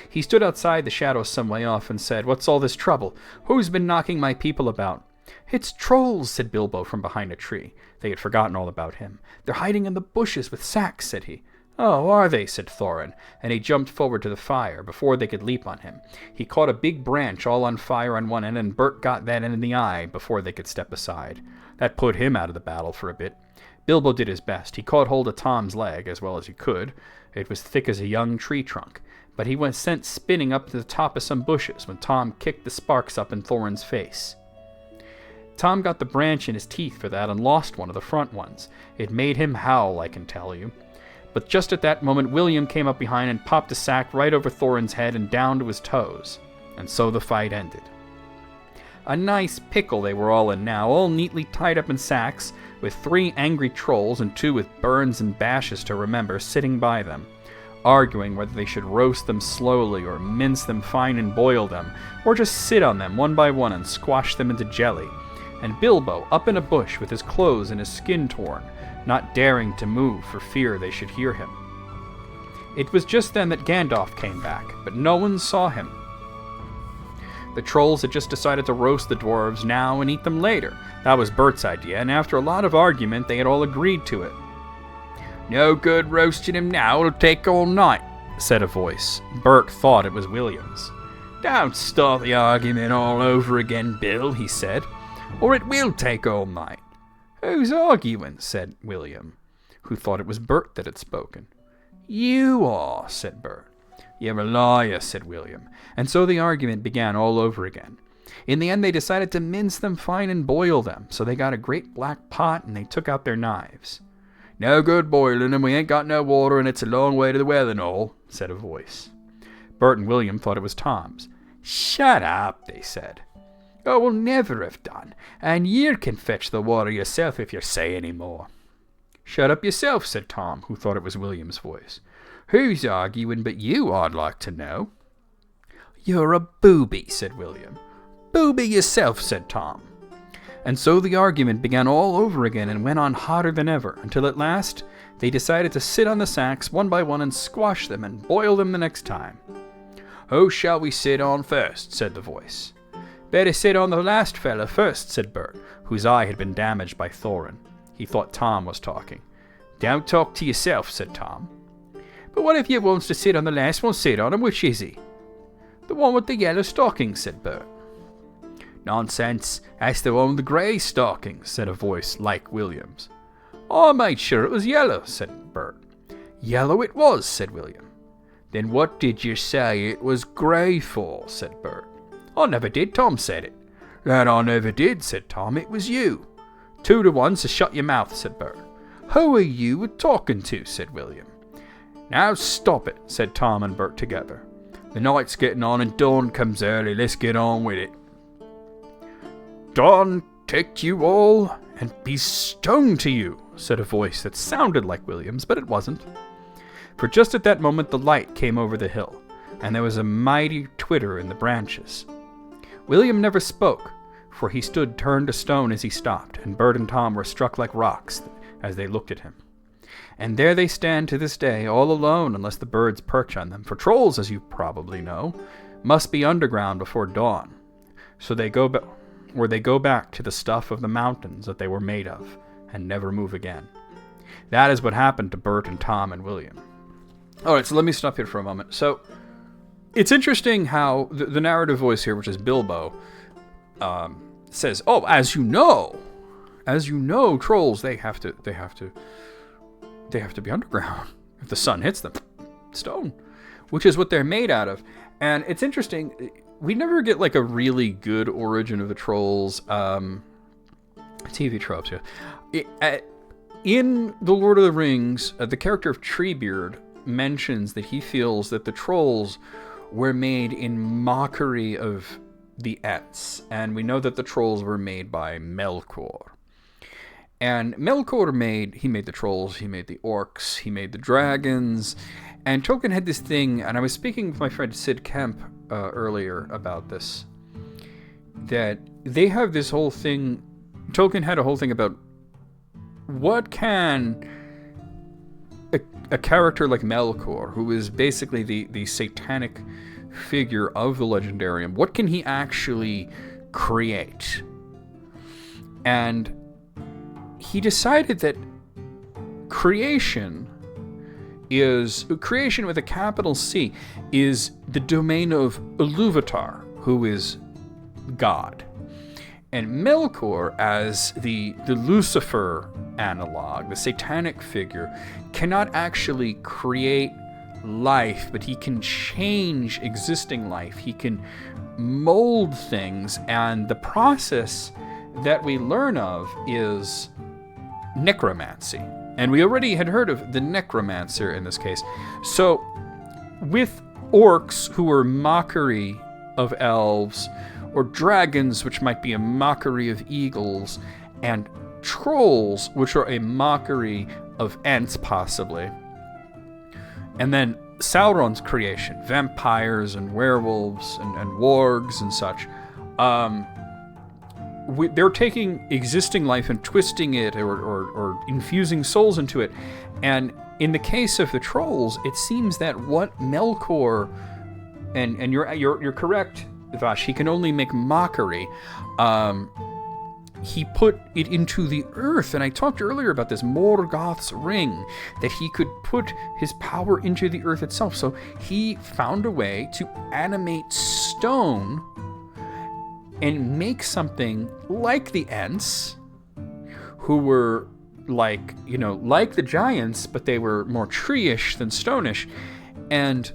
He stood outside the shadows some way off and said, "What's all this trouble? Who's been knocking my people about?" "It's trolls," said Bilbo from behind a tree. They had forgotten all about him. "They're hiding in the bushes with sacks," said he. "Oh, are they?" said Thorin, and he jumped forward to the fire before they could leap on him. He caught a big branch all on fire on one end, and Bert got that end in the eye before they could step aside. That put him out of the battle for a bit. Bilbo did his best. He caught hold of Tom's leg as well as he could. It was thick as a young tree trunk, but he was sent spinning up to the top of some bushes when Tom kicked the sparks up in Thorin's face. Tom got the branch in his teeth for that and lost one of the front ones. It made him howl, I can tell you. But just at that moment, William came up behind and popped a sack right over Thorin's head and down to his toes. And so the fight ended. A nice pickle they were all in now, all neatly tied up in sacks, with 3 angry trolls and 2 with burns and bashes to remember sitting by them, arguing whether they should roast them slowly or mince them fine and boil them, or just sit on them one by one and squash them into jelly. And Bilbo up in a bush with his clothes and his skin torn, not daring to move for fear they should hear him. It was just then that Gandalf came back, but no one saw him. The trolls had just decided to roast the dwarves now and eat them later. That was Bert's idea, and after a lot of argument, they had all agreed to it. "No good roasting him now, it'll take all night," said a voice. Bert thought it was William's. "Don't start the argument all over again, Bill," he said, "or it will take all night." "Who's arguing?" said William, who thought it was Bert that had spoken. "You are," said Bert. "You're a liar," said William, and so the argument began all over again. In the end, they decided to mince them fine and boil them, so they got a great black pot and they took out their knives. "No good boiling them, we ain't got no water, and it's a long way to the well and all," said a voice. Bert and William thought it was Tom's. "Shut up," they said. "Oh, we'll never have done, and you can fetch the water yourself if you say any more." "Shut up yourself," said Tom, who thought it was William's voice. "Who's arguing but you, I'd like to know?" "You're a booby," said William. "Booby yourself," said Tom. And so the argument began all over again and went on hotter than ever, until at last they decided to sit on the sacks one by one and squash them and boil them the next time. "Who shall we sit on first?" said the voice. "Better sit on the last fella first," said Bert, whose eye had been damaged by Thorin. He thought Tom was talking. "Don't talk to yourself," said Tom. "But what if you wants to sit on the last one? Sit on him. Which is he?" "The one with the yellow stockings," said Bert. "Nonsense, that's the one with the grey stockings," said a voice like William's. "I made sure it was yellow," said Bert. "Yellow it was," said William. "Then what did you say it was grey for?" said Bert. "I never did," Tom said it. "That I never did," said Tom. "It was you." 2 to 1, so shut your mouth," said Bert. Who are you a-talking to? Said William. Now stop it, said Tom and Bert together. The night's getting on and dawn comes early. Let's get on with it. Dawn take you all and be stoned to you, said a voice that sounded like William's, but it wasn't. For just at that moment the light came over the hill, and there was a mighty twitter in the branches. William never spoke, for he stood turned to stone as he stopped, and Bert and Tom were struck like rocks as they looked at him. And there they stand to this day, all alone unless the birds perch on them, for trolls, as you probably know, must be underground before dawn. So they go back to the stuff of the mountains that they were made of, and never move again. That is what happened to Bert and Tom and William. Alright, so let me stop here for a moment. So, it's interesting how the narrative voice here, which is Bilbo, says, oh, as you know, trolls, they have to be underground. If the sun hits them, stone, which is what they're made out of. And it's interesting, we never get like a really good origin of the trolls, TV tropes. Yeah. In The Lord of the Rings, the character of Treebeard mentions that he feels that the trolls were made in mockery of the Ents, and we know that the trolls were made by Melkor. And Melkor made the trolls, he made the orcs, he made the dragons, and Tolkien had this thing, and I was speaking with my friend Sid Kemp earlier about this, that they have this whole thing, Tolkien had a whole thing about what can a character like Melkor, who is basically the satanic figure of the Legendarium, what can he actually create? And he decided that creation with a capital C is the domain of Iluvatar, who is God. And Melkor, as the Lucifer analog, the satanic figure, cannot actually create life, but he can change existing life. He can mold things, and the process that we learn of is necromancy. And we already had heard of the necromancer in this case. So, with orcs, who are mockery of elves, or dragons, which might be a mockery of eagles, and trolls, which are a mockery of Ents, possibly. And then Sauron's creation, vampires and werewolves and wargs and such. They're taking existing life and twisting it or infusing souls into it. And in the case of the trolls, it seems that what Melkor, and you're correct, Vash, he can only make mockery. He put it into the earth, and I talked earlier about this Morgoth's ring, that he could put his power into the earth itself. So he found a way to animate stone and make something like the Ents, who were like the giants, but they were more tree-ish than stone-ish, and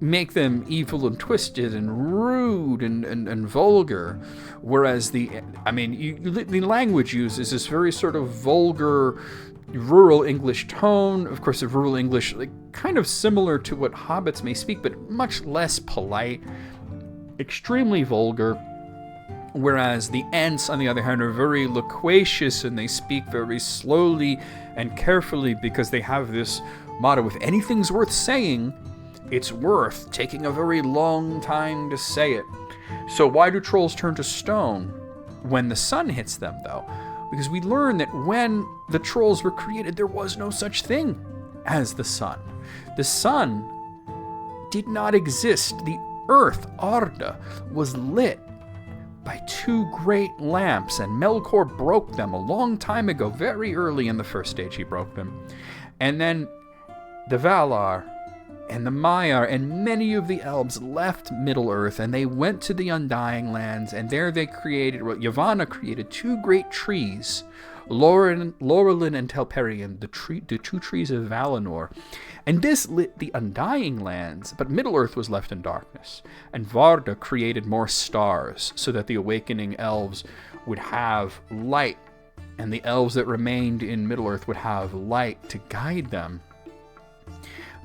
make them evil and twisted and rude and vulgar, whereas the language uses this very sort of vulgar rural English tone. Of course, the rural English, like, kind of similar to what hobbits may speak, but much less polite, extremely vulgar. Whereas the Ents, on the other hand, are very loquacious, and they speak very slowly and carefully because they have this motto: if anything's worth saying, it's worth taking a very long time to say it. So why do trolls turn to stone when the sun hits them, though? Because we learn that when the trolls were created, there was no such thing as the sun. The sun did not exist. The earth, Arda, was lit by two great lamps, and Melkor broke them a long time ago, very early in the first stage he broke them. And then the Valar and the Maiar and many of the elves left Middle-earth, and they went to the Undying Lands, and there they created, Yavanna created two great trees, Laurelin and Telperion, the two trees of Valinor. And this lit the Undying Lands, but Middle-earth was left in darkness. And Varda created more stars, so that the awakening elves would have light and the elves that remained in Middle-earth would have light to guide them.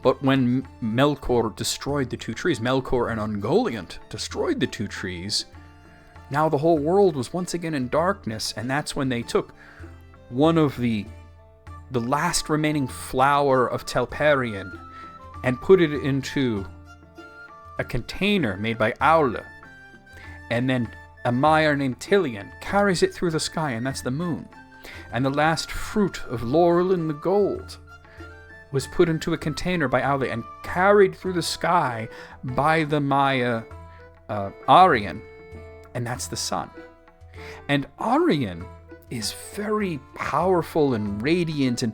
But when Melkor destroyed the 2 trees, Melkor and Ungoliant destroyed the 2 trees, now the whole world was once again in darkness, and that's when they took one of the last remaining flower of Telperion and put it into a container made by Aule, and then a Maiar named Tilion carries it through the sky, and that's the moon. And the last fruit of Laurelin the Gold was put into a container by Aule and carried through the sky by the Maya Aryan, and that's the sun. And Aryan is very powerful and radiant and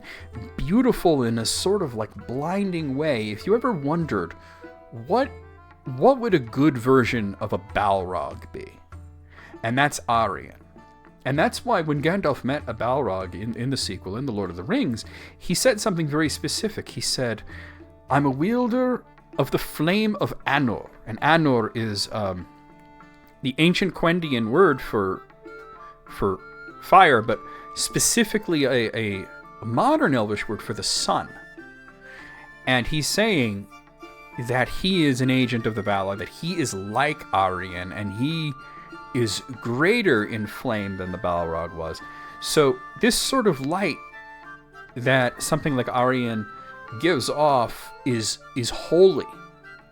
beautiful in a sort of like blinding way. If you ever wondered what would a good version of a Balrog be? And that's Aryan. And that's why when Gandalf met a Balrog in the sequel, in The Lord of the Rings, he said something very specific. He said, I'm a wielder of the flame of Anor. And Anor is the ancient Quendian word for fire, but specifically a modern Elvish word for the sun. And he's saying that he is an agent of the Valar, that he is like Aryan, and he is greater in flame than the Balrog was. So this sort of light that something like Aryan gives off is holy.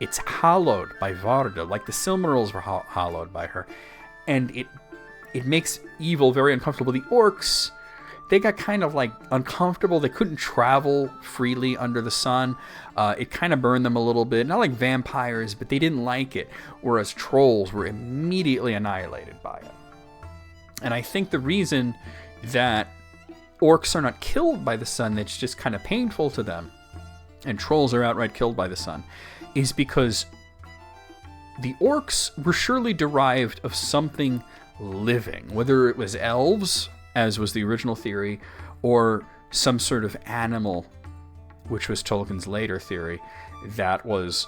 It's hallowed by Varda, like the Silmarils were hallowed by her. And it makes evil very uncomfortable. The orcs, they got kind of like uncomfortable. They couldn't travel freely under the sun. It kind of burned them a little bit. Not like vampires, but they didn't like it. Whereas trolls were immediately annihilated by it. And I think the reason that orcs are not killed by the sun, that's just kind of painful to them, and trolls are outright killed by the sun, is because the orcs were surely derived of something living, whether it was elves, as was the original theory, or some sort of animal, which was Tolkien's later theory, that was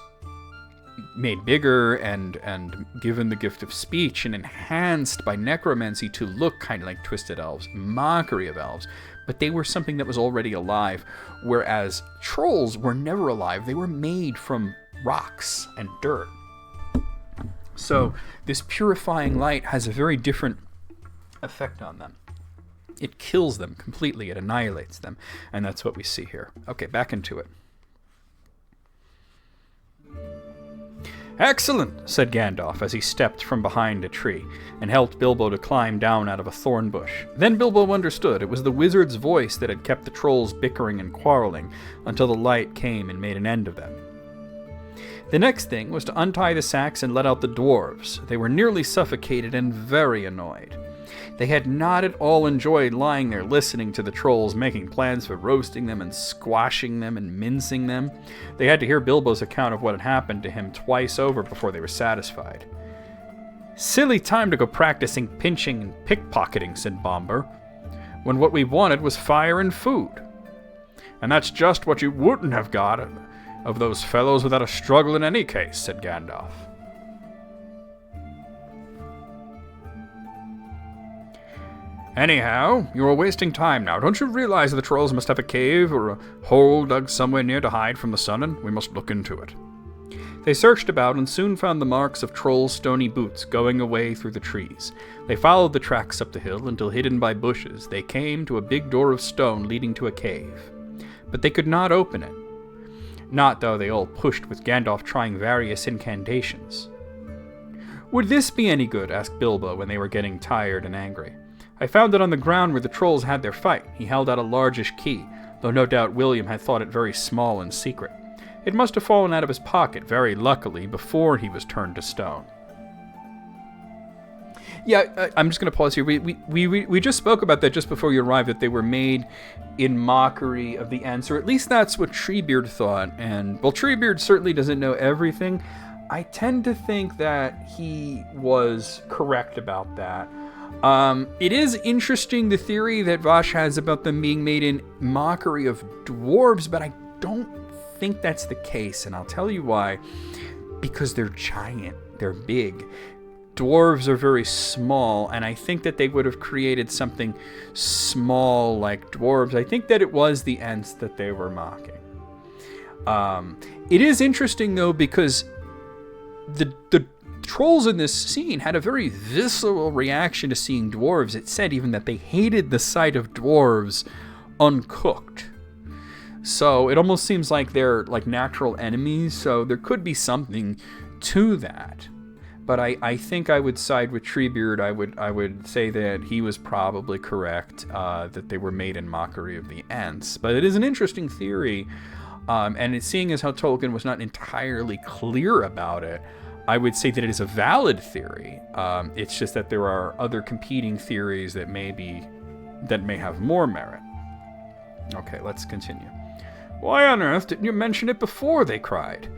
made bigger and given the gift of speech and enhanced by necromancy to look kind of like twisted elves, mockery of elves. But they were something that was already alive, whereas trolls were never alive. They were made from rocks and dirt. So this purifying light has a very different effect on them. It kills them completely. It annihilates them. And that's what we see here. Okay, back into it. Excellent, said Gandalf as he stepped from behind a tree and helped Bilbo to climb down out of a thorn bush. Then Bilbo understood. It was the wizard's voice that had kept the trolls bickering and quarreling until the light came and made an end of them. The next thing was to untie the sacks and let out the dwarves. They were nearly suffocated and very annoyed. They had not at all enjoyed lying there listening to the trolls making plans for roasting them and squashing them and mincing them. They had to hear Bilbo's account of what had happened to him twice over before they were satisfied. Silly time to go practicing pinching and pickpocketing, said Bombur, when what we wanted was fire and food. And that's just what you wouldn't have got of those fellows without a struggle in any case, said Gandalf. Anyhow, you are wasting time now. Don't you realize that the trolls must have a cave or a hole dug somewhere near to hide from the sun, and we must look into it? They searched about and soon found the marks of trolls' stony boots going away through the trees. They followed the tracks up the hill until, hidden by bushes, they came to a big door of stone leading to a cave. But they could not open it. Not though they all pushed with Gandalf trying various incantations. Would this be any good? Asked Bilbo when they were getting tired and angry. I found it on the ground where the trolls had their fight. He held out a largish key, though no doubt William had thought it very small and secret. It must have fallen out of his pocket, very luckily, before he was turned to stone. Yeah, I'm just going to pause here. We just spoke about that just before you arrived, that they were made in mockery of the Ents, or at least that's what Treebeard thought. And, well, Treebeard certainly doesn't know everything. I tend to think that he was correct about that. It is interesting, the theory that Vash has about them being made in mockery of dwarves, but I don't think that's the case, and I'll tell you why. Because they're giant, they're big. dwarves are very small, and I think that they would have created something small like dwarves. I think that it was the Ents that they were mocking. It is interesting, though, because the trolls in this scene had a very visceral reaction to seeing dwarves. It said even that they hated the sight of dwarves uncooked. So it almost seems like they're like natural enemies, so there could be something to that. But I think I would side with Treebeard. I would say that he was probably correct, that they were made in mockery of the Ents. But it is an interesting theory, and it's seeing as how Tolkien was not entirely clear about it, I would say that it is a valid theory. It's just that there are other competing theories that may have more merit. Okay, let's continue. Why on earth didn't you mention it before? They cried.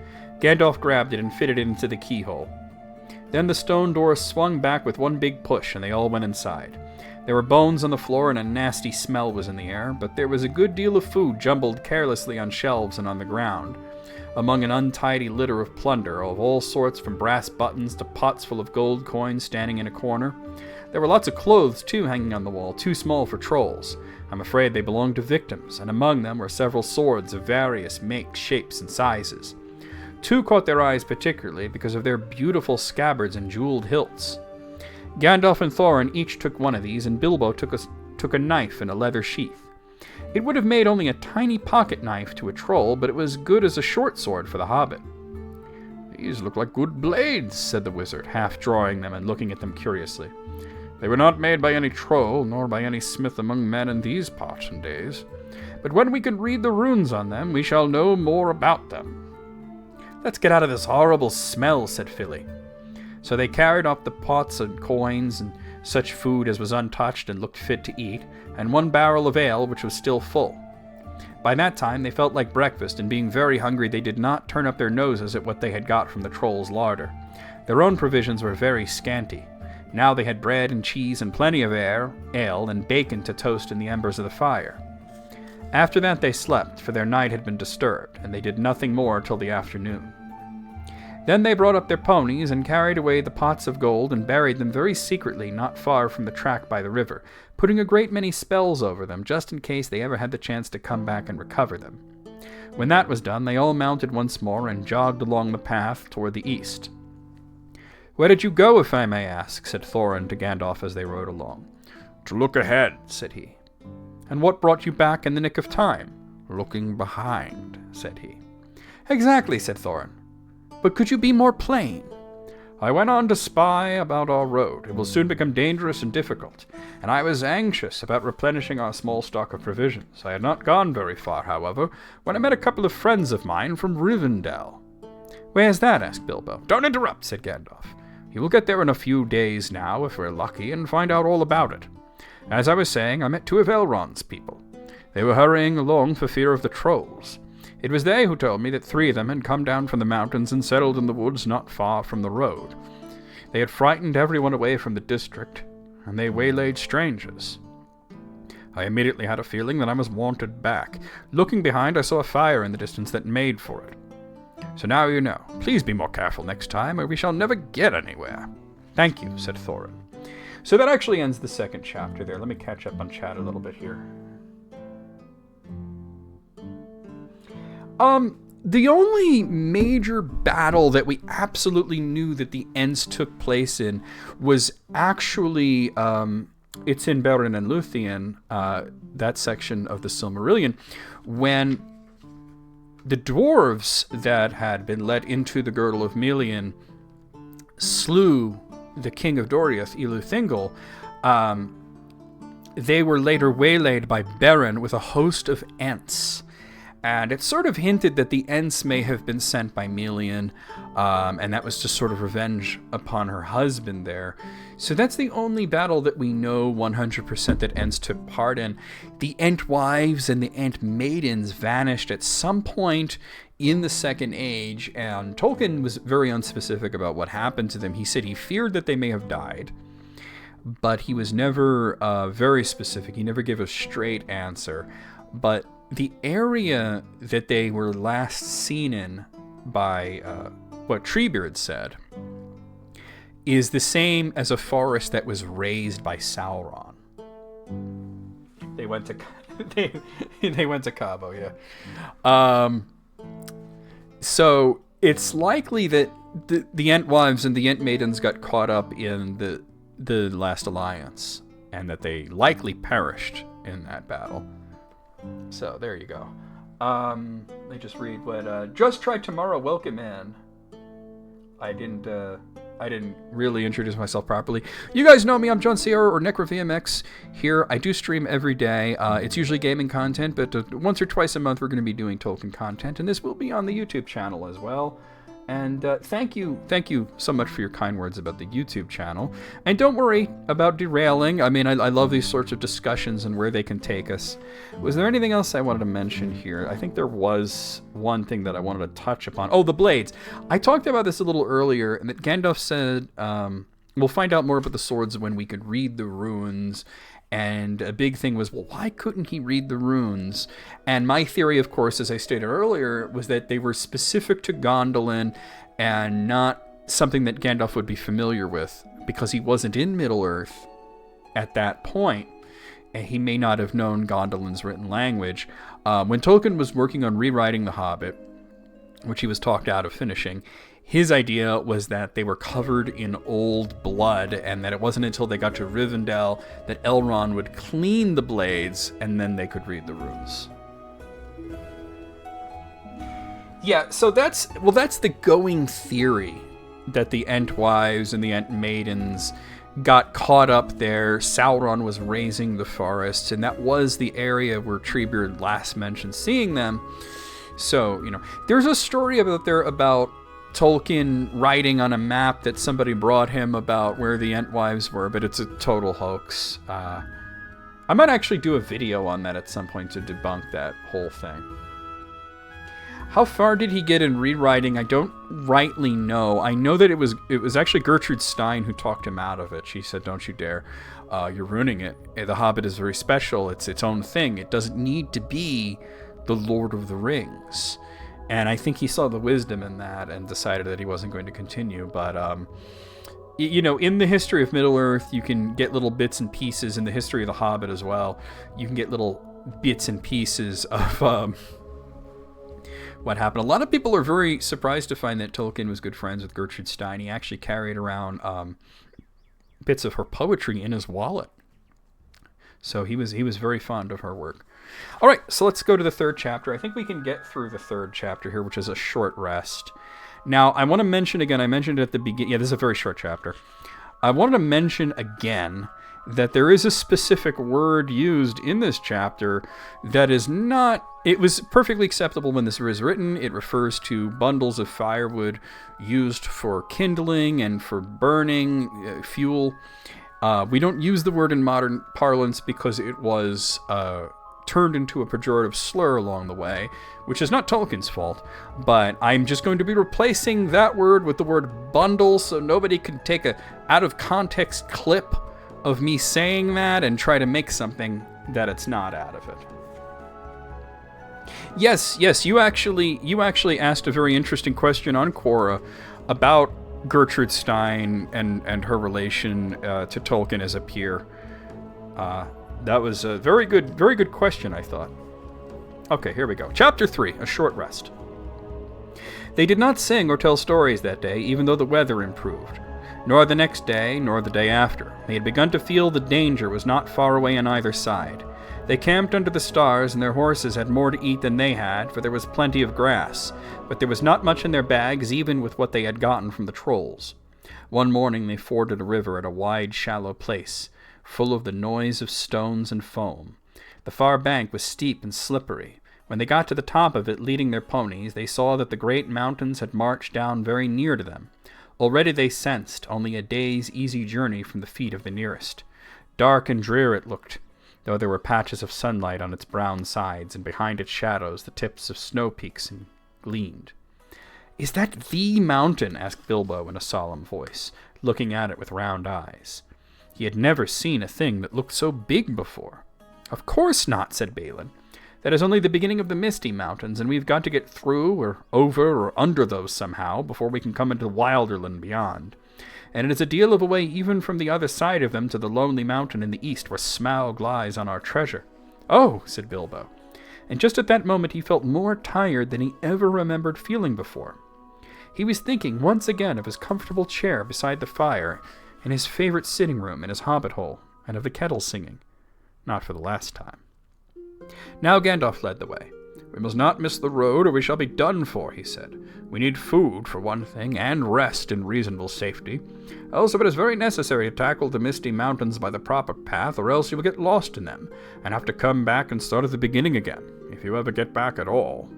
Gandalf grabbed it and fitted it into the keyhole. Then the stone door swung back with one big push, and they all went inside. There were bones on the floor, and a nasty smell was in the air, but there was a good deal of food jumbled carelessly on shelves and on the ground, among an untidy litter of plunder of all sorts, from brass buttons to pots full of gold coins standing in a corner. There were lots of clothes, too, hanging on the wall, too small for trolls. I'm afraid they belonged to victims, and among them were several swords of various makes, shapes, and sizes. Two caught their eyes particularly because of their beautiful scabbards and jeweled hilts. Gandalf and Thorin each took one of these, and Bilbo took a knife in a leather sheath. It would have made only a tiny pocket knife to a troll, but it was good as a short sword for the hobbit. These look like good blades, said the wizard, half drawing them and looking at them curiously. They were not made by any troll, nor by any smith among men in these parts and days. But when we can read the runes on them, we shall know more about them. Let's get out of this horrible smell, said Philly. So they carried off the pots and coins and such food as was untouched and looked fit to eat, and one barrel of ale which was still full. By that time they felt like breakfast, and being very hungry they did not turn up their noses at what they had got from the troll's larder. Their own provisions were very scanty. Now they had bread and cheese and plenty of ale, and bacon to toast in the embers of the fire. After that they slept, for their night had been disturbed, and they did nothing more till the afternoon. Then they brought up their ponies and carried away the pots of gold and buried them very secretly not far from the track by the river, putting a great many spells over them just in case they ever had the chance to come back and recover them. When that was done, they all mounted once more and jogged along the path toward the east. Where did you go, if I may ask? Said Thorin to Gandalf as they rode along. To look ahead, said he. And what brought you back in the nick of time? Looking behind, said he. Exactly, said Thorin. But could you be more plain? I went on to spy about our road. It will soon become dangerous and difficult, and I was anxious about replenishing our small stock of provisions. I had not gone very far, however, when I met a couple of friends of mine from Rivendell. Where's that? Asked Bilbo. Don't interrupt, said Gandalf. You will get there in a few days now, if we're lucky, and find out all about it. As I was saying, I met two of Elrond's people. They were hurrying along for fear of the trolls. It was they who told me that 3 of them had come down from the mountains and settled in the woods not far from the road. They had frightened everyone away from the district, and they waylaid strangers. I immediately had a feeling that I was wanted back. Looking behind, I saw a fire in the distance that made for it. So now you know. Please be more careful next time, or we shall never get anywhere. Thank you, said Thorin. So that actually ends the second chapter there. Let me catch up on chat a little bit here. The only major battle that we absolutely knew that the Ents took place in was actually, it's in Beren and Luthien, that section of the Silmarillion, when the dwarves that had been let into the Girdle of Melian slew the king of Doriath, Eleuthingol. They were later waylaid by Beren with a host of Ents. And it's sort of hinted that the Ents may have been sent by Melian, and that was just sort of revenge upon her husband there. So that's the only battle that we know 100% that Ents took part in. The Ent wives and the Ent maidens vanished at some point in the Second Age, and Tolkien was very unspecific about what happened to them. He said he feared that they may have died, but he was never very specific. He never gave a straight answer. But the area that they were last seen in by what Treebeard said is the same as a forest that was raised by Sauron. They went to they went to Cabo, yeah. So it's likely that the Entwives and the Ent Maidens got caught up in the Last Alliance, and that they likely perished in that battle. So there you go. Let me just read what Just Try Tomorrow, welcome in. I didn't really introduce myself properly. You guys know me, I'm John J.R.R. or NecroVMX here. I do stream every day. It's usually gaming content, but once or twice a month we're going to be doing Tolkien content, and this will be on the YouTube channel as well. And thank you so much for your kind words about the YouTube channel. And don't worry about derailing. I mean, I love these sorts of discussions and where they can take us. Was there anything else I wanted to mention here? I think there was one thing that I wanted to touch upon. Oh, the blades. I talked about this a little earlier, and that Gandalf said, we'll find out more about the swords when we could read the runes. And a big thing was, well, why couldn't he read the runes? And my theory, of course, as I stated earlier, was that they were specific to Gondolin and not something that Gandalf would be familiar with, because he wasn't in Middle-earth at that point, and he may not have known Gondolin's written language. When Tolkien was working on rewriting The Hobbit, which he was talked out of finishing, his idea was that they were covered in old blood, and that it wasn't until they got to Rivendell that Elrond would clean the blades, and then they could read the runes. Yeah, so that's the going theory, that the Entwives and the Ent Maidens got caught up there. Sauron was raising the forests, and that was the area where Treebeard last mentioned seeing them. So, there's a story about Tolkien writing on a map that somebody brought him about where the Entwives were, but it's a total hoax. I might actually do a video on that at some point to debunk that whole thing. How far did he get in rewriting? I don't rightly know. I know that it was actually Gertrude Stein who talked him out of it. She said, "Don't you dare. You're ruining it. The Hobbit is very special. It's its own thing. It doesn't need to be the Lord of the Rings." And I think he saw the wisdom in that and decided that he wasn't going to continue. But, in the history of Middle-earth, you can get little bits and pieces. In the history of The Hobbit as well, you can get little bits and pieces of what happened. A lot of people are very surprised to find that Tolkien was good friends with Gertrude Stein. He actually carried around bits of her poetry in his wallet. So he was very fond of her work. All right, so let's go to the third chapter. I think we can get through the third chapter here, which is a short rest. Now, I want to mention again, I mentioned at the beginning, this is a very short chapter. I wanted to mention again that there is a specific word used in this chapter that is not, it was perfectly acceptable when this was written. It refers to bundles of firewood used for kindling and for burning fuel. We don't use the word in modern parlance because it was turned into a pejorative slur along the way, which is not Tolkien's fault, but I'm just going to be replacing that word with the word bundle so nobody can take a out-of-context clip of me saying that and try to make something that it's not out of it. Yes, you actually asked a very interesting question on Quora about Gertrude Stein and her relation to Tolkien as a peer. That was a very good question, I thought. Okay, here we go. Chapter 3, A Short Rest. They did not sing or tell stories that day, even though the weather improved. Nor the next day, nor the day after. They had begun to feel the danger was not far away on either side. They camped under the stars, and their horses had more to eat than they had, for there was plenty of grass. But there was not much in their bags, even with what they had gotten from the trolls. One morning they forded a river at a wide, shallow place, full of the noise of stones and foam. The far bank was steep and slippery. When they got to the top of it, leading their ponies, they saw that the great mountains had marched down very near to them. Already they sensed only a day's easy journey from the feet of the nearest. Dark and drear it looked, though there were patches of sunlight on its brown sides, and behind its shadows the tips of snow peaks gleamed. "Is that the mountain?" asked Bilbo in a solemn voice, looking at it with round eyes. He had never seen a thing that looked so big before. "Of course not," said Balin. "That is only the beginning of the Misty Mountains, and we've got to get through or over or under those somehow before we can come into the Wilderland beyond. and it is a deal of a way even from the other side of them to the lonely mountain in the east where Smaug lies on our treasure." "Oh," said Bilbo, and just at that moment he felt more tired than he ever remembered feeling before. He was thinking once again of his comfortable chair beside the fire, in his favorite sitting room in his hobbit hole, and of the kettle singing. Not for the last time. Now Gandalf led the way. "We must not miss the road, or we shall be done for," he said. "We need food, for one thing, and rest in reasonable safety. Also, it is very necessary to tackle the misty mountains by the proper path, or else you will get lost in them, and have to come back and start at the beginning again, if you ever get back at all."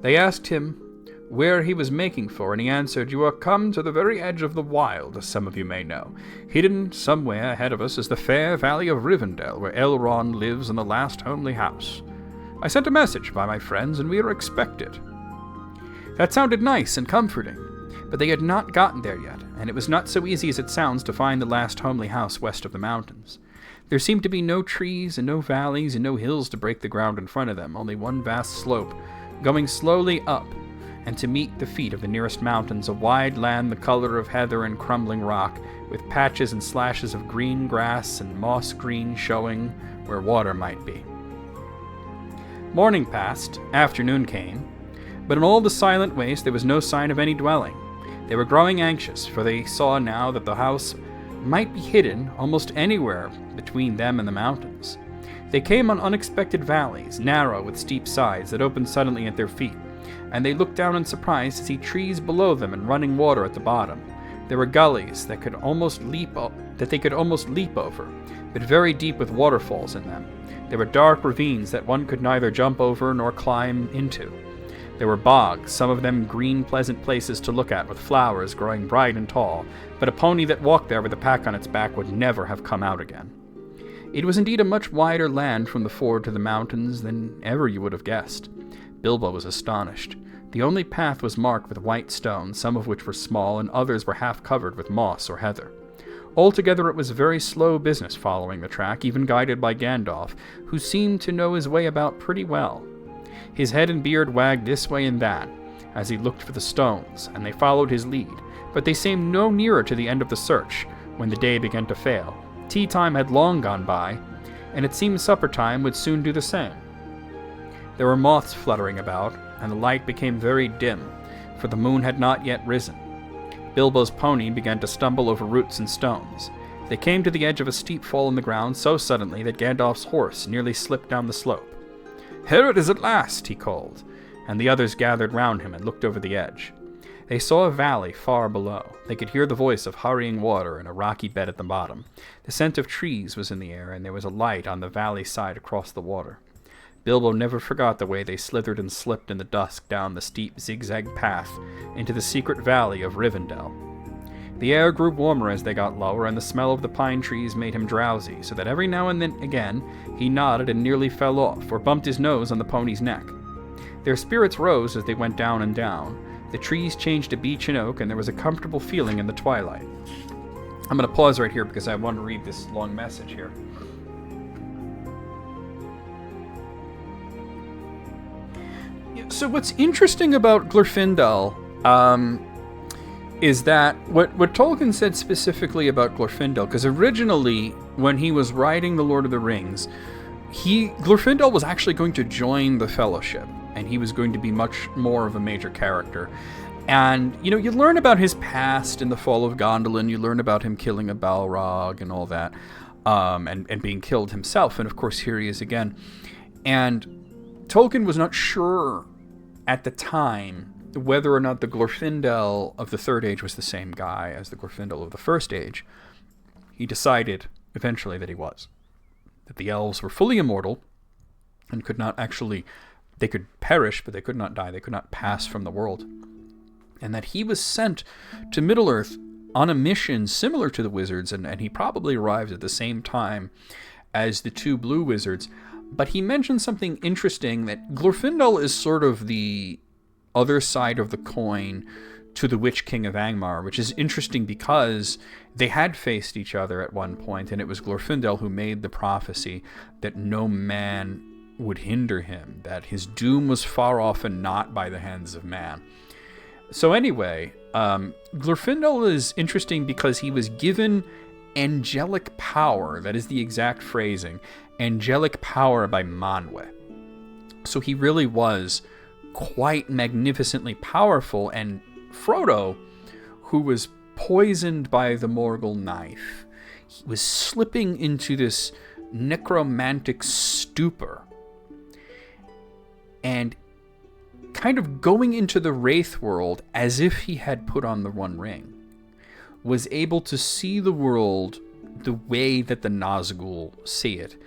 They asked him where he was making for, and he answered, "You are come to the very edge of the wild, as some of you may know. Hidden somewhere ahead of us is the fair valley of Rivendell, where Elrond lives in the last homely house. I sent a message by my friends, and we are expected." That sounded nice and comforting, but they had not gotten there yet, and it was not so easy as it sounds to find the last homely house west of the mountains. There seemed to be no trees and no valleys and no hills to break the ground in front of them, only one vast slope, going slowly up, and to meet the feet of the nearest mountains, a wide land the color of heather and crumbling rock, with patches and slashes of green grass and moss green showing where water might be. Morning passed, afternoon came, but in all the silent waste there was no sign of any dwelling. They were growing anxious, for they saw now that the house might be hidden almost anywhere between them and the mountains. They came on unexpected valleys, narrow with steep sides that opened suddenly at their feet, and they looked down in surprise to see trees below them and running water at the bottom. There were gullies that they could almost leap over, but very deep with waterfalls in them. There were dark ravines that one could neither jump over nor climb into. There were bogs, some of them green, pleasant places to look at, with flowers growing bright and tall, but a pony that walked there with a pack on its back would never have come out again. It was indeed a much wider land from the ford to the mountains than ever you would have guessed. Bilbo was astonished. The only path was marked with white stones, some of which were small, and others were half covered with moss or heather. Altogether it was a very slow business following the track, even guided by Gandalf, who seemed to know his way about pretty well. His head and beard wagged this way and that, as he looked for the stones, and they followed his lead, but they seemed no nearer to the end of the search, when the day began to fail. Tea time had long gone by, and it seemed supper time would soon do the same. There were moths fluttering about, and the light became very dim, for the moon had not yet risen. Bilbo's pony began to stumble over roots and stones. They came to the edge of a steep fall in the ground so suddenly that Gandalf's horse nearly slipped down the slope. "Here it is at last," he called, and the others gathered round him and looked over the edge. They saw a valley far below. They could hear the voice of hurrying water in a rocky bed at the bottom. The scent of trees was in the air, and there was a light on the valley side across the water. Bilbo never forgot the way they slithered and slipped in the dusk down the steep zigzag path into the secret valley of Rivendell. The air grew warmer as they got lower, and the smell of the pine trees made him drowsy, so that every now and then again he nodded and nearly fell off, or bumped his nose on the pony's neck. Their spirits rose as they went down and down. The trees changed to beech and oak, and there was a comfortable feeling in the twilight. I'm going to pause right here because I want to read this long message here. So what's interesting about Glorfindel is that what Tolkien said specifically about Glorfindel, because originally when he was writing The Lord of the Rings, Glorfindel was actually going to join the Fellowship, and he was going to be much more of a major character. And, you learn about his past in The Fall of Gondolin, you learn about him killing a Balrog and all that, and being killed himself, and of course here he is again. And Tolkien was not sure at the time whether or not the Glorfindel of the Third Age was the same guy as the Glorfindel of the First Age. He decided eventually that he was. That the elves were fully immortal and could not actually, they could perish, but they could not die. They could not pass from the world. And that he was sent to Middle-earth on a mission similar to the wizards, and he probably arrived at the same time as the two blue wizards. But he mentioned something interesting, that Glorfindel is sort of the other side of the coin to the Witch King of Angmar, which is interesting because they had faced each other at one point, and it was Glorfindel who made the prophecy that no man would hinder him, that his doom was far off and not by the hands of man. So anyway, Glorfindel is interesting because he was given angelic power. That is the exact phrasing. Angelic power by Manwe. So he really was quite magnificently powerful. And Frodo, who was poisoned by the Morgul knife, he was slipping into this necromantic stupor and kind of going into the Wraith world as if he had put on the One Ring, was able to see the world the way that the Nazgul see it.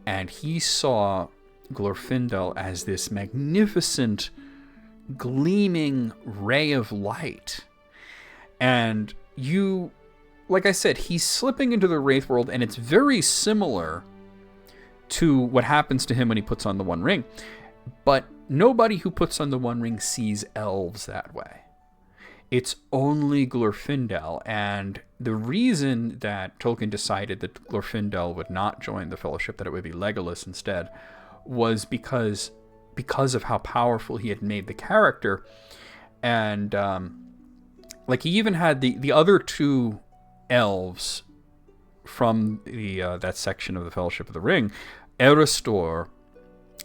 And he saw Glorfindel as this magnificent, gleaming ray of light. And you, like I said, he's slipping into the Wraith world, and it's very similar to what happens to him when he puts on the One Ring. But nobody who puts on the One Ring sees elves that way. It's only Glorfindel, and the reason that Tolkien decided that Glorfindel would not join the Fellowship, that it would be Legolas instead, was because of how powerful he had made the character. And like, he even had the other two elves from the that section of the Fellowship of the Ring, Erestor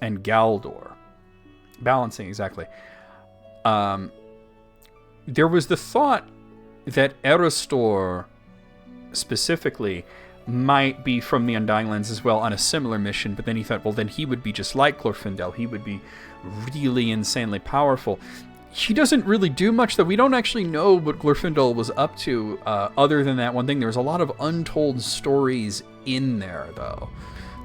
and Galdor. Balancing, exactly. There was the thought that Erestor specifically might be from the Undying Lands as well on a similar mission, but then he thought, well, then he would be just like Glorfindel. He would be really insanely powerful. He doesn't really do much, though. We don't actually know what Glorfindel was up to, other than that one thing. There's a lot of untold stories in there, though.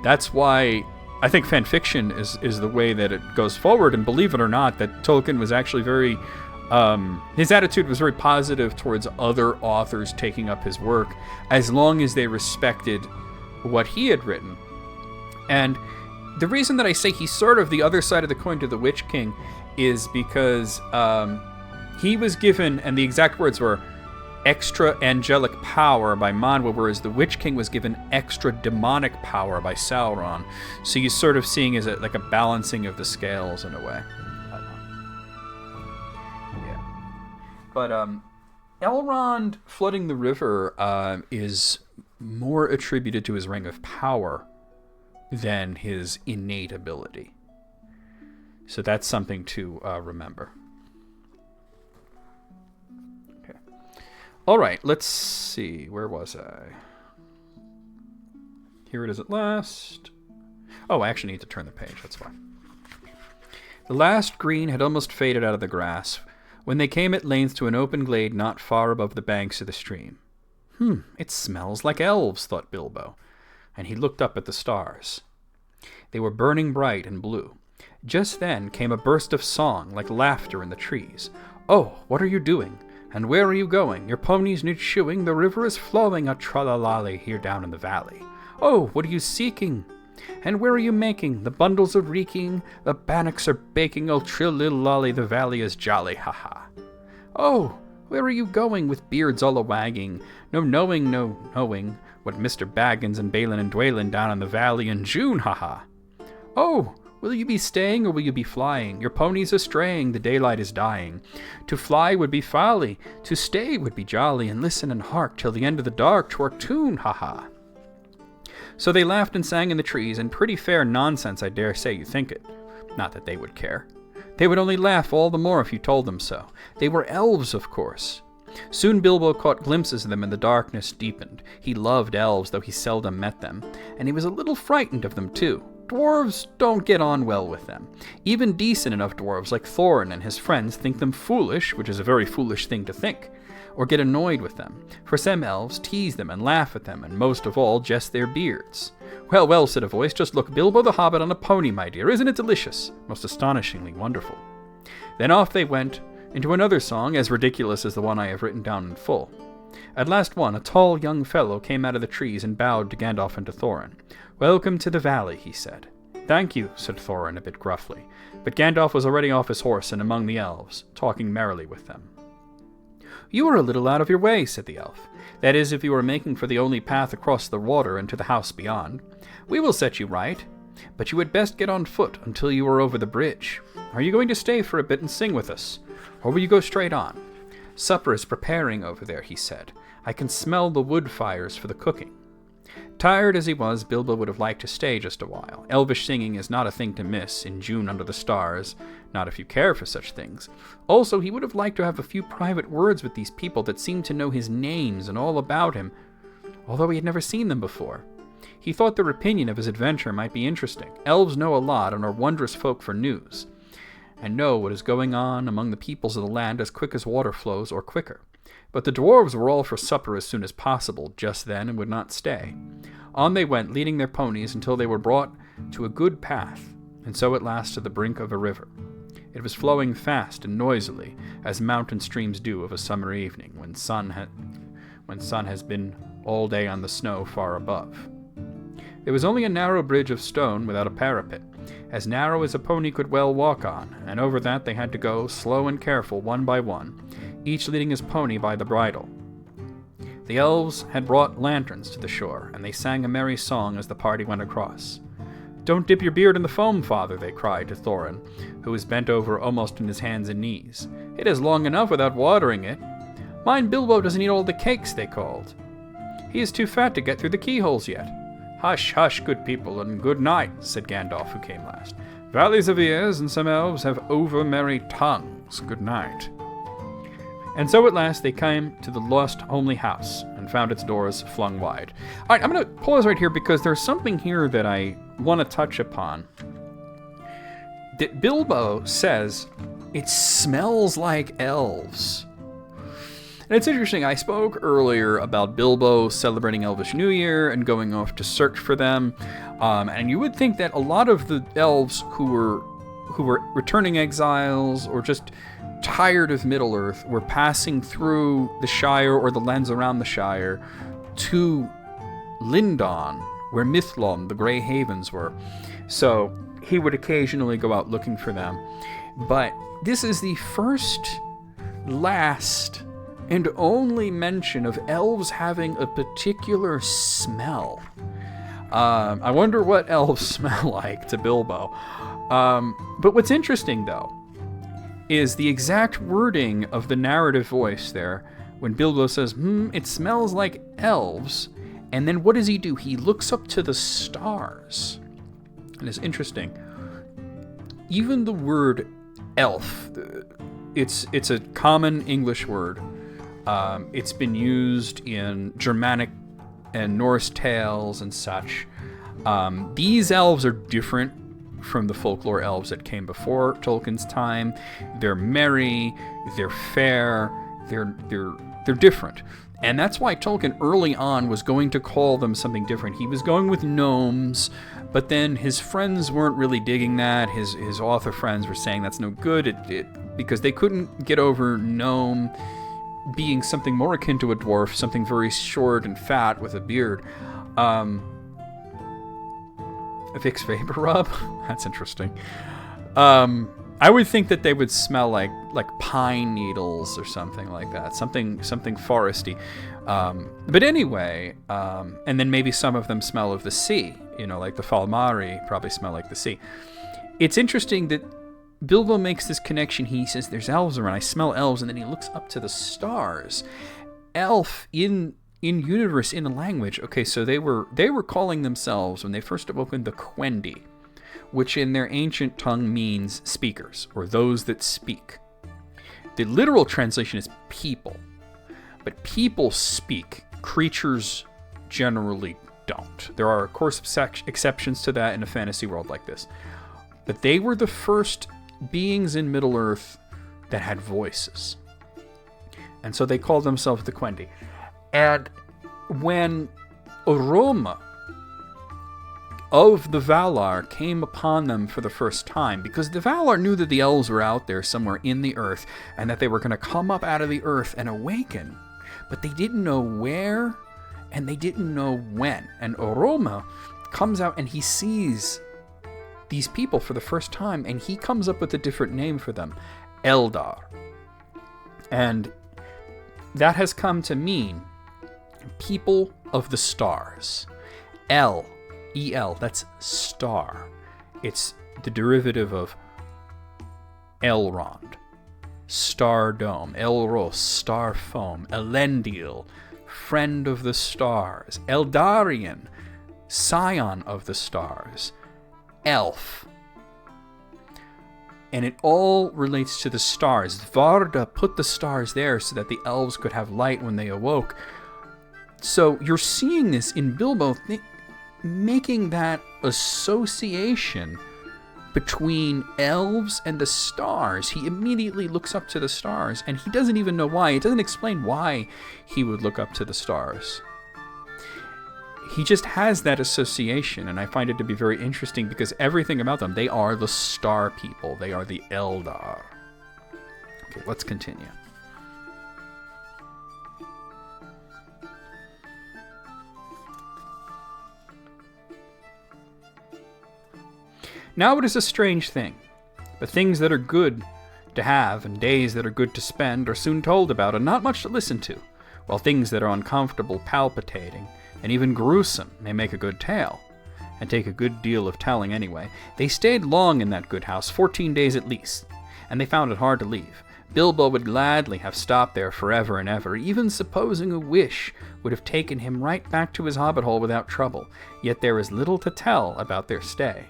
That's why I think fanfiction is the way that it goes forward, and believe it or not, that Tolkien was actually very... his attitude was very positive towards other authors taking up his work, as long as they respected what he had written. And the reason that I say he's sort of the other side of the coin to the Witch King is because he was given, and the exact words were, extra angelic power by Manwe, whereas the Witch King was given extra demonic power by Sauron. So you're sort of seeing as like a balancing of the scales in a way. But Elrond flooding the river is more attributed to his Ring of Power than his innate ability. So that's something to remember. Okay. All right, let's see. Where was I? Here it is at last. Oh, I actually need to turn the page. That's fine. The last green had almost faded out of the grass when they came at length to an open glade not far above the banks of the stream. It smells like elves, thought Bilbo, and he looked up at the stars. They were burning bright and blue. Just then came a burst of song, like laughter in the trees. "Oh, what are you doing? And where are you going? Your ponies need shoeing. The river is flowing a tra-la-lally here down in the valley. Oh, what are you seeking? And where are you making? The bundles are reeking, the bannocks are baking, oh, trill-lil-lolly, the valley is jolly, ha-ha. Oh, where are you going with beards all a-wagging? No knowing what Mr. Baggins and Balin and Dwalin down in the valley in June, ha-ha. Oh, will you be staying or will you be flying? Your ponies are straying, the daylight is dying. To fly would be folly, to stay would be jolly, and listen and hark till the end of the dark to our tune, ha-ha. So they laughed and sang in the trees, and pretty fair nonsense, I dare say you think it. Not that they would care. They would only laugh all the more if you told them so. They were elves, of course. Soon Bilbo caught glimpses of them, and the darkness deepened. He loved elves, though he seldom met them, and he was a little frightened of them, too. Dwarves don't get on well with them. Even decent enough dwarves like Thorin and his friends think them foolish, which is a very foolish thing to think, or get annoyed with them. For some elves tease them and laugh at them, and most of all, jest their beards. Well, well, said a voice, just look, Bilbo the Hobbit on a pony, my dear. Isn't it delicious? Most astonishingly wonderful. Then off they went, into another song, as ridiculous as the one I have written down in full. At last one, a tall young fellow, came out of the trees and bowed to Gandalf and to Thorin. Welcome to the valley, he said. Thank you, said Thorin a bit gruffly, but Gandalf was already off his horse and among the elves, talking merrily with them. You are a little out of your way, said the elf. That is, if you are making for the only path across the water and to the house beyond. We will set you right, but you had best get on foot until you are over the bridge. Are you going to stay for a bit and sing with us, or will you go straight on? "Supper is preparing over there," he said. "I can smell the wood fires for the cooking." Tired as he was, Bilbo would have liked to stay just a while. Elvish singing is not a thing to miss in June under the stars, not if you care for such things. Also, he would have liked to have a few private words with these people that seemed to know his names and all about him, although he had never seen them before. He thought their opinion of his adventure might be interesting. Elves know a lot and are wondrous folk for news, and know what is going on among the peoples of the land as quick as water flows, or quicker. But the dwarves were all for supper as soon as possible just then and would not stay. On they went, leading their ponies until they were brought to a good path, and so at last to the brink of a river. It was flowing fast and noisily, as mountain streams do of a summer evening, when sun has been all day on the snow far above. There was only a narrow bridge of stone without a parapet, as narrow as a pony could well walk on, and over that they had to go, slow and careful, one by one, each leading his pony by the bridle. The elves had brought lanterns to the shore, and they sang a merry song as the party went across. "Don't dip your beard in the foam, father," they cried to Thorin, who was bent over almost on his hands and knees. "It is long enough without watering it." "Mind Bilbo doesn't eat all the cakes," they called. "He is too fat to get through the keyholes yet." "Hush, hush, good people, and good night," said Gandalf, who came last. "Valleys of ears, and some elves have over-merry tongues. Good night." And so at last they came to the lost homely house and found its doors flung wide. All right, I'm going to pause right here because there's something here that I want to touch upon. That Bilbo says, "It smells like elves." And it's interesting, I spoke earlier about Bilbo celebrating Elvish New Year and going off to search for them. And you would think that a lot of the elves who were returning exiles or just tired of Middle-earth were passing through the Shire or the lands around the Shire to Lindon, where Mithlond, the Grey Havens, were. So he would occasionally go out looking for them. But this is the first, last, and only mention of elves having a particular smell. I wonder what elves smell like to Bilbo. But what's interesting, though, is the exact wording of the narrative voice there when Bilbo says, "It smells like elves." And then what does he do? He looks up to the stars. And it's interesting. Even the word elf, it's a common English word. It's been used in Germanic and Norse tales and such. These elves are different from the folklore elves that came before Tolkien's time. They're merry, they're fair, they're different. And that's why Tolkien early on was going to call them something different. He was going with gnomes, but then his friends weren't really digging that. His author friends were saying that's no good because they couldn't get over gnome being something more akin to a dwarf, something very short and fat with a beard. Vicks Vapor Rub? That's interesting. I would think that they would smell like pine needles or something like that, something foresty. But anyway, and then maybe some of them smell of the sea, like the Falmari probably smell like the sea. It's interesting that Bilbo makes this connection. He says, "There's elves around. I smell elves," and then he looks up to the stars. Elf in universe, in a language. Okay, so they were calling themselves, when they first opened, the Quendi, which in their ancient tongue means speakers, or those that speak. The literal translation is people, but people speak. Creatures generally don't. There are, of course, exceptions to that in a fantasy world like this. But they were the first beings in Middle-earth that had voices. And so they called themselves the Quendi. And when Oroma of the Valar came upon them for the first time, because the Valar knew that the elves were out there somewhere in the earth, and that they were going to come up out of the earth and awaken, but they didn't know where, and they didn't know when. And Oroma comes out and he sees these people for the first time, and he comes up with a different name for them, Eldar. And that has come to mean people of the stars. E-L, that's star. It's the derivative of Elrond. star dome. Elros, star foam. Elendil, friend of the stars. Eldarian, scion of the stars. Elf. And it all relates to the stars. Varda put the stars there so that the elves could have light when they awoke. So you're seeing this in Bilbo making that association between elves and the stars. He immediately looks up to the stars, and he doesn't even know why. It doesn't explain why he would look up to the stars. He just has that association, and I find it to be very interesting because everything about them, they are the star people. They are the Eldar. Okay, let's continue. Now it is a strange thing, but things that are good to have and days that are good to spend are soon told about and not much to listen to, while things that are uncomfortable, palpitating, and even gruesome may make a good tale, and take a good deal of telling anyway. They stayed long in that good house, 14 days at least, and they found it hard to leave. Bilbo would gladly have stopped there forever and ever, even supposing a wish would have taken him right back to his hobbit hole without trouble, yet there is little to tell about their stay.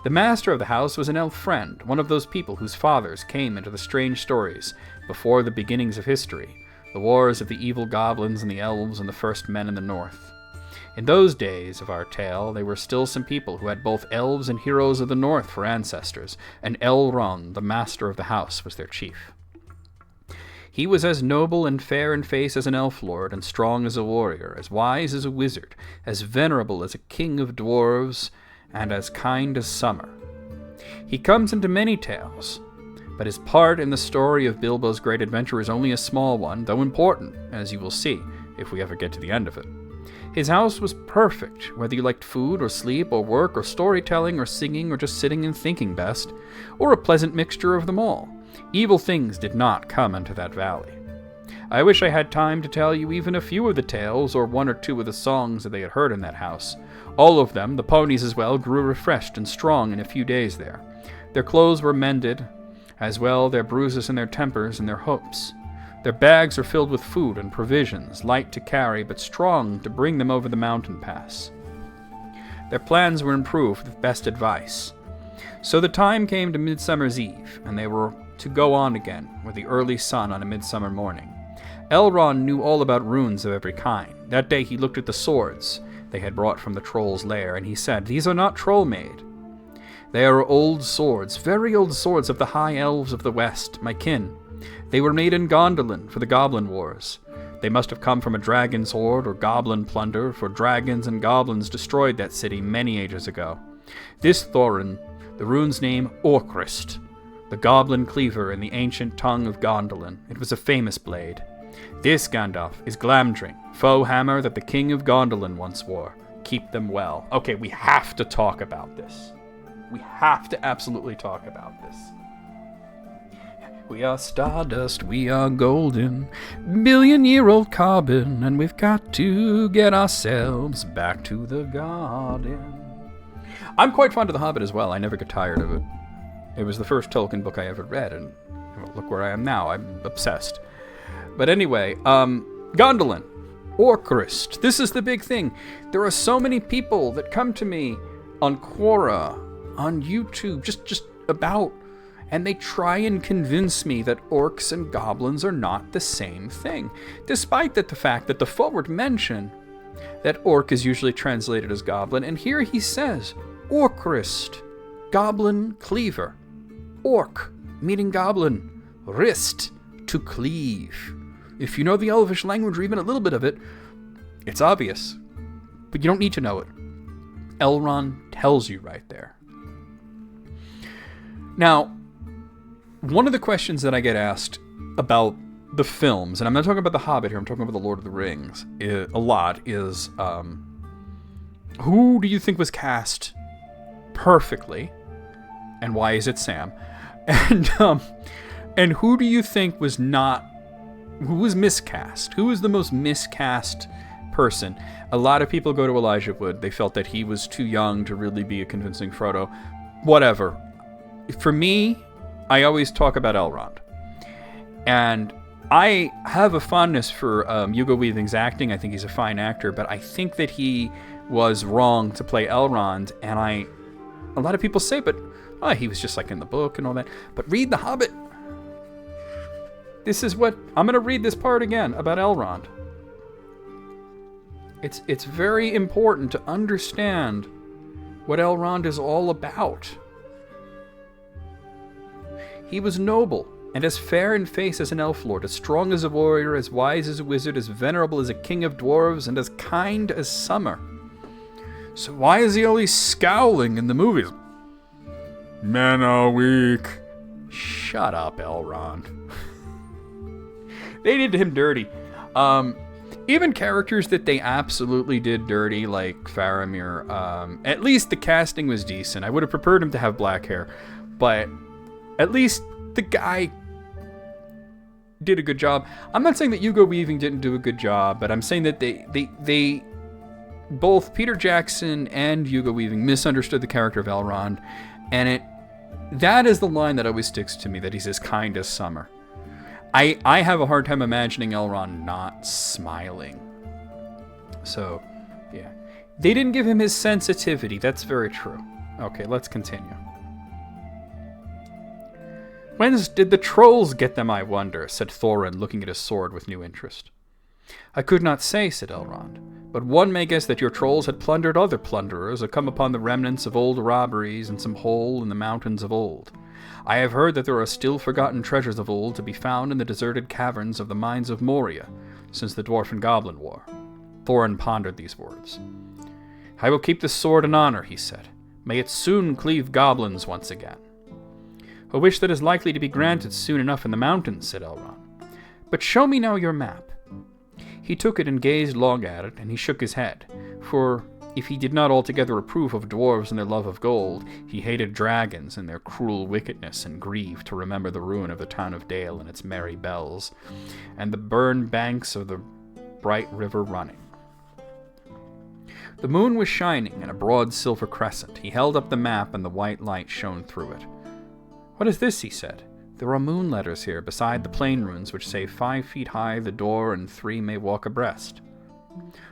The master of the house was an elf friend, one of those people whose fathers came into the strange stories before the beginnings of history, the wars of the evil goblins and the elves and the first men in the north. In those days of our tale, there were still some people who had both elves and heroes of the north for ancestors, and Elrond, the master of the house, was their chief. He was as noble and fair in face as an elf lord, and strong as a warrior, as wise as a wizard, as venerable as a king of dwarves, and as kind as summer. He comes into many tales, but his part in the story of Bilbo's great adventure is only a small one, though important, as you will see, if we ever get to the end of it. His house was perfect, whether you liked food or sleep or work or storytelling or singing or just sitting and thinking best, or a pleasant mixture of them all. Evil things did not come into that valley. I wish I had time to tell you even a few of the tales or one or two of the songs that they had heard in that house. All of them, the ponies as well, grew refreshed and strong in a few days there. Their clothes were mended, as well their bruises and their tempers and their hopes. Their bags are filled with food and provisions, light to carry but strong to bring them over the mountain pass. Their plans were improved with best advice. So the time came to Midsummer's Eve, and they were to go on again with the early sun on a midsummer morning. Elrond knew all about runes of every kind. That day he looked at the swords they had brought from the troll's lair, and he said, "These are not troll-made. They are old swords, very old swords of the high elves of the west, my kin. They were made in Gondolin for the Goblin Wars. They must have come from a dragon's horde or goblin plunder, for dragons and goblins destroyed that city many ages ago. This Thorin, the rune's name Orcrist, the goblin cleaver in the ancient tongue of Gondolin. It was a famous blade. This, Gandalf, is Glamdring, foe hammer that the king of Gondolin once wore. Keep them well." Okay, we have to talk about this. We have to absolutely talk about this. We are stardust, we are golden, billion-year-old carbon, and we've got to get ourselves back to the garden. I'm quite fond of The Hobbit as well. I never get tired of it. It was the first Tolkien book I ever read, and look where I am now. I'm obsessed. But anyway, Gondolin, Orcrist, this is the big thing. There are so many people that come to me on Quora, on YouTube, just about, and they try and convince me that orcs and goblins are not the same thing, despite the fact that the forward mention that orc is usually translated as goblin, and here he says, Orcrist, goblin cleaver, orc, meaning goblin, wrist, to cleave. If you know the Elvish language or even a little bit of it, it's obvious, but you don't need to know it. Elrond tells you right there. Now, one of the questions that I get asked about the films, and I'm not talking about The Hobbit here, I'm talking about The Lord of the Rings a lot, is who do you think was cast perfectly, and why is it Sam? And who do you think was not, who was miscast? Who was the most miscast person? A lot of people go to Elijah Wood. They felt that he was too young to really be a convincing Frodo. Whatever. For me, I always talk about Elrond. And I have a fondness for Hugo Weaving's acting. I think he's a fine actor, but I think that he was wrong to play Elrond. And a lot of people say, but he was just like in the book and all that. But read The Hobbit. This is what I'm going to read this part again about Elrond. It's very important to understand what Elrond is all about. He was noble, and as fair in face as an elf lord, as strong as a warrior, as wise as a wizard, as venerable as a king of dwarves, and as kind as summer. So why is he always scowling in the movies? Men are weak. Shut up, Elrond. They did him dirty. Even characters that they absolutely did dirty, like Faramir, at least the casting was decent. I would have preferred him to have black hair, but at least the guy did a good job. I'm not saying that Hugo Weaving didn't do a good job, but I'm saying that they both Peter Jackson and Hugo Weaving misunderstood the character of Elrond, and that is the line that always sticks to me, that he's as kind as summer. I have a hard time imagining Elrond not smiling. So, yeah. They didn't give him his sensitivity. That's very true. Okay, let's continue. Whence did the trolls get them, I wonder? Said Thorin, looking at his sword with new interest. I could not say, said Elrond, but one may guess that your trolls had plundered other plunderers, or come upon the remnants of old robberies in some hole in the mountains of old. I have heard that there are still forgotten treasures of old to be found in the deserted caverns of the mines of Moria, since the Dwarf and Goblin War. Thorin pondered these words. I will keep this sword in honor, he said. May it soon cleave goblins once again. A wish that is likely to be granted soon enough in the mountains, said Elrond. But show me now your map. He took it and gazed long at it, and he shook his head, for if he did not altogether approve of dwarves and their love of gold, he hated dragons and their cruel wickedness, and grieved to remember the ruin of the town of Dale and its merry bells, and the burned banks of the bright river running. The moon was shining in a broad silver crescent. He held up the map, and the white light shone through it. What is this? He said. There are moon letters here beside the plain runes which say 5 feet high the door and 3 may walk abreast.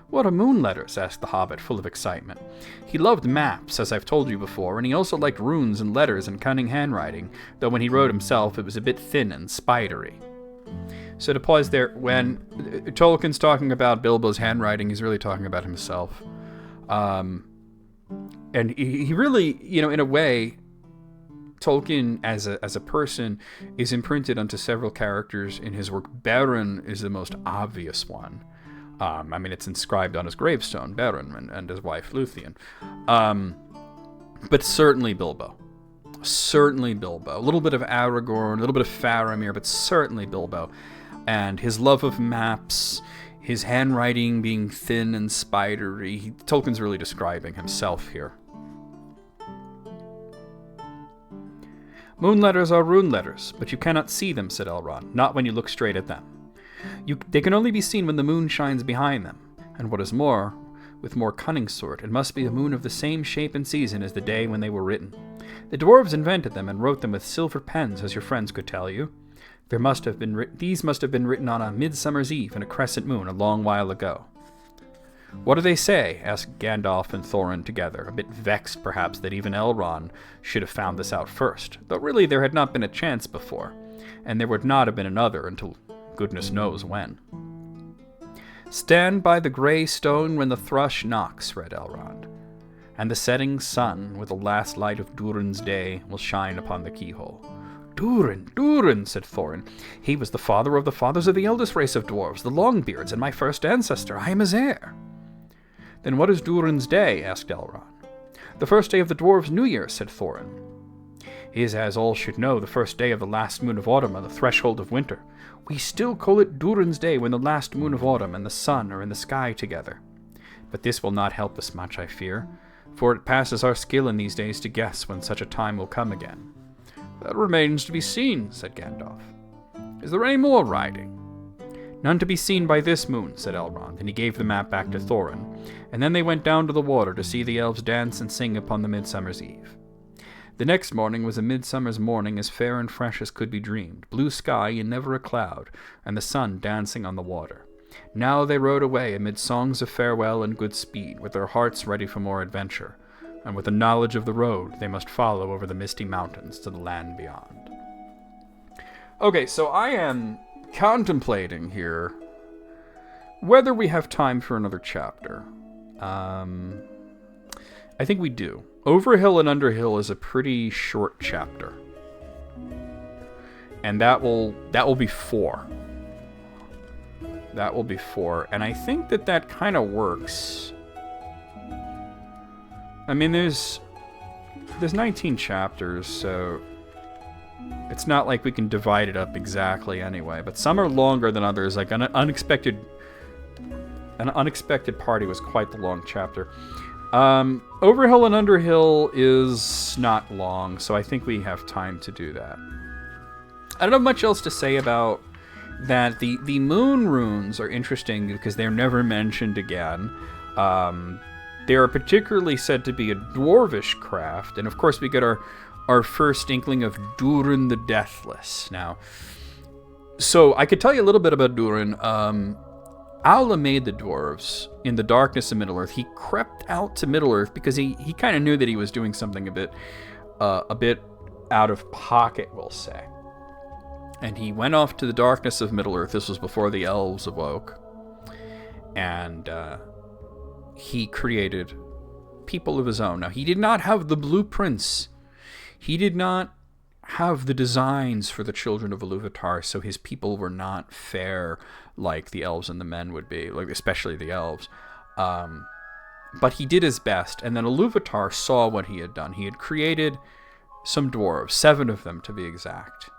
What are moon letters? Asked the hobbit, full of excitement. He loved maps, as I've told you before, and he also liked runes and letters and cunning handwriting, though when he wrote himself it was a bit thin and spidery. So to pause there, when Tolkien's talking about Bilbo's handwriting, he's really talking about himself. And he really, in a way, Tolkien as a person is imprinted onto several characters in his work. Beren is the most obvious one. It's inscribed on his gravestone, Beren, and his wife Luthien. But certainly Bilbo. Certainly Bilbo. A little bit of Aragorn, a little bit of Faramir, but certainly Bilbo. And his love of maps, his handwriting being thin and spidery. Tolkien's really describing himself here. Moon letters are rune letters, but you cannot see them, said Elrond, not when you look straight at them. They can only be seen when the moon shines behind them, and what is more, with more cunning sort, it must be a moon of the same shape and season as the day when they were written. The dwarves invented them and wrote them with silver pens, as your friends could tell you. These must have been written on a midsummer's eve and a crescent moon a long while ago. What do they say? Asked Gandalf and Thorin together, a bit vexed perhaps that even Elrond should have found this out first, though really there had not been a chance before, and there would not have been another until goodness knows when. Stand by the grey stone when the thrush knocks, read Elrond, and the setting sun, with the last light of Durin's day, will shine upon the keyhole. Durin, said Thorin. He was the father of the fathers of the eldest race of dwarves, the Longbeards, and my first ancestor. I am his heir. Then what is Durin's day? Asked Elrond. The first day of the dwarves' New Year, said Thorin. Is, as all should know, the first day of the last moon of autumn on the threshold of winter. We still call it Durin's day when the last moon of autumn and the sun are in the sky together. But this will not help us much, I fear, for it passes our skill in these days to guess when such a time will come again. That remains to be seen, said Gandalf. Is there any more riding? None to be seen by this moon, said Elrond, and he gave the map back to Thorin, and then they went down to the water to see the elves dance and sing upon the midsummer's eve. The next morning was a midsummer's morning, as fair and fresh as could be dreamed, blue sky and never a cloud, and the sun dancing on the water. Now they rode away amid songs of farewell and good speed, with their hearts ready for more adventure, and with the knowledge of the road they must follow over the misty mountains to the land beyond. Okay, so I am contemplating here whether we have time for another chapter. I think we do. Overhill and Underhill is a pretty short chapter. And that will be 4. That will be 4. And I think that kind of works. I mean, there's 19 chapters, so it's not like we can divide it up exactly anyway. But some are longer than others. Like an unexpected party was quite the long chapter. Overhill and Underhill is not long, so I think we have time to do that. I don't have much else to say about that. The moon runes are interesting because they're never mentioned again. They are particularly said to be a dwarvish craft, and of course we get our first inkling of Durin the Deathless. Now, so I could tell you a little bit about Durin. Aula made the dwarves in the darkness of Middle-earth. He crept out to Middle-earth because he kind of knew that he was doing something a bit out of pocket, we'll say. And he went off to the darkness of Middle-earth. This was before the elves awoke. And he created people of his own. Now, he did not have the blueprints. He did not have the designs for the children of Iluvatar, so his people were not fair like the elves and the men would be, like especially the elves. But he did his best, and then Iluvatar saw what he had done. He had created some dwarves, 7 of them to be exact.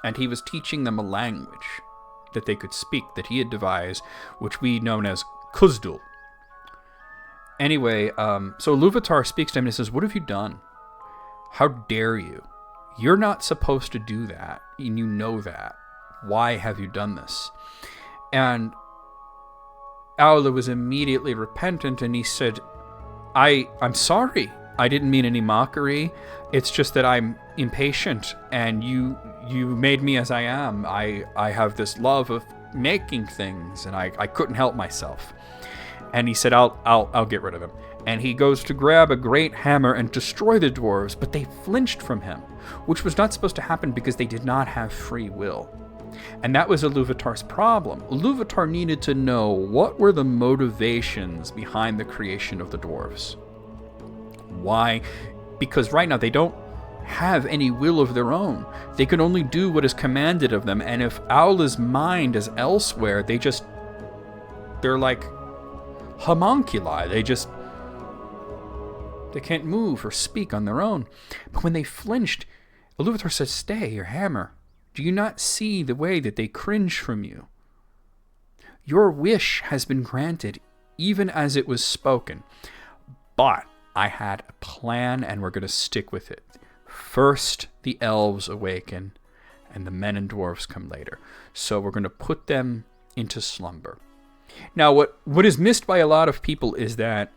And he was teaching them a language that they could speak, that he had devised, which we know as Kuzdul. Anyway, so Iluvatar speaks to him and he says, "What have you done? How dare you? You're not supposed to do that, and you know that. Why have you done this?" And Aula was immediately repentant, and he said, I'm sorry. I didn't mean any mockery. It's just that I'm impatient, and you made me as I am. I have this love of making things, and I couldn't help myself. And he said, I'll get rid of him. And he goes to grab a great hammer and destroy the dwarves, but they flinched from him, which was not supposed to happen because they did not have free will. And that was Iluvatar's problem. Iluvatar needed to know what were the motivations behind the creation of the dwarves. Why? Because right now they don't have any will of their own. They can only do what is commanded of them, and if Aula's mind is elsewhere, they're like homunculi. They can't move or speak on their own. But when they flinched, Iluvatar said, "Stay, your hammer. Do you not see the way that they cringe from you? Your wish has been granted, even as it was spoken. But I had a plan, and we're going to stick with it. First, the elves awaken, and the men and dwarves come later. So we're going to put them into slumber." Now, what is missed by a lot of people is that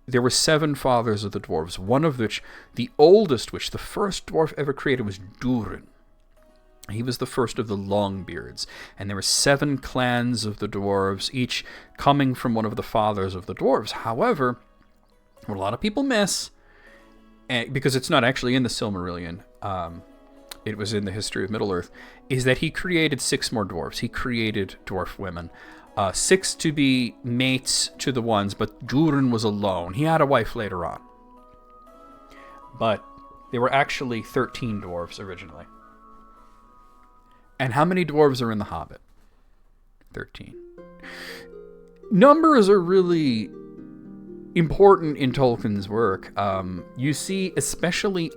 there were 7 fathers of the dwarves, one of which, the oldest which, the first dwarf ever created was Durin. He was the first of the Longbeards, and there were 7 clans of the dwarves, each coming from one of the fathers of the dwarves. However, what a lot of people miss, because it's not actually in the Silmarillion, it was in the history of Middle-earth, is that he created 6 more dwarves. He created dwarf women. 6 to be mates to the ones, but Durin was alone. He had a wife later on. But there were actually 13 dwarves originally. And how many dwarves are in The Hobbit? 13. Numbers are really important in Tolkien's work. You see especially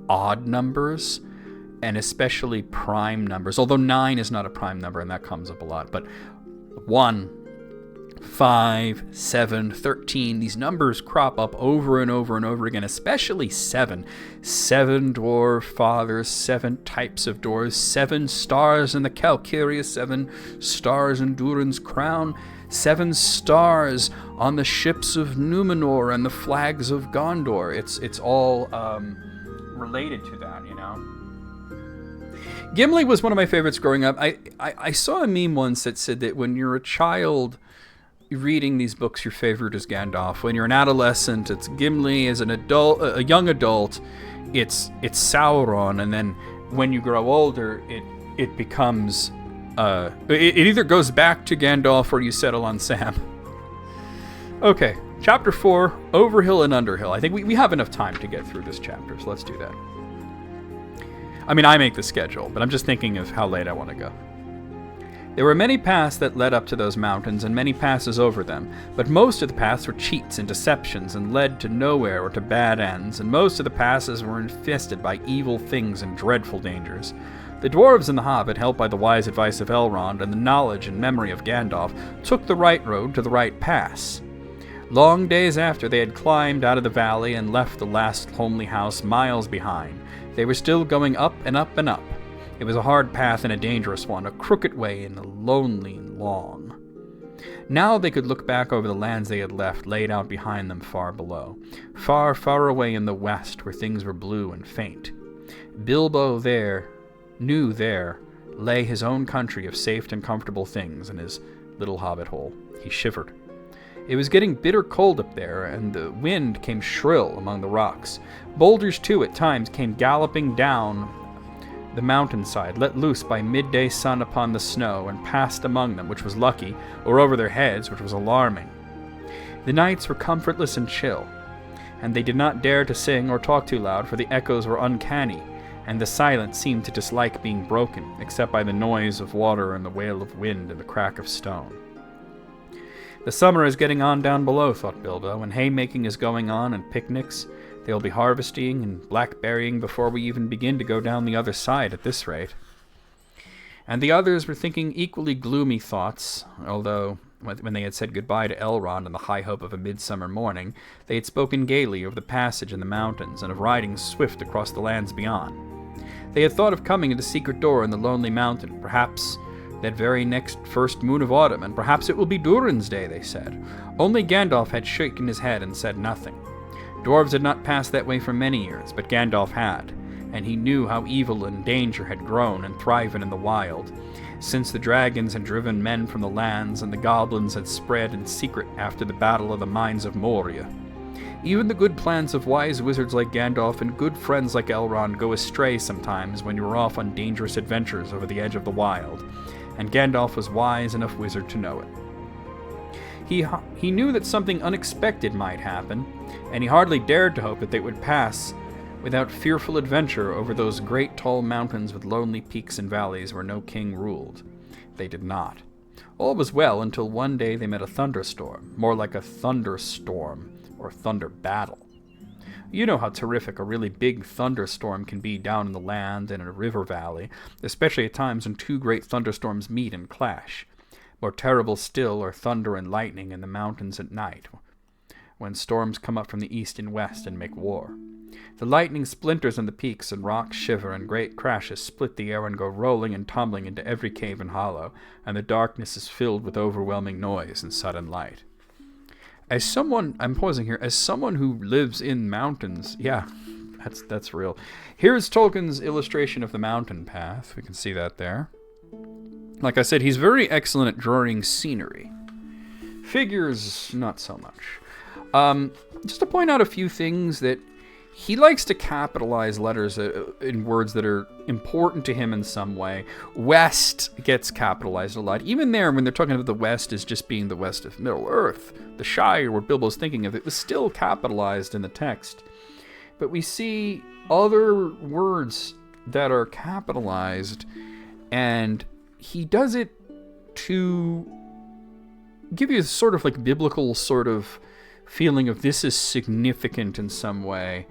odd numbers and especially prime numbers, although 9 is not a prime number, and that comes up a lot. But 1, 5, 7, 13, these numbers crop up over and over and over again, especially 7. 7 dwarf fathers, 7 types of dwarves, 7 stars in the Calcaria, 7 stars in Durin's crown, 7 stars on the ships of Numenor and the flags of Gondor. It's all related to that, you know? Gimli was one of my favorites growing up. I saw a meme once that said that when you're a child reading these books, your favorite is Gandalf. When you're an adolescent, it's Gimli. As an adult, a young adult, it's Sauron. And then when you grow older, it becomes it either goes back to Gandalf or you settle on Sam. Okay, chapter 4, Overhill and Underhill. I think we have enough time to get through this chapter, so let's do that. I mean, I make the schedule, but I'm just thinking of how late I want to go. There were many paths that led up to those mountains, and many passes over them, but most of the paths were cheats and deceptions and led to nowhere or to bad ends, and most of the passes were infested by evil things and dreadful dangers. The dwarves and the Hobbit, helped by the wise advice of Elrond and the knowledge and memory of Gandalf, took the right road to the right pass. Long days after they had climbed out of the valley and left the last homely house miles behind, they were still going up and up and up. It was a hard path and a dangerous one, a crooked way and a lonely long. Now they could look back over the lands they had left laid out behind them far below, far, far away in the west where things were blue and faint. Bilbo knew there lay his own country of safe and comfortable things in his little hobbit hole. He shivered. It was getting bitter cold up there, and the wind came shrill among the rocks. Boulders, too, at times came galloping down the mountainside, let loose by midday sun upon the snow, and passed among them, which was lucky, or over their heads, which was alarming. The nights were comfortless and chill, and they did not dare to sing or talk too loud, for the echoes were uncanny, and the silence seemed to dislike being broken, except by the noise of water and the wail of wind and the crack of stone. The summer is getting on down below, thought Bilbo, and haymaking is going on, and picnics. They'll be harvesting and blackberrying before we even begin to go down the other side at this rate. And the others were thinking equally gloomy thoughts, although when they had said goodbye to Elrond in the high hope of a midsummer morning, they had spoken gaily of the passage in the mountains and of riding swift across the lands beyond. They had thought of coming to the secret door in the lonely mountain, perhaps that very next first moon of autumn, and perhaps it will be Durin's day, they said. Only Gandalf had shaken his head and said nothing. Dwarves had not passed that way for many years, but Gandalf had, and he knew how evil and danger had grown and thriven in the wild, since the dragons had driven men from the lands and the goblins had spread in secret after the battle of the mines of Moria. Even the good plans of wise wizards like Gandalf and good friends like Elrond go astray sometimes when you are off on dangerous adventures over the edge of the wild, and Gandalf was wise enough wizard to know it. He knew that something unexpected might happen, and he hardly dared to hope that they would pass without fearful adventure over those great tall mountains with lonely peaks and valleys where no king ruled. They did not. All was well until one day they met a thunderstorm, more like a thunderstorm or thunder battle. You know how terrific a really big thunderstorm can be down in the land and in a river valley, especially at times when two great thunderstorms meet and clash. More terrible still are thunder and lightning in the mountains at night, when storms come up from the east and west and make war. The lightning splinters on the peaks and rocks shiver, and great crashes split the air and go rolling and tumbling into every cave and hollow, and the darkness is filled with overwhelming noise and sudden light. As someone who lives in mountains, yeah, that's real. Here's Tolkien's illustration of the mountain path. We can see that there. Like I said, he's very excellent at drawing scenery. Figures, not so much. Just to point out a few things that he likes to capitalize letters in words that are important to him in some way. West gets capitalized a lot. Even there, when they're talking about the West as just being the west of Middle-earth, the Shire, where Bilbo's thinking of, it was still capitalized in the text. But we see other words that are capitalized, and he does it to give you a sort of like biblical sort of feeling of this is significant in some way.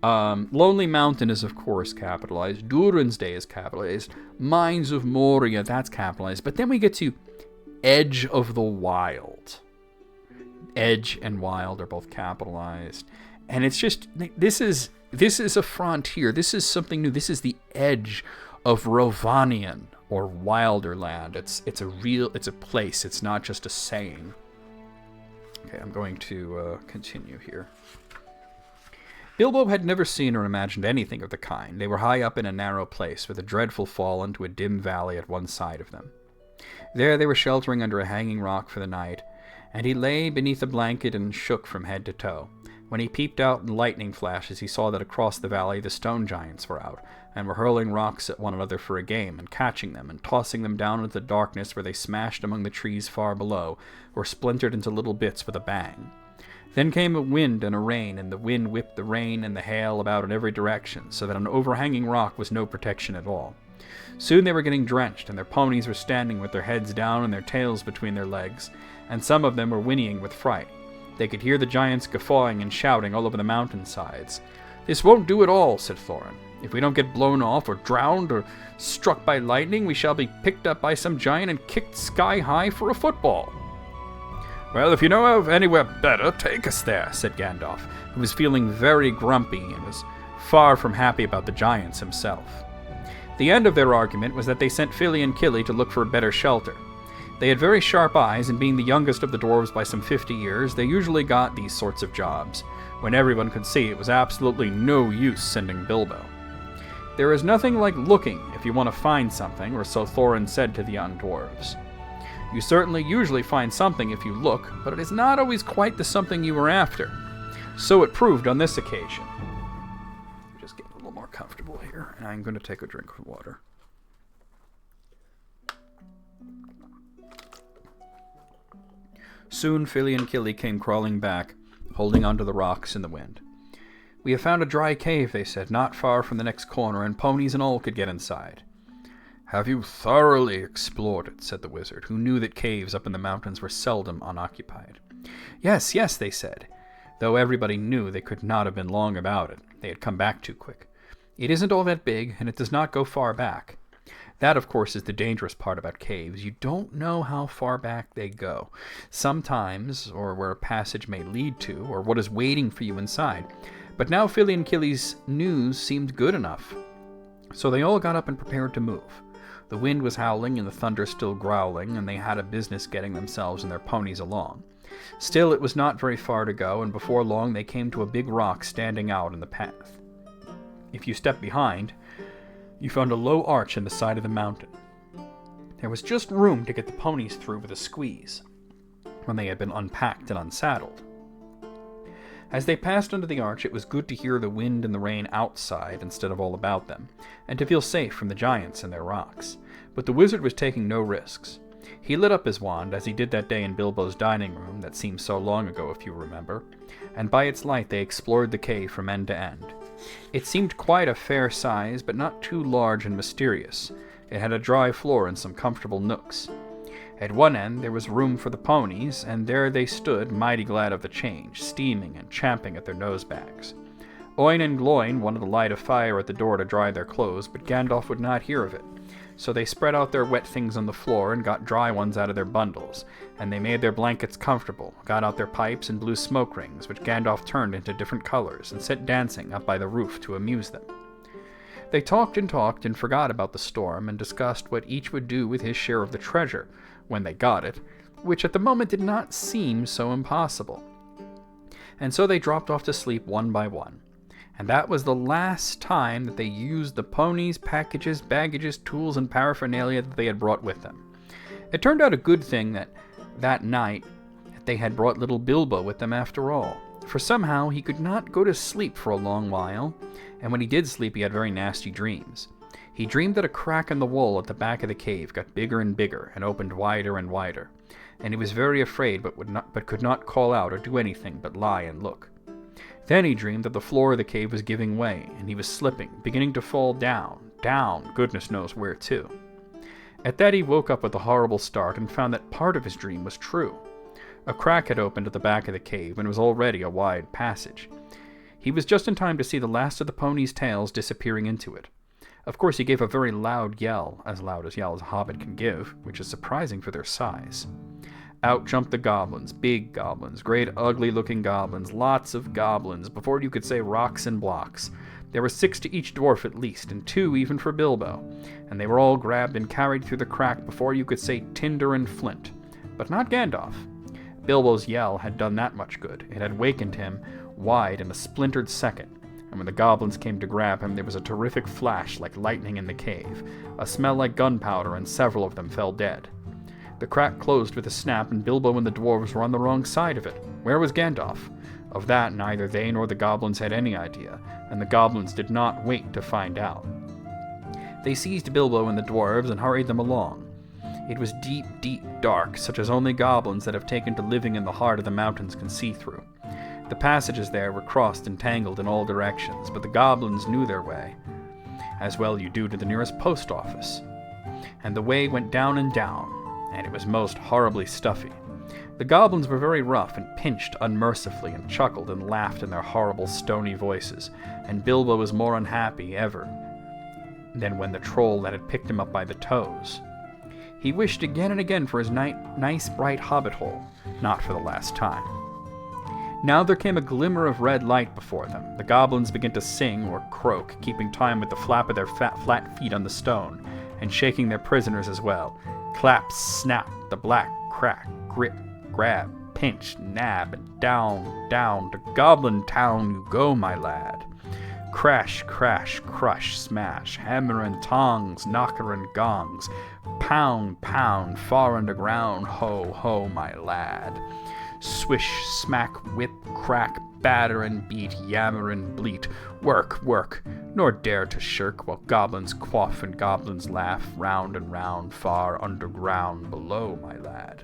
Lonely Mountain is, of course, capitalized. Durin's Day is capitalized. Mines of Moria, that's capitalized. But then we get to Edge of the Wild. Edge and Wild are both capitalized. And it's just, this is a frontier. This is something new. This is the edge of Rovanian or Wilderland. It's a place. It's not just a saying. Okay, I'm going to continue here. Bilbo had never seen or imagined anything of the kind. They were high up in a narrow place, with a dreadful fall into a dim valley at one side of them. There they were sheltering under a hanging rock for the night, and he lay beneath a blanket and shook from head to toe. When he peeped out in lightning flashes, he saw that across the valley the stone giants were out, and were hurling rocks at one another for a game, and catching them, and tossing them down into the darkness where they smashed among the trees far below, or splintered into little bits with a bang. Then came a wind and a rain, and the wind whipped the rain and the hail about in every direction, so that an overhanging rock was no protection at all. Soon they were getting drenched, and their ponies were standing with their heads down and their tails between their legs, and some of them were whinnying with fright. They could hear the giants guffawing and shouting all over the mountainsides. "This won't do at all," said Thorin. "If we don't get blown off or drowned or struck by lightning, we shall be picked up by some giant and kicked sky-high for a football." "Well, if you know of anywhere better, take us there," said Gandalf, who was feeling very grumpy and was far from happy about the giants himself. The end of their argument was that they sent Fili and Kili to look for a better shelter. They had very sharp eyes, and being the youngest of the dwarves by some 50 years, they usually got these sorts of jobs, when everyone could see it was absolutely no use sending Bilbo. There is nothing like looking if you want to find something, or so Thorin said to the young dwarves. You certainly usually find something if you look, but it is not always quite the something you were after. So it proved on this occasion. Just get a little more comfortable here, and I'm going to take a drink of water. Soon Fili and Kili came crawling back, holding onto the rocks in the wind. "We have found a dry cave," they said, "not far from the next corner, and ponies and all could get inside." "Have you thoroughly explored it?" said the wizard, who knew that caves up in the mountains were seldom unoccupied. Yes, they said, though everybody knew they could not have been long about it. They had come back too quick. "It isn't all that big, and it does not go far back." That, of course, is the dangerous part about caves. You don't know how far back they go. Sometimes, or where a passage may lead to, or what is waiting for you inside. But now Fili and Kili's news seemed good enough. So they all got up and prepared to move. The wind was howling and the thunder still growling, and they had a business getting themselves and their ponies along. Still, it was not very far to go, and before long they came to a big rock standing out in the path. If you stepped behind, you found a low arch in the side of the mountain. There was just room to get the ponies through with a squeeze, when they had been unpacked and unsaddled. As they passed under the arch, it was good to hear the wind and the rain outside instead of all about them, and to feel safe from the giants and their rocks. But the wizard was taking no risks. He lit up his wand, as he did that day in Bilbo's dining room that seemed so long ago, if you remember, and by its light they explored the cave from end to end. It seemed quite a fair size, but not too large and mysterious. It had a dry floor and some comfortable nooks. At one end there was room for the ponies, and there they stood, mighty glad of the change, steaming and champing at their nosebags. Oin and Gloin wanted to light a fire at the door to dry their clothes, but Gandalf would not hear of it. So they spread out their wet things on the floor and got dry ones out of their bundles, and they made their blankets comfortable, got out their pipes and blew smoke rings, which Gandalf turned into different colors, and set dancing up by the roof to amuse them. They talked and forgot about the storm, and discussed what each would do with his share of the treasure, when they got it, which at the moment did not seem so impossible. And so they dropped off to sleep one by one. And that was the last time that they used the ponies, packages, baggages, tools, and paraphernalia that they had brought with them. It turned out a good thing that night they had brought little Bilbo with them after all, for somehow he could not go to sleep for a long while, and when he did sleep he had very nasty dreams. He dreamed that a crack in the wall at the back of the cave got bigger and bigger and opened wider and wider, and he was very afraid but could not call out or do anything but lie and look. Then he dreamed that the floor of the cave was giving way, and he was slipping, beginning to fall down, goodness knows where to. At that he woke up with a horrible start and found that part of his dream was true. A crack had opened at the back of the cave, and was already a wide passage. He was just in time to see the last of the ponies' tails disappearing into it. Of course he gave a very loud yell as a hobbit can give, which is surprising for their size. Out jumped the goblins, big goblins, great ugly-looking goblins, lots of goblins, before you could say rocks and blocks. There were 6 to each dwarf at least, and 2 even for Bilbo, and they were all grabbed and carried through the crack before you could say tinder and flint. But not Gandalf. Bilbo's yell had done that much good. It had wakened him wide in a splintered second, and when the goblins came to grab him, there was a terrific flash like lightning in the cave, a smell like gunpowder, and several of them fell dead. The crack closed with a snap, and Bilbo and the dwarves were on the wrong side of it. Where was Gandalf? Of that, neither they nor the goblins had any idea, and the goblins did not wait to find out. They seized Bilbo and the dwarves and hurried them along. It was deep, deep dark, such as only goblins that have taken to living in the heart of the mountains can see through. The passages there were crossed and tangled in all directions, but the goblins knew their way, as well you do to the nearest post office. And the way went down and down, and it was most horribly stuffy. The goblins were very rough and pinched unmercifully and chuckled and laughed in their horrible stony voices, and Bilbo was more unhappy ever than when the troll that had picked him up by the toes. He wished again and again for his nice bright hobbit hole, not for the last time. Now there came a glimmer of red light before them. The goblins began to sing or croak, keeping time with the flap of their flat feet on the stone, and shaking their prisoners as well. Clap, snap, the black crack, grip, grab, pinch, nab, and down, down, to Goblin Town you go, my lad. Crash, crash, crush, smash, hammer and tongs, knocker and gongs, pound, pound, far underground, ho, ho, my lad. Swish, smack, whip, crack, batter and beat, yammer and bleat, work, work, nor dare to shirk, while goblins quaff and goblins laugh, round and round, far underground, below, my lad.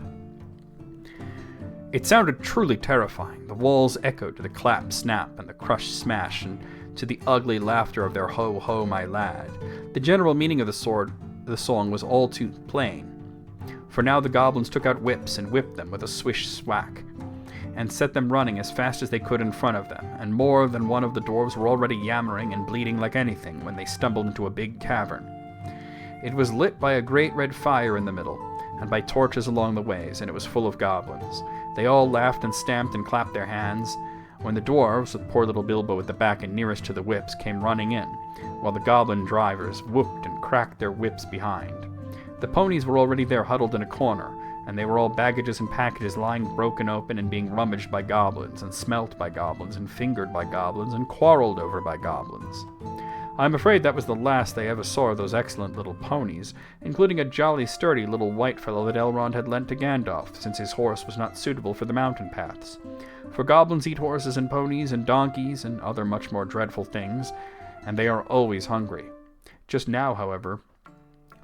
It sounded truly terrifying. The walls echoed to the clap, snap, and the crush, smash, and to the ugly laughter of their ho, ho, my lad. The general meaning of the song was all too plain, for now the goblins took out whips and whipped them with a swish swack, and set them running as fast as they could in front of them, and more than one of the dwarves were already yammering and bleeding like anything when they stumbled into a big cavern. It was lit by a great red fire in the middle, and by torches along the ways, and it was full of goblins. They all laughed and stamped and clapped their hands, when the dwarves, with poor little Bilbo at the back and nearest to the whips, came running in, while the goblin drivers whooped and cracked their whips behind. The ponies were already there huddled in a corner, and they were all baggages and packages lying broken open and being rummaged by goblins, and smelt by goblins, and fingered by goblins, and quarreled over by goblins. I'm afraid that was the last they ever saw of those excellent little ponies, including a jolly sturdy little white fellow that Elrond had lent to Gandalf, since his horse was not suitable for the mountain paths. For goblins eat horses and ponies and donkeys and other much more dreadful things, and they are always hungry. Just now, however,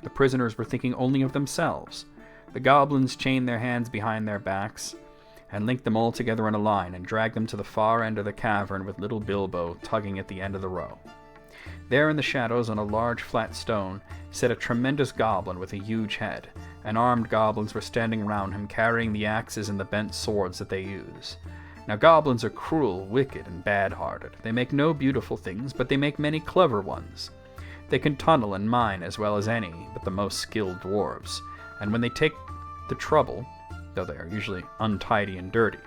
the prisoners were thinking only of themselves. The goblins chained their hands behind their backs, and linked them all together in a line, and dragged them to the far end of the cavern with little Bilbo tugging at the end of the row. There in the shadows, on a large flat stone, sat a tremendous goblin with a huge head, and armed goblins were standing round him, carrying the axes and the bent swords that they use. Now goblins are cruel, wicked, and bad-hearted. They make no beautiful things, but they make many clever ones. They can tunnel and mine as well as any but the most skilled dwarves, and when they take the trouble, though they are usually untidy and dirty,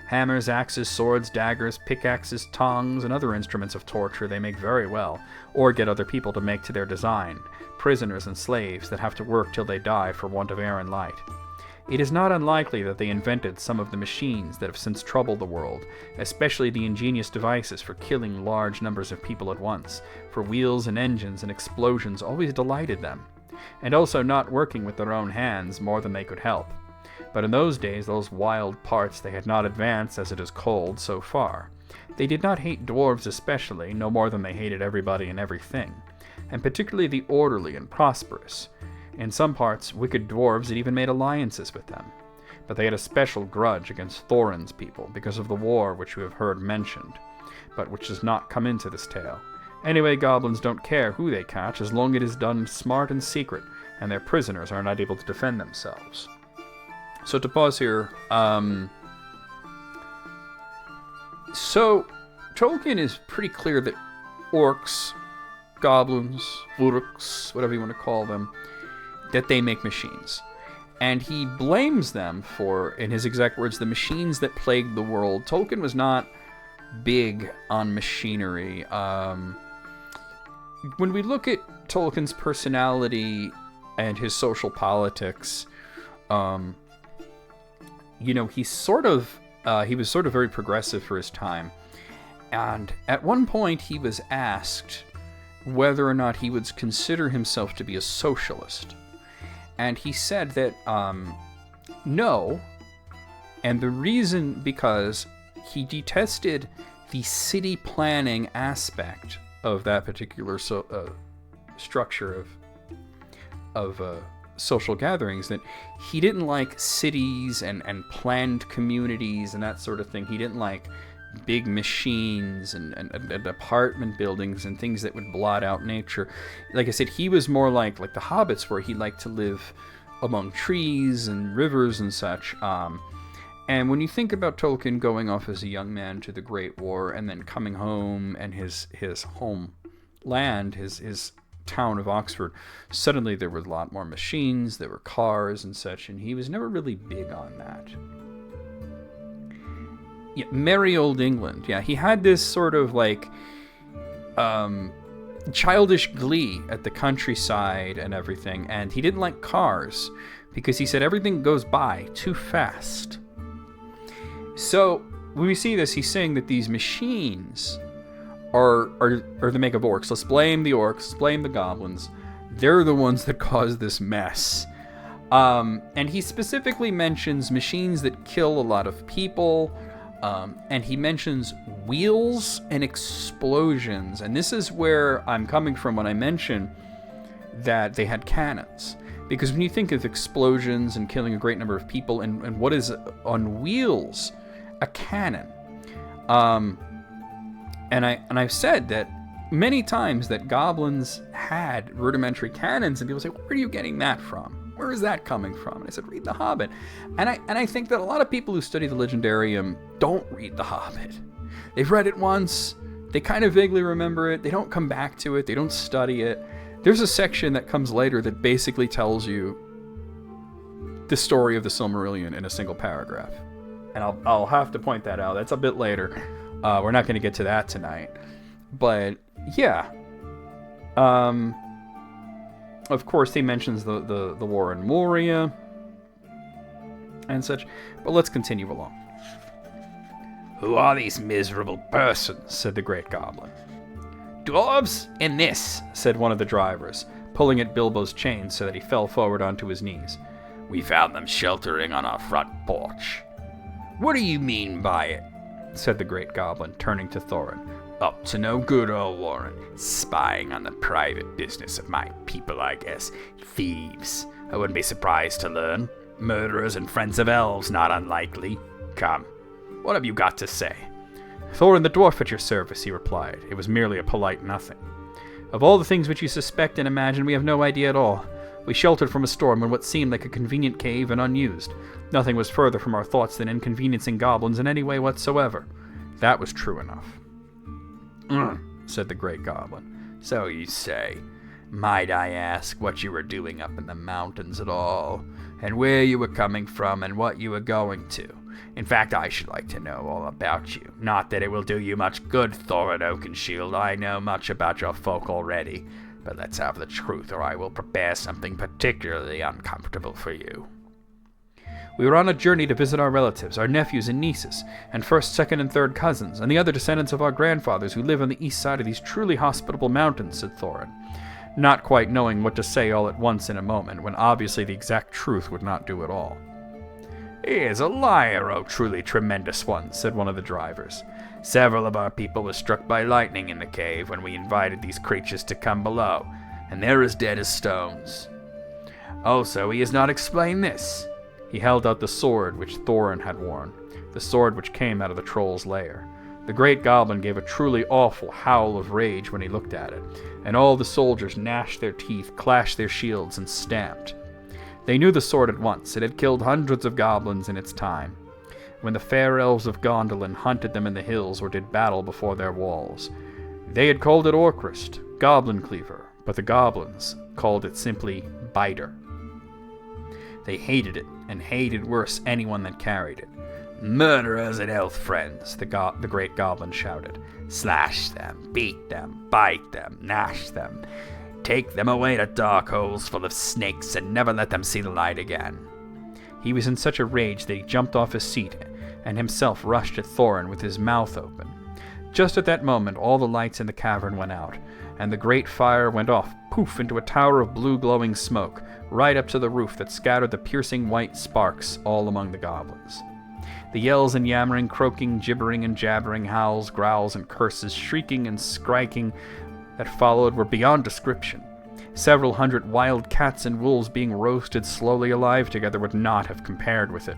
hammers, axes, swords, daggers, pickaxes, tongs, and other instruments of torture they make very well, or get other people to make to their design, prisoners and slaves that have to work till they die for want of air and light. It is not unlikely that they invented some of the machines that have since troubled the world, especially the ingenious devices for killing large numbers of people at once, for wheels and engines and explosions always delighted them, and also not working with their own hands more than they could help. But in those days, those wild parts, they had not advanced, as it is called, so far. They did not hate dwarves especially, no more than they hated everybody and everything, and particularly the orderly and prosperous. In some parts, wicked dwarves had even made alliances with them. But they had a special grudge against Thorin's people because of the war which we have heard mentioned, but which does not come into this tale. Anyway, goblins don't care who they catch as long as it is done smart and secret, and their prisoners are not able to defend themselves. So to pause here, so Tolkien is pretty clear that orcs, goblins, uruks, whatever you want to call them, that they make machines. And he blames them for, in his exact words, the machines that plagued the world. Tolkien was not big on machinery. When we look at Tolkien's personality and his social politics, he was sort of very progressive for his time. And at one point he was asked whether or not he would consider himself to be a socialist. And he said that no, and the reason because he detested the city planning aspect of that particular structure of social gatherings, that he didn't like cities and planned communities and that sort of thing. He didn't like big machines and apartment buildings and things that would blot out nature. Like I said, he was more like the hobbits, where he liked to live among trees and rivers and such. And when you think about Tolkien going off as a young man to the Great War and then coming home and his homeland, his town of Oxford, suddenly there were a lot more machines, there were cars and such, and he was never really big on that. Yeah, merry old England. Yeah, he had this sort of like childish glee at the countryside and everything, and he didn't like cars because he said everything goes by too fast. So when we see this, he's saying that these machines are the make of orcs. Let's blame the orcs, let's blame the goblins. They're the ones that caused this mess. And he specifically mentions machines that kill a lot of people. And he mentions wheels and explosions. And this is where I'm coming from when I mention that they had cannons. Because when you think of explosions and killing a great number of people, and what is on wheels, a cannon. And I've said that many times that goblins had rudimentary cannons, and people say, where are you getting that from? Where is that coming from? And I said, read The Hobbit. And I think that a lot of people who study the Legendarium don't read The Hobbit. They've read it once, they kind of vaguely remember it, they don't come back to it, they don't study it. There's a section that comes later that basically tells you the story of the Silmarillion in a single paragraph. And I'll have to point that out. That's a bit later. We're not going to get to that tonight. But, yeah. Of course, he mentions the war in Moria and such. But let's continue along. "Who are these miserable persons?" said the great goblin. "Dwarves in this," said one of the drivers, pulling at Bilbo's chain so that he fell forward onto his knees. "We found them sheltering on our front porch." "What do you mean by it?" said the great goblin, turning to Thorin. "Up to no good, I'll warrant. Spying on the private business of my people, I guess. Thieves, I wouldn't be surprised to learn. Murderers and friends of elves, not unlikely. Come, what have you got to say?" "Thorin the dwarf at your service," he replied. It was merely a polite nothing. "Of all the things which you suspect and imagine, we have no idea at all. We sheltered from a storm in what seemed like a convenient cave and unused. Nothing was further from our thoughts than inconveniencing goblins in any way whatsoever." That was true enough. Said the great goblin. "So you say. Might I ask what you were doing up in the mountains at all, and where you were coming from and what you were going to? In fact, I should like to know all about you. Not that it will do you much good, Thorin Oakenshield. I know much about your folk already. But let's have the truth, or I will prepare something particularly uncomfortable for you." "We were on a journey to visit our relatives, our nephews and nieces, and first, second, and third cousins, and the other descendants of our grandfathers who live on the east side of these truly hospitable mountains," said Thorin, not quite knowing what to say all at once in a moment, when obviously the exact truth would not do at all. "He is a liar, oh truly tremendous one," said one of the drivers. "Several of our people were struck by lightning in the cave when we invited these creatures to come below, and they're as dead as stones. Also, he has not explained this." He held out the sword which Thorin had worn, the sword which came out of the troll's lair. The great goblin gave a truly awful howl of rage when he looked at it, and all the soldiers gnashed their teeth, clashed their shields, and stamped. They knew the sword at once. It had killed hundreds of goblins in its time, when the fair elves of Gondolin hunted them in the hills or did battle before their walls. They had called it Orcrist, Goblin Cleaver, but the goblins called it simply Biter. They hated it, and hated worse anyone that carried it. "Murderers and elf friends," the great goblin shouted. "Slash them, beat them, bite them, gnash them. Take them away to dark holes full of snakes and never let them see the light again." He was in such a rage that he jumped off his seat and himself rushed at Thorin with his mouth open. Just at that moment, all the lights in the cavern went out, and the great fire went off, poof, into a tower of blue glowing smoke, right up to the roof that scattered the piercing white sparks all among the goblins. The yells and yammering, croaking, gibbering and jabbering, howls, growls, and curses, shrieking and skriking that followed were beyond description. Several hundred wild cats and wolves being roasted slowly alive together would not have compared with it.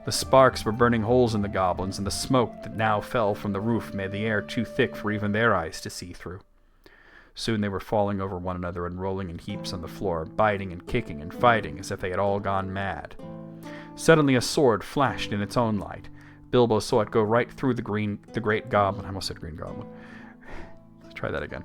The sparks were burning holes in the goblins, and the smoke that now fell from the roof made the air too thick for even their eyes to see through. Soon they were falling over one another and rolling in heaps on the floor, biting and kicking and fighting as if they had all gone mad. Suddenly a sword flashed in its own light. Bilbo saw it go right through the great goblin. I almost said green goblin. Let's try that again.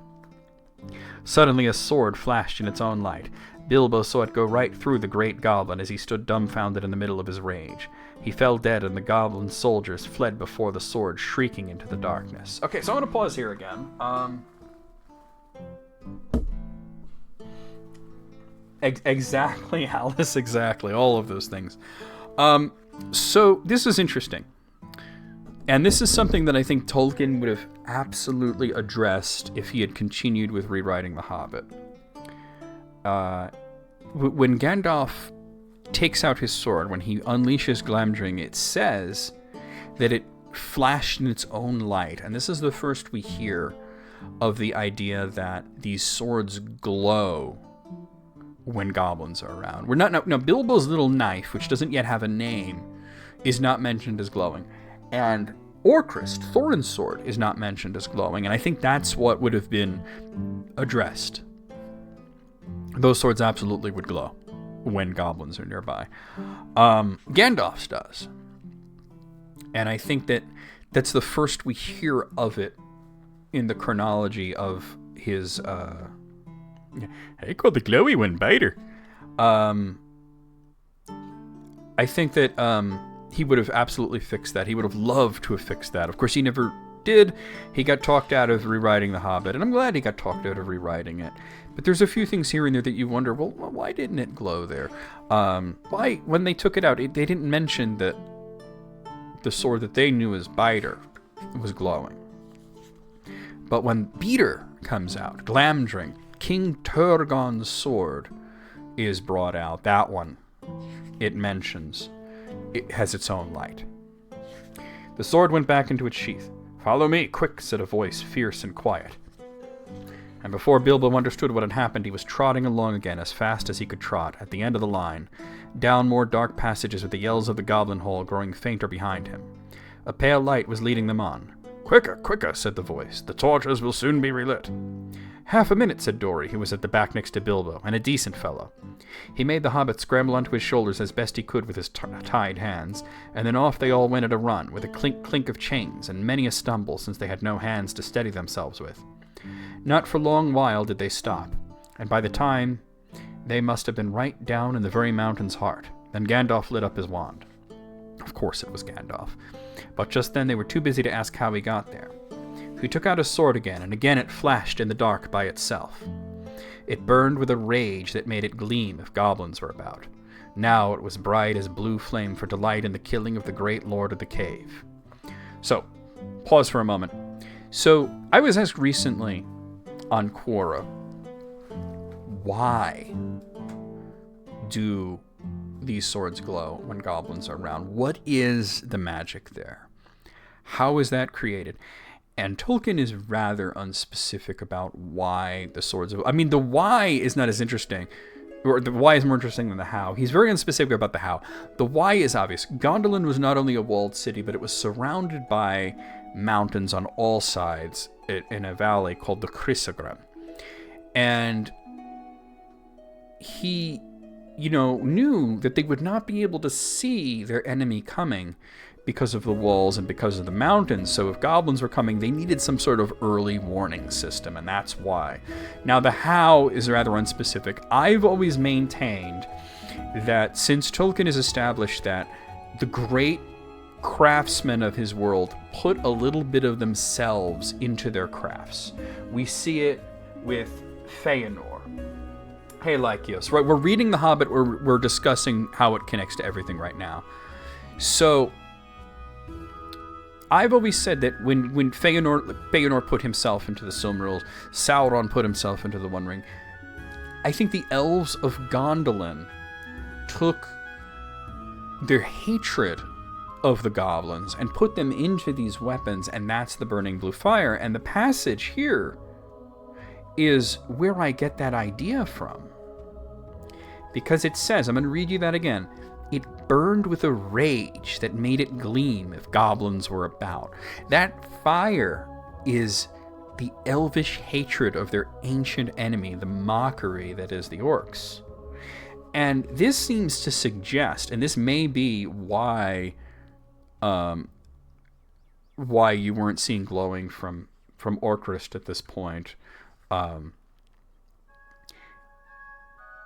Suddenly a sword flashed in its own light. Bilbo saw it go right through the great goblin as he stood dumbfounded in the middle of his rage. He fell dead, and the goblin soldiers fled before the sword, shrieking into the darkness. Okay, so I'm going to pause here again. Exactly, Alice, exactly. All of those things. So this is interesting. And this is something that I think Tolkien would have absolutely addressed if he had continued with rewriting The Hobbit. When Gandalf takes out his sword, when he unleashes Glamdring, it says that it flashed in its own light. And this is the first we hear of the idea that these swords glow when goblins are around. Now, Bilbo's little knife, which doesn't yet have a name, is not mentioned as glowing. And Orcrist, Thorin's sword, is not mentioned as glowing. And I think that's what would have been addressed. Those swords absolutely would glow when goblins are nearby. Gandalf's does. And I think that's the first we hear of it in the chronology of his... I call the glowy one biter. I think that he would have absolutely fixed that. He would have loved to have fixed that. Of course, he never did. He got talked out of rewriting The Hobbit, and I'm glad he got talked out of rewriting it. But there's a few things here and there that you wonder, well, why didn't it glow there? Why, when they took it out, they didn't mention that the sword that they knew as Biter was glowing. But when Beater comes out, Glamdring, King Turgon's sword is brought out. That one, it mentions, it has its own light. The sword went back into its sheath. "Follow me, quick," said a voice, fierce and quiet. And before Bilbo understood what had happened, he was trotting along again as fast as he could trot, at the end of the line, down more dark passages with the yells of the goblin hole growing fainter behind him. A pale light was leading them on. "Quicker, quicker," said the voice. "The torches will soon be relit." "Half a minute," said Dory, who was at the back next to Bilbo, and a decent fellow. He made the hobbit scramble onto his shoulders as best he could with his tied hands, and then off they all went at a run, with a clink-clink of chains, and many a stumble, since they had no hands to steady themselves with. Not for a long while did they stop, and by the time they must have been right down in the very mountain's heart. Then Gandalf lit up his wand. Of course it was Gandalf. But just then they were too busy to ask how he got there. He took out his sword again, and again it flashed in the dark by itself. It burned with a rage that made it gleam if goblins were about. Now it was bright as blue flame for delight in the killing of the great lord of the cave. So, pause for a moment. So, I was asked recently on Quora, why do these swords glow when goblins are around? What is the magic there? How is that created? And Tolkien is rather unspecific about why the swords... I mean, the why is not as interesting, or the why is more interesting than the how. He's very unspecific about the how. The why is obvious. Gondolin was not only a walled city, but it was surrounded by mountains on all sides in a valley called the Crissaegrim. And he, knew that they would not be able to see their enemy coming because of the walls and because of the mountains. So if goblins were coming, they needed some sort of early warning system, and that's why. Now, the how is rather unspecific. I've always maintained that since Tolkien has established that the great craftsmen of his world put a little bit of themselves into their crafts. We see it with Feanor. Hey, Lycios, right? We're reading The Hobbit, we're discussing how it connects to everything right now. So, I've always said that when Feanor put himself into the Silmarils, Sauron put himself into the One Ring, I think the elves of Gondolin took their hatred of the goblins and put them into these weapons, and that's the burning blue fire. And the passage here is where I get that idea from. Because it says, I'm going to read you that again, it burned with a rage that made it gleam if goblins were about. That fire is the elvish hatred of their ancient enemy, the mockery that is the orcs. And this seems to suggest, and this may be why you weren't seeing glowing from Orcrist at this point.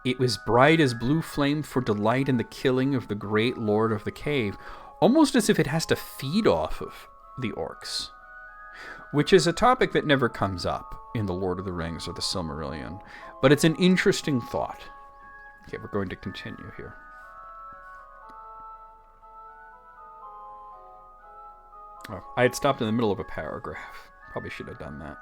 It was bright as blue flame for delight in the killing of the great lord of the cave, almost as if it has to feed off of the orcs, which is a topic that never comes up in the Lord of the Rings or the Silmarillion, but it's an interesting thought. Okay, we're going to continue here. Oh, I had stopped in the middle of a paragraph. Probably should have done that.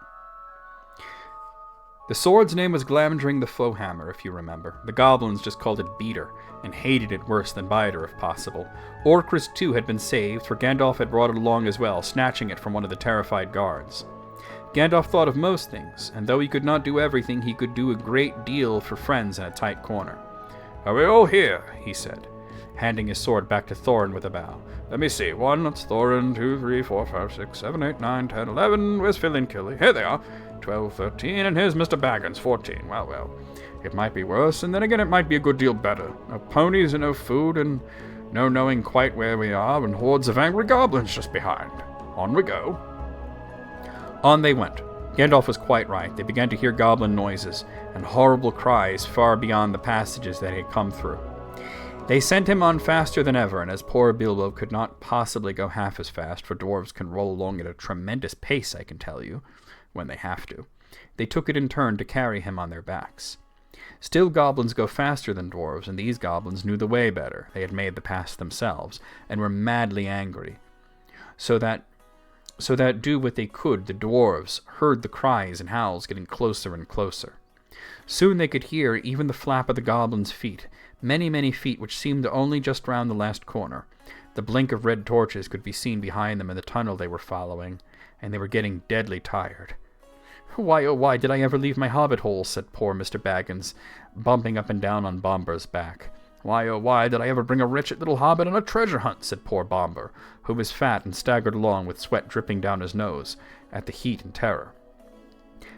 The sword's name was Glamdring the Flowhammer, if you remember. The goblins just called it Beater, and hated it worse than Biter, if possible. Orcrist, too, had been saved, for Gandalf had brought it along as well, snatching it from one of the terrified guards. Gandalf thought of most things, and though he could not do everything, he could do a great deal for friends in a tight corner. "Are we all here?" he said, handing his sword back to Thorin with a bow. "Let me see. 1, that's Thorin. 2, 3, 4, 5, 6, 7, 8, 9, 10, 11. Where's Phil and Killy? Here they are. 12, 13, and here's Mr. Baggins, 14. Well. It might be worse, and then again it might be a good deal better. No ponies and no food, and no knowing quite where we are, and hordes of angry goblins just behind. On we go." On they went. Gandalf was quite right. They began to hear goblin noises, and horrible cries far beyond the passages they had come through. They sent him on faster than ever, and as poor Bilbo could not possibly go half as fast, for dwarves can roll along at a tremendous pace, I can tell you, when they have to, they took it in turn to carry him on their backs. Still, goblins go faster than dwarves, and these goblins knew the way better. They had made the pass themselves, and were madly angry. So that do what they could, the dwarves heard the cries and howls getting closer and closer. Soon they could hear even the flap of the goblins' feet, many, many feet which seemed only just round the last corner. The blink of red torches could be seen behind them in the tunnel they were following, and they were getting deadly tired. "Why, oh why, did I ever leave my hobbit hole?" said poor Mr. Baggins, bumping up and down on Bomber's back. "Why, oh why, did I ever bring a wretched little hobbit on a treasure hunt?" said poor Bomber, who was fat and staggered along with sweat dripping down his nose at the heat and terror.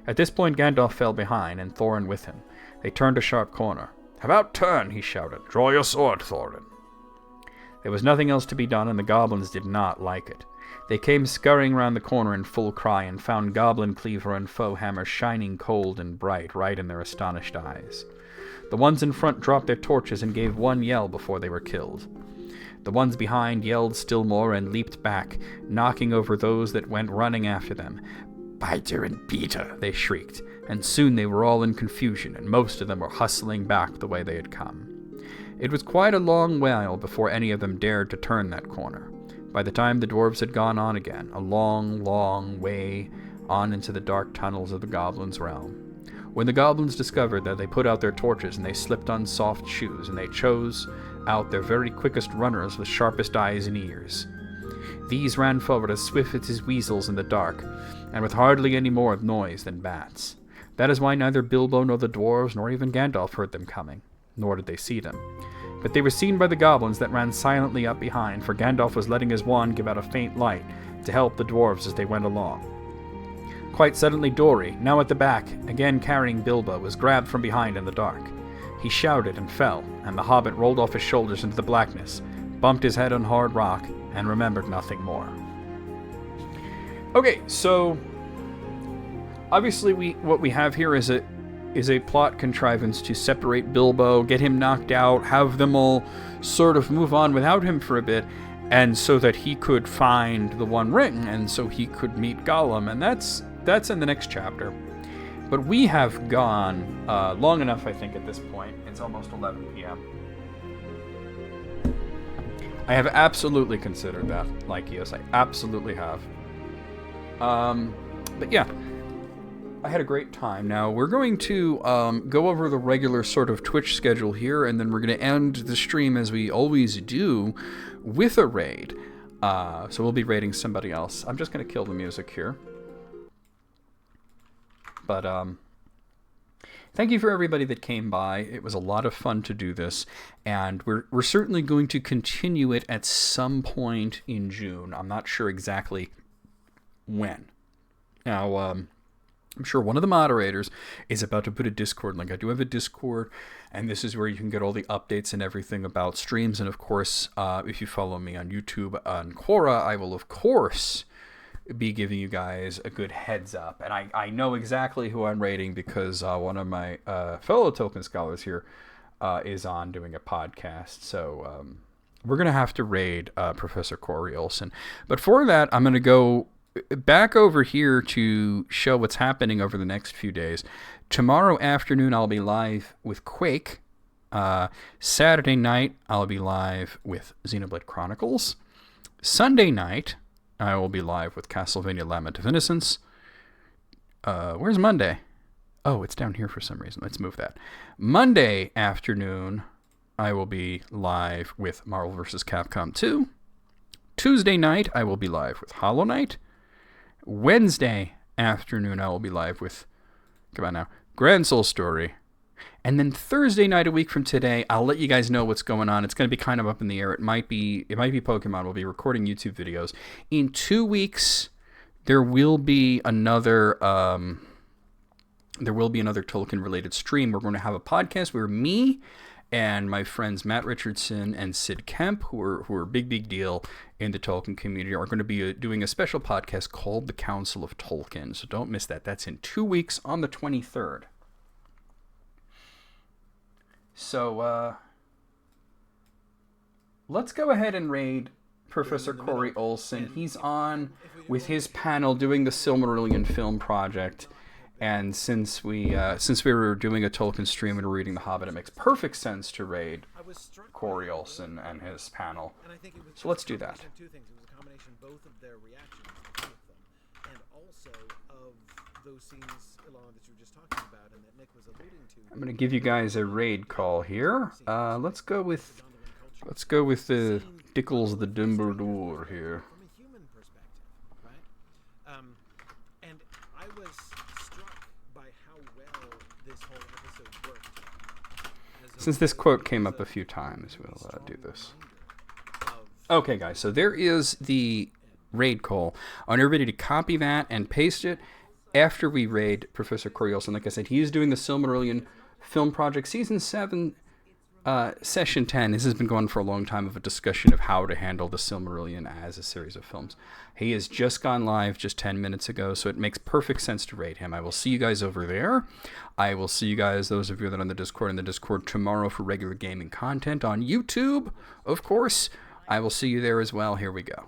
At this point Gandalf fell behind, and Thorin with him. They turned a sharp corner. "About turn," he shouted. "Draw your sword, Thorin." There was nothing else to be done, and the goblins did not like it. They came scurrying round the corner in full cry, and found Goblin Cleaver and Foe Hammer shining cold and bright right in their astonished eyes. The ones in front dropped their torches and gave one yell before they were killed. The ones behind yelled still more and leaped back, knocking over those that went running after them. "Biter and Beater!" they shrieked, and soon they were all in confusion, and most of them were hustling back the way they had come. It was quite a long while before any of them dared to turn that corner. By the time the dwarves had gone on again, a long, long way on into the dark tunnels of the goblins' realm. When the goblins discovered that, they put out their torches, and they slipped on soft shoes, and they chose out their very quickest runners with sharpest eyes and ears. These ran forward as swift as weasels in the dark, and with hardly any more noise than bats. That is why neither Bilbo nor the dwarves nor even Gandalf heard them coming, nor did they see them. But they were seen by the goblins that ran silently up behind, for Gandalf was letting his wand give out a faint light to help the dwarves as they went along. Quite suddenly Dori, now at the back, again carrying Bilbo, was grabbed from behind in the dark. He shouted and fell, and the hobbit rolled off his shoulders into the blackness, bumped his head on hard rock, and remembered nothing more. Okay, so obviously what we have here is a plot contrivance to separate Bilbo, get him knocked out, have them all sort of move on without him for a bit, and so that he could find the One Ring, and so he could meet Gollum, and that's in the next chapter. But we have gone long enough, I think, at this point. It's almost 11 p.m. I have absolutely considered that, Lykios. I absolutely have. But yeah, I had a great time. Now, we're going to go over the regular sort of Twitch schedule here, and then we're going to end the stream, as we always do, with a raid. So we'll be raiding somebody else. I'm just going to kill the music here. But, thank you for everybody that came by. It was a lot of fun to do this, and we're certainly going to continue it at some point in June. I'm not sure exactly when. Now, I'm sure one of the moderators is about to put a Discord link. I do have a Discord, and this is where you can get all the updates and everything about streams. And of course, if you follow me on YouTube on Quora, I will, of course, be giving you guys a good heads up. And I know exactly who I'm rating because one of my fellow Tolkien scholars here is on doing a podcast. So we're going to have to raid Professor Corey Olsen. But for that, I'm going to go back over here to show what's happening over the next few days. Tomorrow afternoon, I'll be live with Quake. Saturday night, I'll be live with Xenoblade Chronicles. Sunday night, I will be live with Castlevania Lament of Innocence. Where's Monday? Oh, it's down here for some reason. Let's move that. Monday afternoon, I will be live with Marvel vs. Capcom 2. Tuesday night, I will be live with Hollow Knight. Wednesday afternoon, I will be live with, come on now, Grand Soul Story. And then Thursday night, a week from today, I'll let you guys know what's going on. It's going to be kind of up in the air. It might be Pokemon. We'll be recording YouTube videos. In 2 weeks, there will be another Tolkien-related stream. We're going to have a podcast where me and my friends Matt Richardson and Sid Kemp, who are big deal in the Tolkien community, are going to be doing a special podcast called The Council of Tolkien. So don't miss that. That's in 2 weeks on the 23rd. So, let's go ahead and raid Professor Corey Olsen. He's on with his panel doing the Silmarillion film project. And since we were doing a Tolkien stream and reading The Hobbit, it makes perfect sense to raid Corey Olsen and his panel. So let's do that. Two things. It was a combination both of their reactions to both of them, and also of those scenes, Ilana, that you were just talking about, and that Nick was alluding to. I'm gonna give you guys a raid call here. Let's go with the Dickles the Dumbledore here. From a human perspective, right? And I was struck by how well this whole episode worked. Since this quote came up a few times, we'll do this. Okay, guys, so there is the raid call. I want everybody to copy that and paste it after we raid Professor Corey Olsen. Like I said, he is doing the Silmarillion film project, Season 7, Session 10. This has been going for a long time, of a discussion of how to handle the Silmarillion as a series of films. He has just gone live just 10 minutes ago, so it makes perfect sense to raid him. I will see you guys over there. I will see you guys, those of you that are on the Discord, tomorrow for regular gaming content on YouTube, of course. I will see you there as well. Here we go.